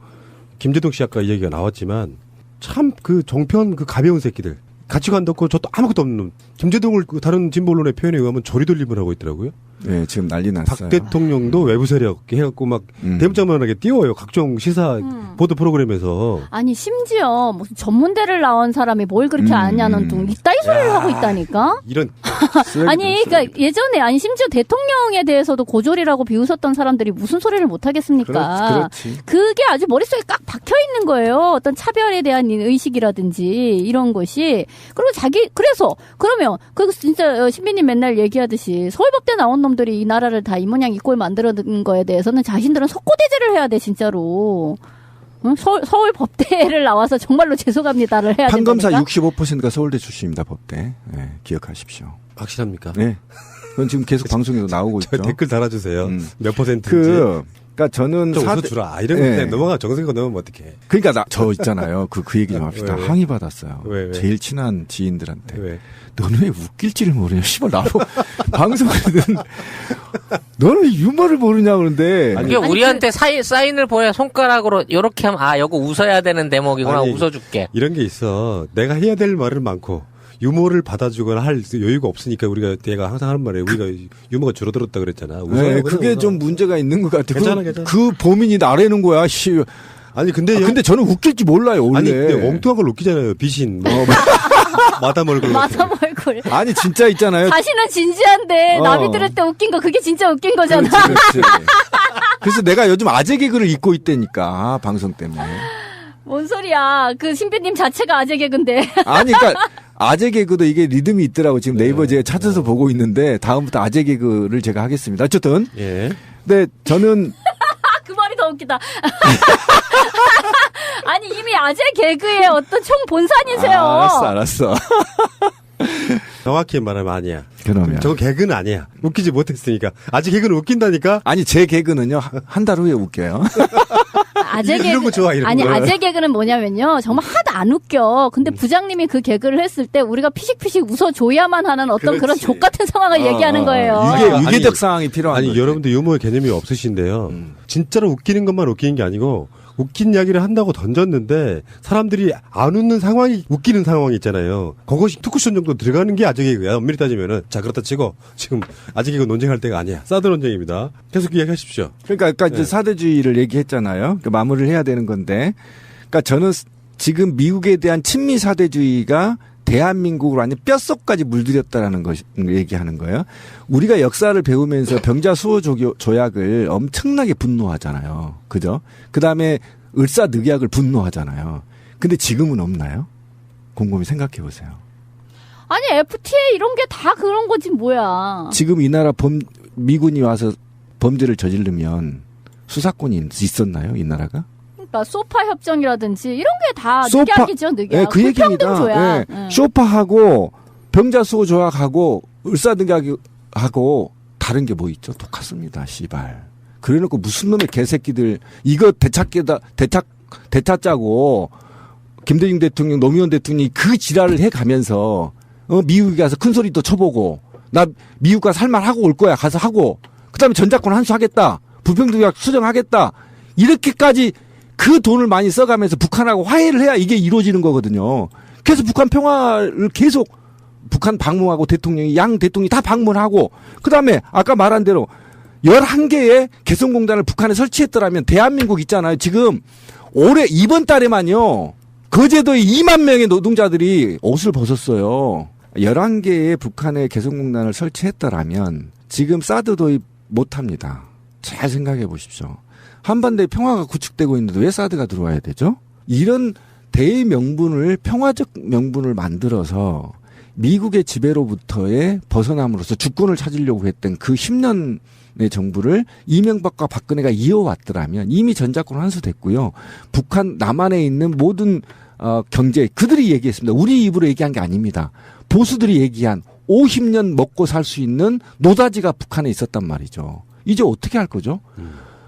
김재동 씨 아까 얘기가 나왔지만 참 그 정편 그 가벼운 새끼들 가치관도 없고 저도 아무것도 없는 놈. 김재동을 그 다른 진보 언론의 표현에 의하면 조리돌림을 하고 있더라고요. 네, 지금 난리 났어요. 박 대통령도 외부 세력 해갖고 막 대문짝만하게 띄워요. 각종 시사 보도 프로그램에서. 아니 심지어 무슨 전문대를 나온 사람이 뭘 그렇게 아냐는 둥 이따위 소리를 하고 있다니까. 이런. 아니 그러니까 예전에 아니 심지어 대통령에 대해서도 고졸이라고 비웃었던 사람들이 무슨 소리를 못 하겠습니까? 그렇지. 그게 아주 머릿속에 꽉 박혀 있는 거예요. 어떤 차별에 대한 의식이라든지 이런 것이. 그리고 그래서 그러면 그 진짜 신비님 맨날 얘기하듯이 서울법대 나온 놈들이 이 나라를 다 이 모양 이 꼴 만들어둔 거에 대해서는 자신들은 속고대죄를 해야 돼 진짜로. 응? 서울 법대를 나와서 정말로 죄송합니다를 해야 판검사 된다니까. 65%가 서울대 출신입니다. 법대. 네, 기억하십시오. 확실합니까? 네. 그건 지금 계속 방송에도 나오고 있죠. 댓글 달아주세요. 몇 %인지. 그러니까 저는 좀 웃어주라. 이런 거 그냥 넘어가 정색어 넣으면 어떡해. 그러니까 저 있잖아요. 그 얘기 좀 합시다. 왜? 항의 받았어요. 왜? 제일 친한 지인들한테. 왜? 너는 왜 웃길지를 모르냐. 씨발 나도 방송하든 너는 왜 유머를 모르냐 그러는데. 이게 우리한테 사인을 보내 손가락으로 요렇게 하면 요거 웃어야 되는 대목이구나. 아니, 웃어줄게. 이런 게 있어. 내가 해야 될 말은 많고 유머를 받아주거나 할 여유가 없으니까 우리가 내가 항상 하는 말에 우리가 유머가 줄어들었다 그랬잖아. 네, 그게 좀 문제가 있는 것 같아. 괜찮아. 그 범인이 나래는 거야. 씨. 아니 근데 저는 웃길지 몰라요 원래. 아니 근데 엉뚱한 걸 웃기잖아요. 비신 마담 얼굴. 마담 얼굴. 아니 진짜 있잖아요. 자신은 진지한데 남이 들을 때 웃긴 거 그게 진짜 웃긴 거잖아. 그렇지. 그래서 내가 요즘 아재 개그를 잊고 있다니까 방송 때문에. 뭔 소리야. 그 신비님 자체가 아재 개그인데. 아니 그러니까 아재 개그도 이게 리듬이 있더라고. 지금 네이버 제가 찾아서 보고 있는데 다음부터 아재 개그를 제가 하겠습니다. 어쨌든. 예. 근데 저는 그 말이 더 웃기다. 아니 이미 아재 개그의 어떤 총본산이세요. 알았어. 정확히 말하면 아니야. 그러면 저거 개그는 아니야. 웃기지 못했으니까. 아직 개그는 웃긴다니까. 아니 제 개그는요 한 달 후에 웃겨요. 아재 개그 이런 거 좋아. 이런 아니 거. 아재 개그는 뭐냐면요 정말 하나도 안 웃겨. 근데 부장님이 그 개그를 했을 때 우리가 피식피식 웃어줘야만 하는 어떤 그런 족 같은 상황을 얘기하는 거예요. 유계적 상황이 필요한 아니 거지. 여러분들 유머의 개념이 없으신데요. 진짜로 웃기는 것만 웃기는 게 아니고 웃긴 이야기를 한다고 던졌는데 사람들이 안 웃는 상황이 웃기는 상황이 있잖아요. 그것이 투쿠션 정도 들어가는 게 아재 개그야. 엄밀히 따지면은. 자 그렇다 치고 지금 아재 개그 논쟁할 때가 아니야. 사드 논쟁입니다. 계속 이야기하십시오. 그러니까 이제 사대주의를 얘기했잖아요. 그러니까 마무리를 해야 되는 건데. 그러니까 저는 지금 미국에 대한 친미 사대주의가 대한민국으로 완전 뼛속까지 물들였다라는 것 얘기하는 거예요. 우리가 역사를 배우면서 병자 수호 조약을 엄청나게 분노하잖아요. 그죠? 그다음에 을사늑약을 분노하잖아요. 근데 지금은 없나요? 곰곰이 생각해 보세요. 아니 FTA 이런 게 다 그런 거지 뭐야. 지금 이 나라 미군이 와서 범죄를 저지르면 수사권이 있었나요? 이 나라가? 그러니까 소파 협정이라든지 이런 게 다 늑약이죠, 늑약. 네, 그 얘기입니다. 조약. 네. 소파하고 병자수호 조약하고 을사늑약하고 다른 게 뭐 있죠? 똑같습니다. 씨발. 그래놓고 무슨 놈의 개새끼들 이거 되찾자고 김대중 대통령, 노무현 대통령이 그 지랄을 해가면서 미국에 가서 큰 소리도 쳐보고 나 미국 가서 할 말 하고 올 거야. 가서 하고 그다음에 전작권 환수하겠다. 불평등약 수정하겠다. 이렇게까지 그 돈을 많이 써가면서 북한하고 화해를 해야 이게 이루어지는 거거든요. 그래서 북한 평화를 계속 북한 방문하고 대통령이 양 대통령이 다 방문하고 그다음에 아까 말한 대로 11개의 개성공단을 북한에 설치했더라면 대한민국 있잖아요. 지금 올해 이번 달에만요. 거제도에 2만 명의 노동자들이 옷을 벗었어요. 11개의 북한의 개성공단을 설치했더라면 지금 사드 도입 못합니다. 잘 생각해 보십시오. 한반도에 평화가 구축되고 있는데 왜 사드가 들어와야 되죠? 이런 대명분을 평화적 명분을 만들어서 미국의 지배로부터의 벗어남으로써 주권을 찾으려고 했던 그 10년의 정부를 이명박과 박근혜가 이어왔더라면 이미 전작권 환수됐고요. 북한 남한에 있는 모든 경제 그들이 얘기했습니다. 우리 입으로 얘기한 게 아닙니다. 보수들이 얘기한 50년 먹고 살 수 있는 노다지가 북한에 있었단 말이죠. 이제 어떻게 할 거죠?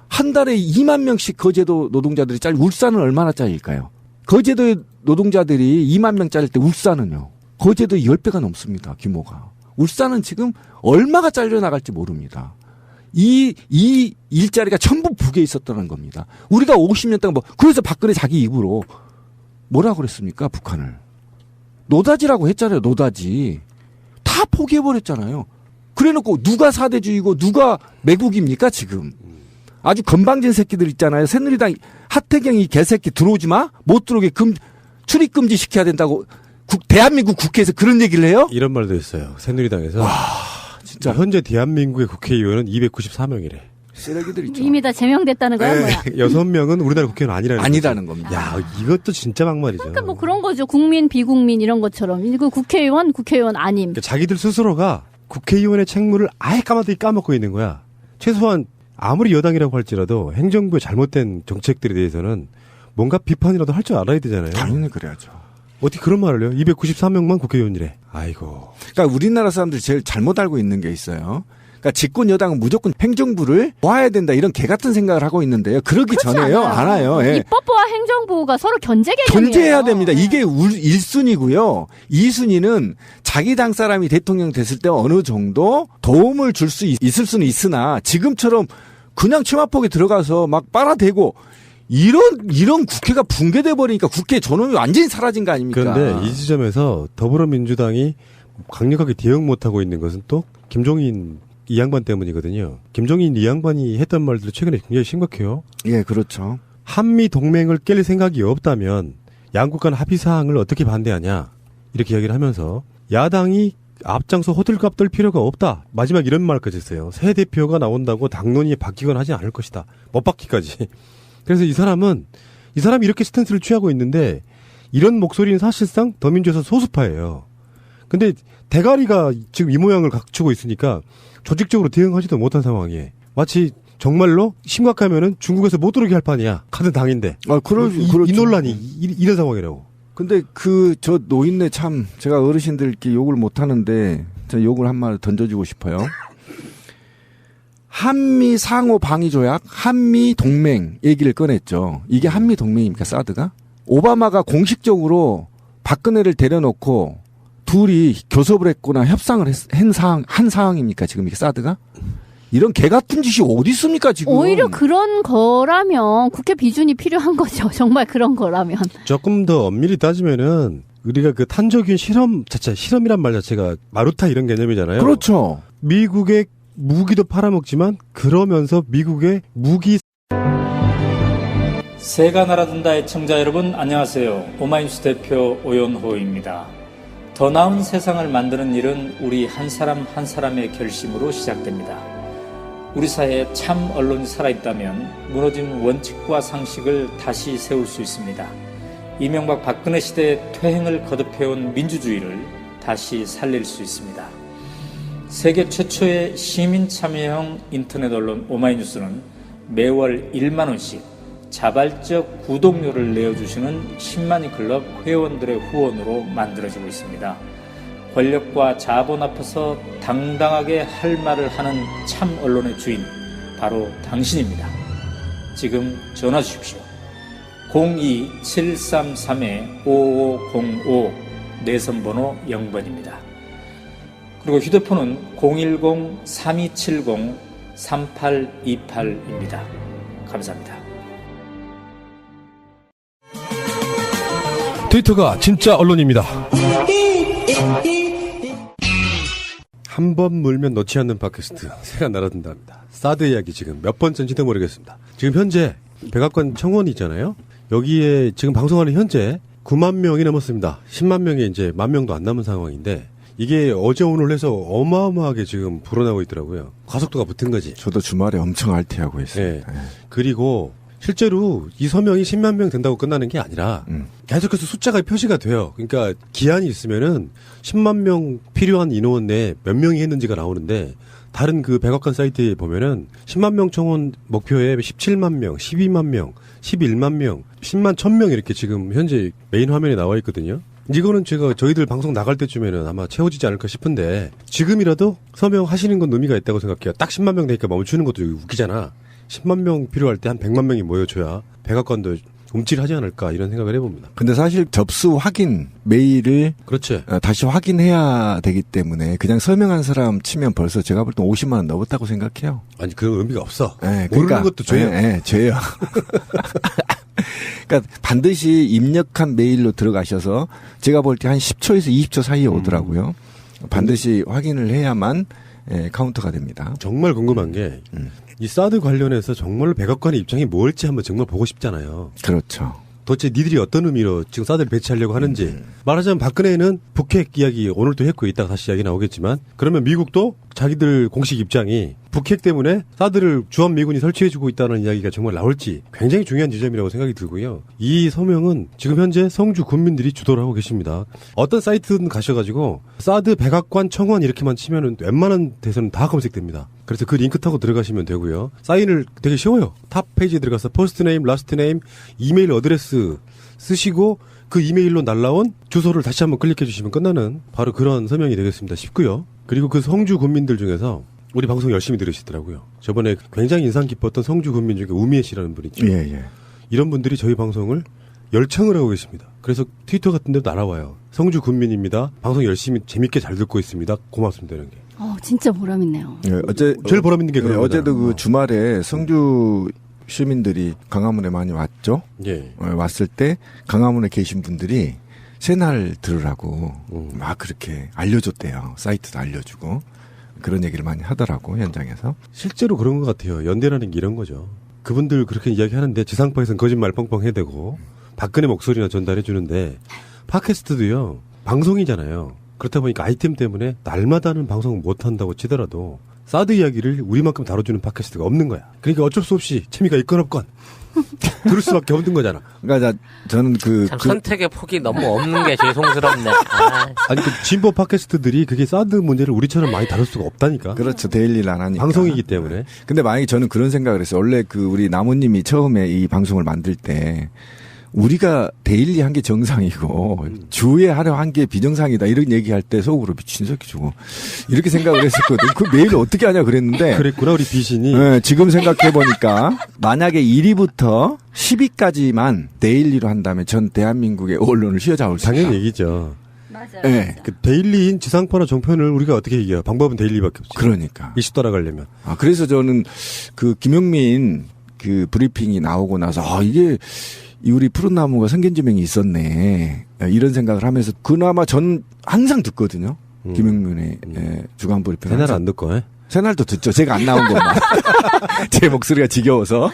한 달에 2만 명씩 거제도 노동자들이 울산은 얼마나 짜릴까요? 거제도의 노동자들이 2만 명 짜릴 때 울산은요. 거제도의 10배가 넘습니다. 규모가. 울산은 지금 얼마가 잘려나갈지 모릅니다. 이 일자리가 전부 북에 있었다는 겁니다. 우리가 50년 동안 그래서 박근혜 자기 입으로 뭐라고 그랬습니까? 북한을. 노다지라고 했잖아요. 노다지. 다 포기해버렸잖아요. 그래놓고 누가 사대주의고 누가 매국입니까 지금. 아주 건방진 새끼들 있잖아요. 새누리당 하태경이 개새끼 들어오지 마. 못 들어오게 출입 금지 시켜야 된다고 대한민국 국회에서 그런 얘기를 해요? 이런 말도 있어요. 새누리당에서. 와, 진짜 현재 대한민국의 국회의원은 294명이래. 쓰레기들 있죠. 이미 다 제명됐다는 거야, 뭐야? 6명은 우리나라 국회의원 아니라는 겁니다. 야, 이것도 진짜 막말이죠. 그러니까 뭐 그런 거죠. 국민, 비국민 이런 것처럼. 그 국회의원 아님. 그러니까 자기들 스스로가 국회의원의 책무를 아예 까마득히 까먹고 있는 거야. 최소한 아무리 여당이라고 할지라도 행정부의 잘못된 정책들에 대해서는 뭔가 비판이라도 할 줄 알아야 되잖아요. 당연히 그래야죠. 어떻게 그런 말을 해요? 294명만 국회의원이래. 아이고. 그러니까 우리나라 사람들이 제일 잘못 알고 있는 게 있어요. 그러니까 집권 여당은 무조건 행정부를 도와야 된다 이런 개 같은 생각을 하고 있는데요. 그러기 전에요. 알아요. 예. 입법부와 행정부가 서로 견제 개념이에요. 견제해야 됩니다. 이게 1순위고요. 2순위는 자기 당 사람이 대통령 됐을 때 어느 정도 도움을 줄 수 있을 수는 있으나 지금처럼 그냥 치마폭에 들어가서 막 빨아대고 이런 국회가 붕괴돼 버리니까 국회 전원이 완전히 사라진 거 아닙니까? 그런데 이 지점에서 더불어민주당이 강력하게 대응 못하고 있는 것은 또 김종인 이 양반 때문이거든요. 김종인 이 양반이 했던 말들이 최근에 굉장히 심각해요. 예, 그렇죠. 한미 동맹을 깰 생각이 없다면 양국 간 합의 사항을 어떻게 반대하냐 이렇게 이야기를 하면서 야당이 앞장서 호들갑 떨 필요가 없다. 마지막 이런 말까지 했어요. 새 대표가 나온다고 당론이 바뀌거나 하지 않을 것이다. 못 바뀌기까지. 그래서 이 사람이 이렇게 스탠스를 취하고 있는데 이런 목소리는 사실상 더민주에서 소수파예요. 근데 대가리가 지금 이 모양을 갖추고 있으니까 조직적으로 대응하지도 못한 상황이에에 마치 정말로 심각하면은 중국에서 못 들어오게 할 판이야. 같은 당인데. 그렇죠. 이 논란이 이런 상황이라고. 근데 저 노인네 참 제가 어르신들께 욕을 못 하는데 제가 욕을 한 말 던져주고 싶어요. 한미 상호 방위 조약, 한미 동맹 얘기를 꺼냈죠. 이게 한미 동맹입니까, 사드가? 오바마가 공식적으로 박근혜를 데려놓고 둘이 교섭을 했거나 협상을 한 상황입니까, 지금 이게 사드가? 이런 개 같은 짓이 어디 있습니까, 지금? 오히려 그런 거라면 국회 비준이 필요한 거죠. 정말 그런 거라면. 조금 더 엄밀히 따지면은 우리가 그 탄저균 실험이란 말 자체가 마루타 이런 개념이잖아요. 그렇죠. 미국의 무기도 팔아먹지만 그러면서 미국의 무기 새가 날아든다의 청자 여러분 안녕하세요. 오마이뉴스 대표 오연호입니다. 더 나은 세상을 만드는 일은 우리 한 사람 한 사람의 결심으로 시작됩니다. 우리 사회에 참 언론이 살아있다면 무너진 원칙과 상식을 다시 세울 수 있습니다. 이명박 박근혜 시대의 퇴행을 거듭해온 민주주의를 다시 살릴 수 있습니다. 세계 최초의 시민 참여형 인터넷 언론 오마이뉴스는 매월 1만 원씩 자발적 구독료를 내어주시는 10만인 클럽 회원들의 후원으로 만들어지고 있습니다. 권력과 자본 앞에서 당당하게 할 말을 하는 참 언론의 주인 바로 당신입니다. 지금 전화 주십시오. 02-733-5505 내선번호 0번입니다. 그리고 휴대폰은 010-3270-3828입니다. 감사합니다. 트위터가 진짜 언론입니다. 한 번 물면 놓지 않는 팟캐스트 새가 날아든답니다. 사드 이야기 지금 몇 번째인지도 모르겠습니다. 지금 현재 백악관 청원이 있잖아요. 여기에 지금 방송하는 현재 9만 명이 넘었습니다. 10만 명이 이제 1만 명도 안 남은 상황인데 이게 어제 오늘 해서 어마어마하게 지금 불어나고 있더라고요. 가속도가 붙은 거지. 저도 주말에 엄청 알티하고 있어요. 네. 그리고 실제로 이 서명이 10만 명 된다고 끝나는 게 아니라 계속해서 숫자가 표시가 돼요. 그러니까 기한이 있으면은 10만 명 필요한 인원 내에 몇 명이 했는지가 나오는데 다른 그 백악관 사이트에 보면은 10만 명 청원 목표에 17만 명, 12만 명, 11만 명, 10만 1000명 이렇게 지금 현재 메인 화면에 나와 있거든요. 이거는 저희들 방송 나갈 때쯤에는 아마 채워지지 않을까 싶은데 지금이라도 서명하시는 건 의미가 있다고 생각해요. 딱 10만 명 되니까 멈추는 것도 웃기잖아. 10만 명 필요할 때 한 100만 명이 모여줘야 백악관도 움찔하지 않을까 이런 생각을 해봅니다. 근데 사실 접수 확인 메일을 그렇지. 다시 확인해야 되기 때문에 그냥 서명한 사람 치면 벌써 제가 볼 때 50만 원 넘었다고 생각해요. 아니 그런 의미가 없어. 네, 모르는 그러니까, 것도 죄예요. 네, 죄예요. 그러니까 반드시 입력한 메일로 들어가셔서 제가 볼 때 한 10초에서 20초 사이에 오더라고요. 반드시 확인을 해야만 카운터가 됩니다. 정말 궁금한 게 이 사드 관련해서 정말로 백악관의 입장이 뭘지 한번 정말 보고 싶잖아요. 그렇죠. 도대체 니들이 어떤 의미로 지금 사드를 배치하려고 하는지. 말하자면 박근혜는 북핵 이야기 오늘도 했고 이따가 다시 이야기 나오겠지만 그러면 미국도 자기들 공식 입장이 북핵 때문에 사드를 주한미군이 설치해주고 있다는 이야기가 정말 나올지 굉장히 중요한 지점이라고 생각이 들고요. 이 서명은 지금 현재 성주 군민들이 주도를 하고 계십니다. 어떤 사이트든 가셔가지고 사드 백악관 청원 이렇게만 치면은 웬만한 데서는 다 검색됩니다. 그래서 그 링크 타고 들어가시면 되고요. 사인을 되게 쉬워요. 탑 페이지에 들어가서 퍼스트 네임, 라스트 네임, 이메일 어드레스 쓰시고 그 이메일로 날라온 주소를 다시 한번 클릭해 주시면 끝나는 바로 그런 서명이 되겠습니다. 쉽고요. 그리고 그 성주 군민들 중에서 우리 방송 열심히 들으시더라고요. 저번에 굉장히 인상 깊었던 성주 군민 중에 우미애 씨라는 분이 있죠. 예. 이런 분들이 저희 방송을 열창을 하고 계십니다. 그래서 트위터 같은 데도 날아와요. 성주 군민입니다. 방송 열심히 재밌게 잘 듣고 있습니다. 고맙습니다. 이런 게. 진짜 보람있네요. 예, 제일 보람있는 게 그런 어제도 거잖아요. 그 주말에 성주 시민들이 강화문에 많이 왔죠. 예. 왔을 때 강화문에 계신 분들이 새날 들으라고 막 그렇게 알려줬대요. 사이트도 알려주고 그런 얘기를 많이 하더라고 현장에서. 실제로 그런 것 같아요. 연대라는 게 이런 거죠. 그분들 그렇게 이야기하는데 지상파에서는 거짓말 뻥뻥 해대고 박근혜 목소리나 전달해 주는데 팟캐스트도요. 방송이잖아요. 그렇다 보니까 아이템 때문에 날마다는 방송 못 한다고 치더라도 사드 이야기를 우리만큼 다뤄주는 팟캐스트가 없는 거야. 그러니까 어쩔 수 없이 재미가 있건 없건 들을 수밖에 없는 거잖아. 그러니까 저는 참 선택의 폭이 너무 없는 게 죄송스럽네. 아니 그 진보 팟캐스트들이 그게 사드 문제를 우리처럼 많이 다룰 수가 없다니까. 그렇죠. 데일리를 안 하니까. 방송이기 때문에. 근데 만약에 저는 그런 생각을 했어요. 원래 그 우리 나무님이 처음에 이 방송을 만들 때 우리가 데일리 한 게 정상이고 주에 하려 한 게 비정상이다 이런 얘기할 때 속으로 미친 새끼 주고 이렇게 생각을 했었거든. 그 메일을 어떻게 하냐 그랬는데 그랬구나 우리 비신이. 네, 지금 생각해 보니까 만약에 1위부터 10위까지만 데일리로 한다면 전 대한민국의 언론을 휘어잡을 수 있다. 당연히 얘기죠. 맞아요. 네. 그 데일리인 지상파나 정편을 우리가 어떻게 얘기해요? 방법은 데일리밖에 없지. 그러니까. 이슈 따라가려면. 그래서 저는 그 김용민 그 브리핑이 나오고 나서 이게 우리 푸른나무가 성견지명이 있었네 이런 생각을 하면서 그나마 전 항상 듣거든요. 김용민의 주간 브리핑. 새날 안 듣고. 새날도 듣죠. 제가 안 나온 것만. 제 목소리가 지겨워서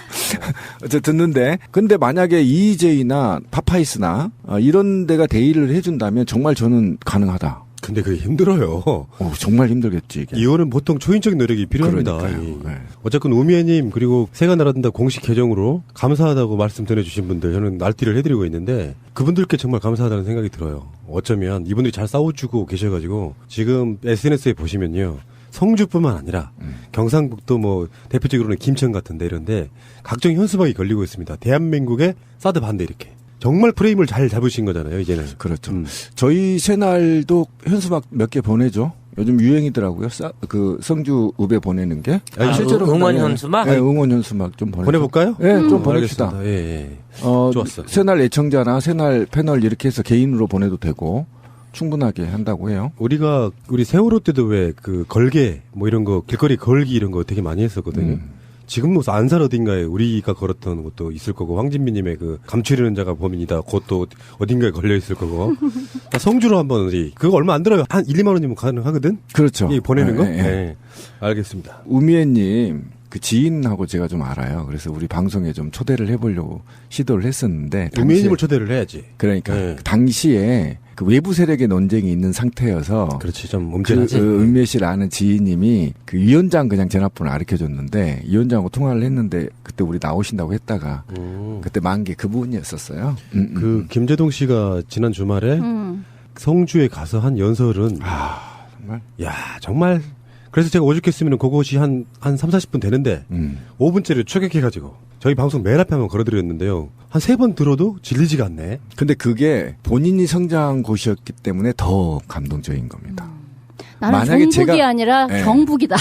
어쨌든 듣는데 근데 만약에 EJ나 파파이스나 이런 데가 대의를 해준다면 정말 저는 가능하다. 근데 그게 힘들어요. 정말 힘들겠지. 이게. 이거는 보통 초인적 노력이 필요합니다. 네. 어쨌건 우미애님 그리고 새가 날아든다 공식 계정으로 감사하다고 말씀 전해주신 분들 저는 날띠를 해드리고 있는데 그분들께 정말 감사하다는 생각이 들어요. 어쩌면 이분들이 잘 싸워주고 계셔가지고 지금 SNS에 보시면요. 성주뿐만 아니라 경상북도 뭐 대표적으로는 김천 같은데 이런데 각종 현수막이 걸리고 있습니다. 대한민국의 사드 반대 이렇게. 정말 프레임을 잘 잡으신 거잖아요, 이제는. 그렇죠. 저희 새날도 현수막 몇 개 보내죠. 요즘 유행이더라고요. 그 성주 읍에 보내는 게. 실제로 응원 현수막? 네, 응원 현수막 좀 보내볼까요? 네, 좀 보냅시다. 예. 좋았어. 새날 애청자나 새날 패널 이렇게 해서 개인으로 보내도 되고 충분하게 한다고 해요. 우리 세월호 때도 왜 그 걸개 뭐 이런 거 길거리 걸기 이런 거 되게 많이 했었거든요. 지금 뭐 안산 어딘가에 우리가 걸었던 것도 있을 거고 황진미님의 그 감추려는 자가 범인이다. 그것도 어딘가에 걸려 있을 거고. 성주로 한번 그거 얼마 안 들어요. 한 1, 2만 원이면 가능하거든. 그렇죠. 보내는 거. 네. 네. 알겠습니다. 우미애님 그 지인하고 제가 좀 알아요. 그래서 우리 방송에 좀 초대를 해보려고 시도를 했었는데 우미애님을 초대를 해야지. 그러니까 당시에 그 외부 세력의 논쟁이 있는 상태여서 그렇지 좀 엄청나지. 은미애 씨를 아는 지인님이 그 위원장 그냥 전화번호 가르쳐줬는데 위원장하고 통화를 했는데 그때 우리 나오신다고 했다가 그때 만개 그분이었었어요. 그 김재동 씨가 지난 주말에 성주에 가서 한 연설은 정말 정말 그래서 제가 오죽했으면 그것이 한 3, 40분 되는데 5분째를 추격해가지고 저희 방송 맨 앞에 한번 걸어드렸는데요. 한 3번 들어도 질리지가 않네. 근데 그게 본인이 성장한 곳이었기 때문에 더 감동적인 겁니다. 나는 종북이 아니라 경북이다.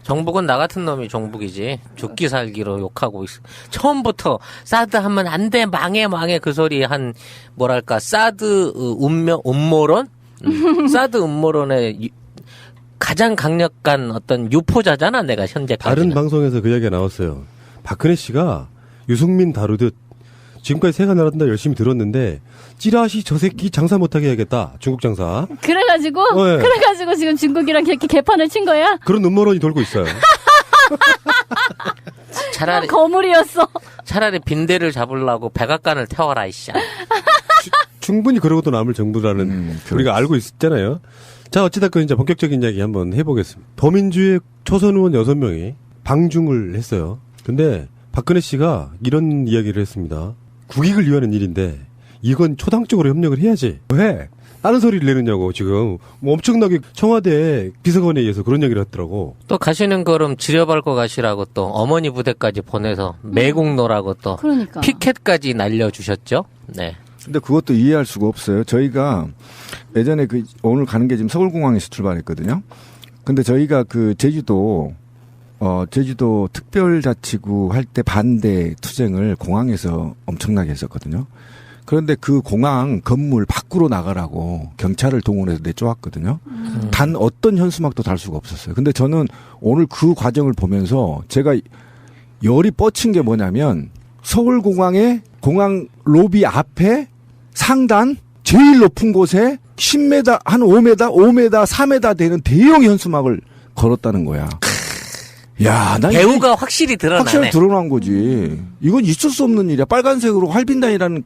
정북은 나 같은 놈이 정북이지. 죽기 살기로 욕하고 있어. 처음부터 사드 하면 안 돼, 망해 그 소리 한 뭐랄까 사드 음모론? 사드 음모론의 가장 강력한 어떤 유포자잖아, 내가 현재까지. 다른 방송에서 그 이야기가 나왔어요. 박근혜 씨가 유승민 다루듯 지금까지 새가 날아든다 열심히 들었는데 찌라시 저 새끼 장사 못하게 해야겠다. 중국 장사. 그래가지고 지금 중국이랑 이렇게 개판을 친 거야? 그런 음모론이 돌고 있어요. 차라리 거물이었어. 차라리 빈대를 잡으려고 백악관을 태워라 이씨. 충분히 그러고도 남을 정부라는 우리가 알고 있었잖아요. 자, 어찌됐건 이제 본격적인 이야기 한번 해보겠습니다. 더민주의 초선 의원 6명이 방중을 했어요. 근데 박근혜 씨가 이런 이야기를 했습니다. 국익을 위하는 일인데 이건 초당적으로 협력을 해야지. 왜? 다른 소리를 내느냐고 지금 뭐 엄청나게 청와대 비서관에 의해서 그런 얘기를 했더라고. 또 가시는 걸음 지려밟고 가시라고 또 어머니 부대까지 보내서 매국노라고 또 그러니까. 피켓까지 날려주셨죠. 네. 근데 그것도 이해할 수가 없어요. 저희가 예전에 오늘 가는 게 지금 서울공항에서 출발했거든요. 근데 저희가 제주도 특별자치구 할 때 반대 투쟁을 공항에서 엄청나게 했었거든요. 그런데 그 공항 건물 밖으로 나가라고 경찰을 동원해서 내쫓았거든요. 단 어떤 현수막도 달 수가 없었어요. 근데 저는 오늘 그 과정을 보면서 제가 열이 뻗친 게 뭐냐면 서울공항의 공항 로비 앞에 상단 제일 높은 곳에 10m, 한 5m, 4m 되는 대형 현수막을 걸었다는 거야. 야, 난 배우가 확실히 드러나네. 확실히 드러난 거지. 이건 있을 수 없는 일이야. 빨간색으로 활빈단이라는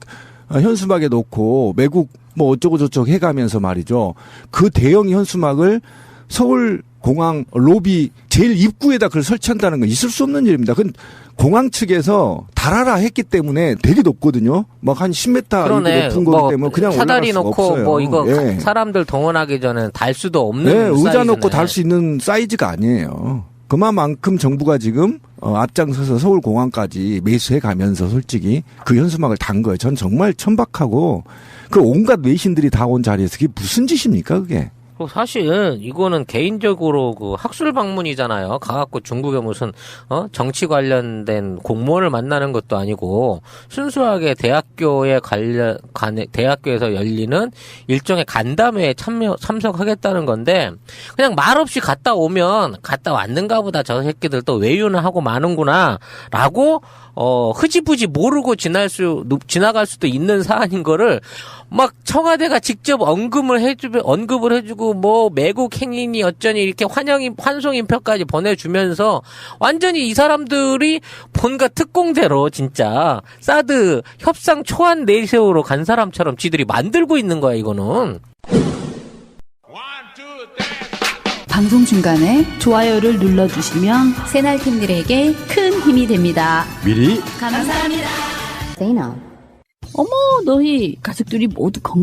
현수막에 놓고 매국 뭐 어쩌고 저쩌고 해가면서 말이죠. 그 대형 현수막을 서울공항 로비 제일 입구에다 그걸 설치한다는 건 있을 수 없는 일입니다. 그건 공항 측에서 달아라 했기 때문에 되게 높거든요. 막 한 10m 그러네. 높은 거기 때문에 그냥 사다리 올라갈 수가 놓고 없어요. 뭐 이거 예. 사람들 동원하기 전에는 달 수도 없는 네, 의자 사이즈네. 놓고 달 수 있는 사이즈가 아니에요. 그만큼 정부가 지금 앞장서서 서울공항까지 매수해 가면서 솔직히 그 현수막을 단 거예요. 전 정말 천박하고 그 온갖 외신들이 다 온 자리에서 그게 무슨 짓입니까 그게. 사실 이거는 개인적으로 그 학술 방문이잖아요. 가갖고 중국에 무슨 정치 관련된 공무원을 만나는 것도 아니고 순수하게 대학교에서 열리는 일종의 간담회에 참석하겠다는 건데 그냥 말없이 갔다 왔는가 보다 저 새끼들 또 외유는 하고 마는구나라고 흐지부지 모르고 지나갈 수도 있는 사안인 거를 막 청와대가 직접 언급을 해주고 뭐 매국 행인이 어쩌니 이렇게 환송인표까지 보내주면서 완전히 이 사람들이 뭔가 특공대로 진짜 사드 협상 초안 내세우러 간 사람처럼 지들이 만들고 있는 거야 이거는. 방송 중간에 좋아요를 눌러주시면 새날팀들에게 큰 힘이 됩니다. 미리 감사합니다. Say no. 어머, 너희 가족들이 모두 건강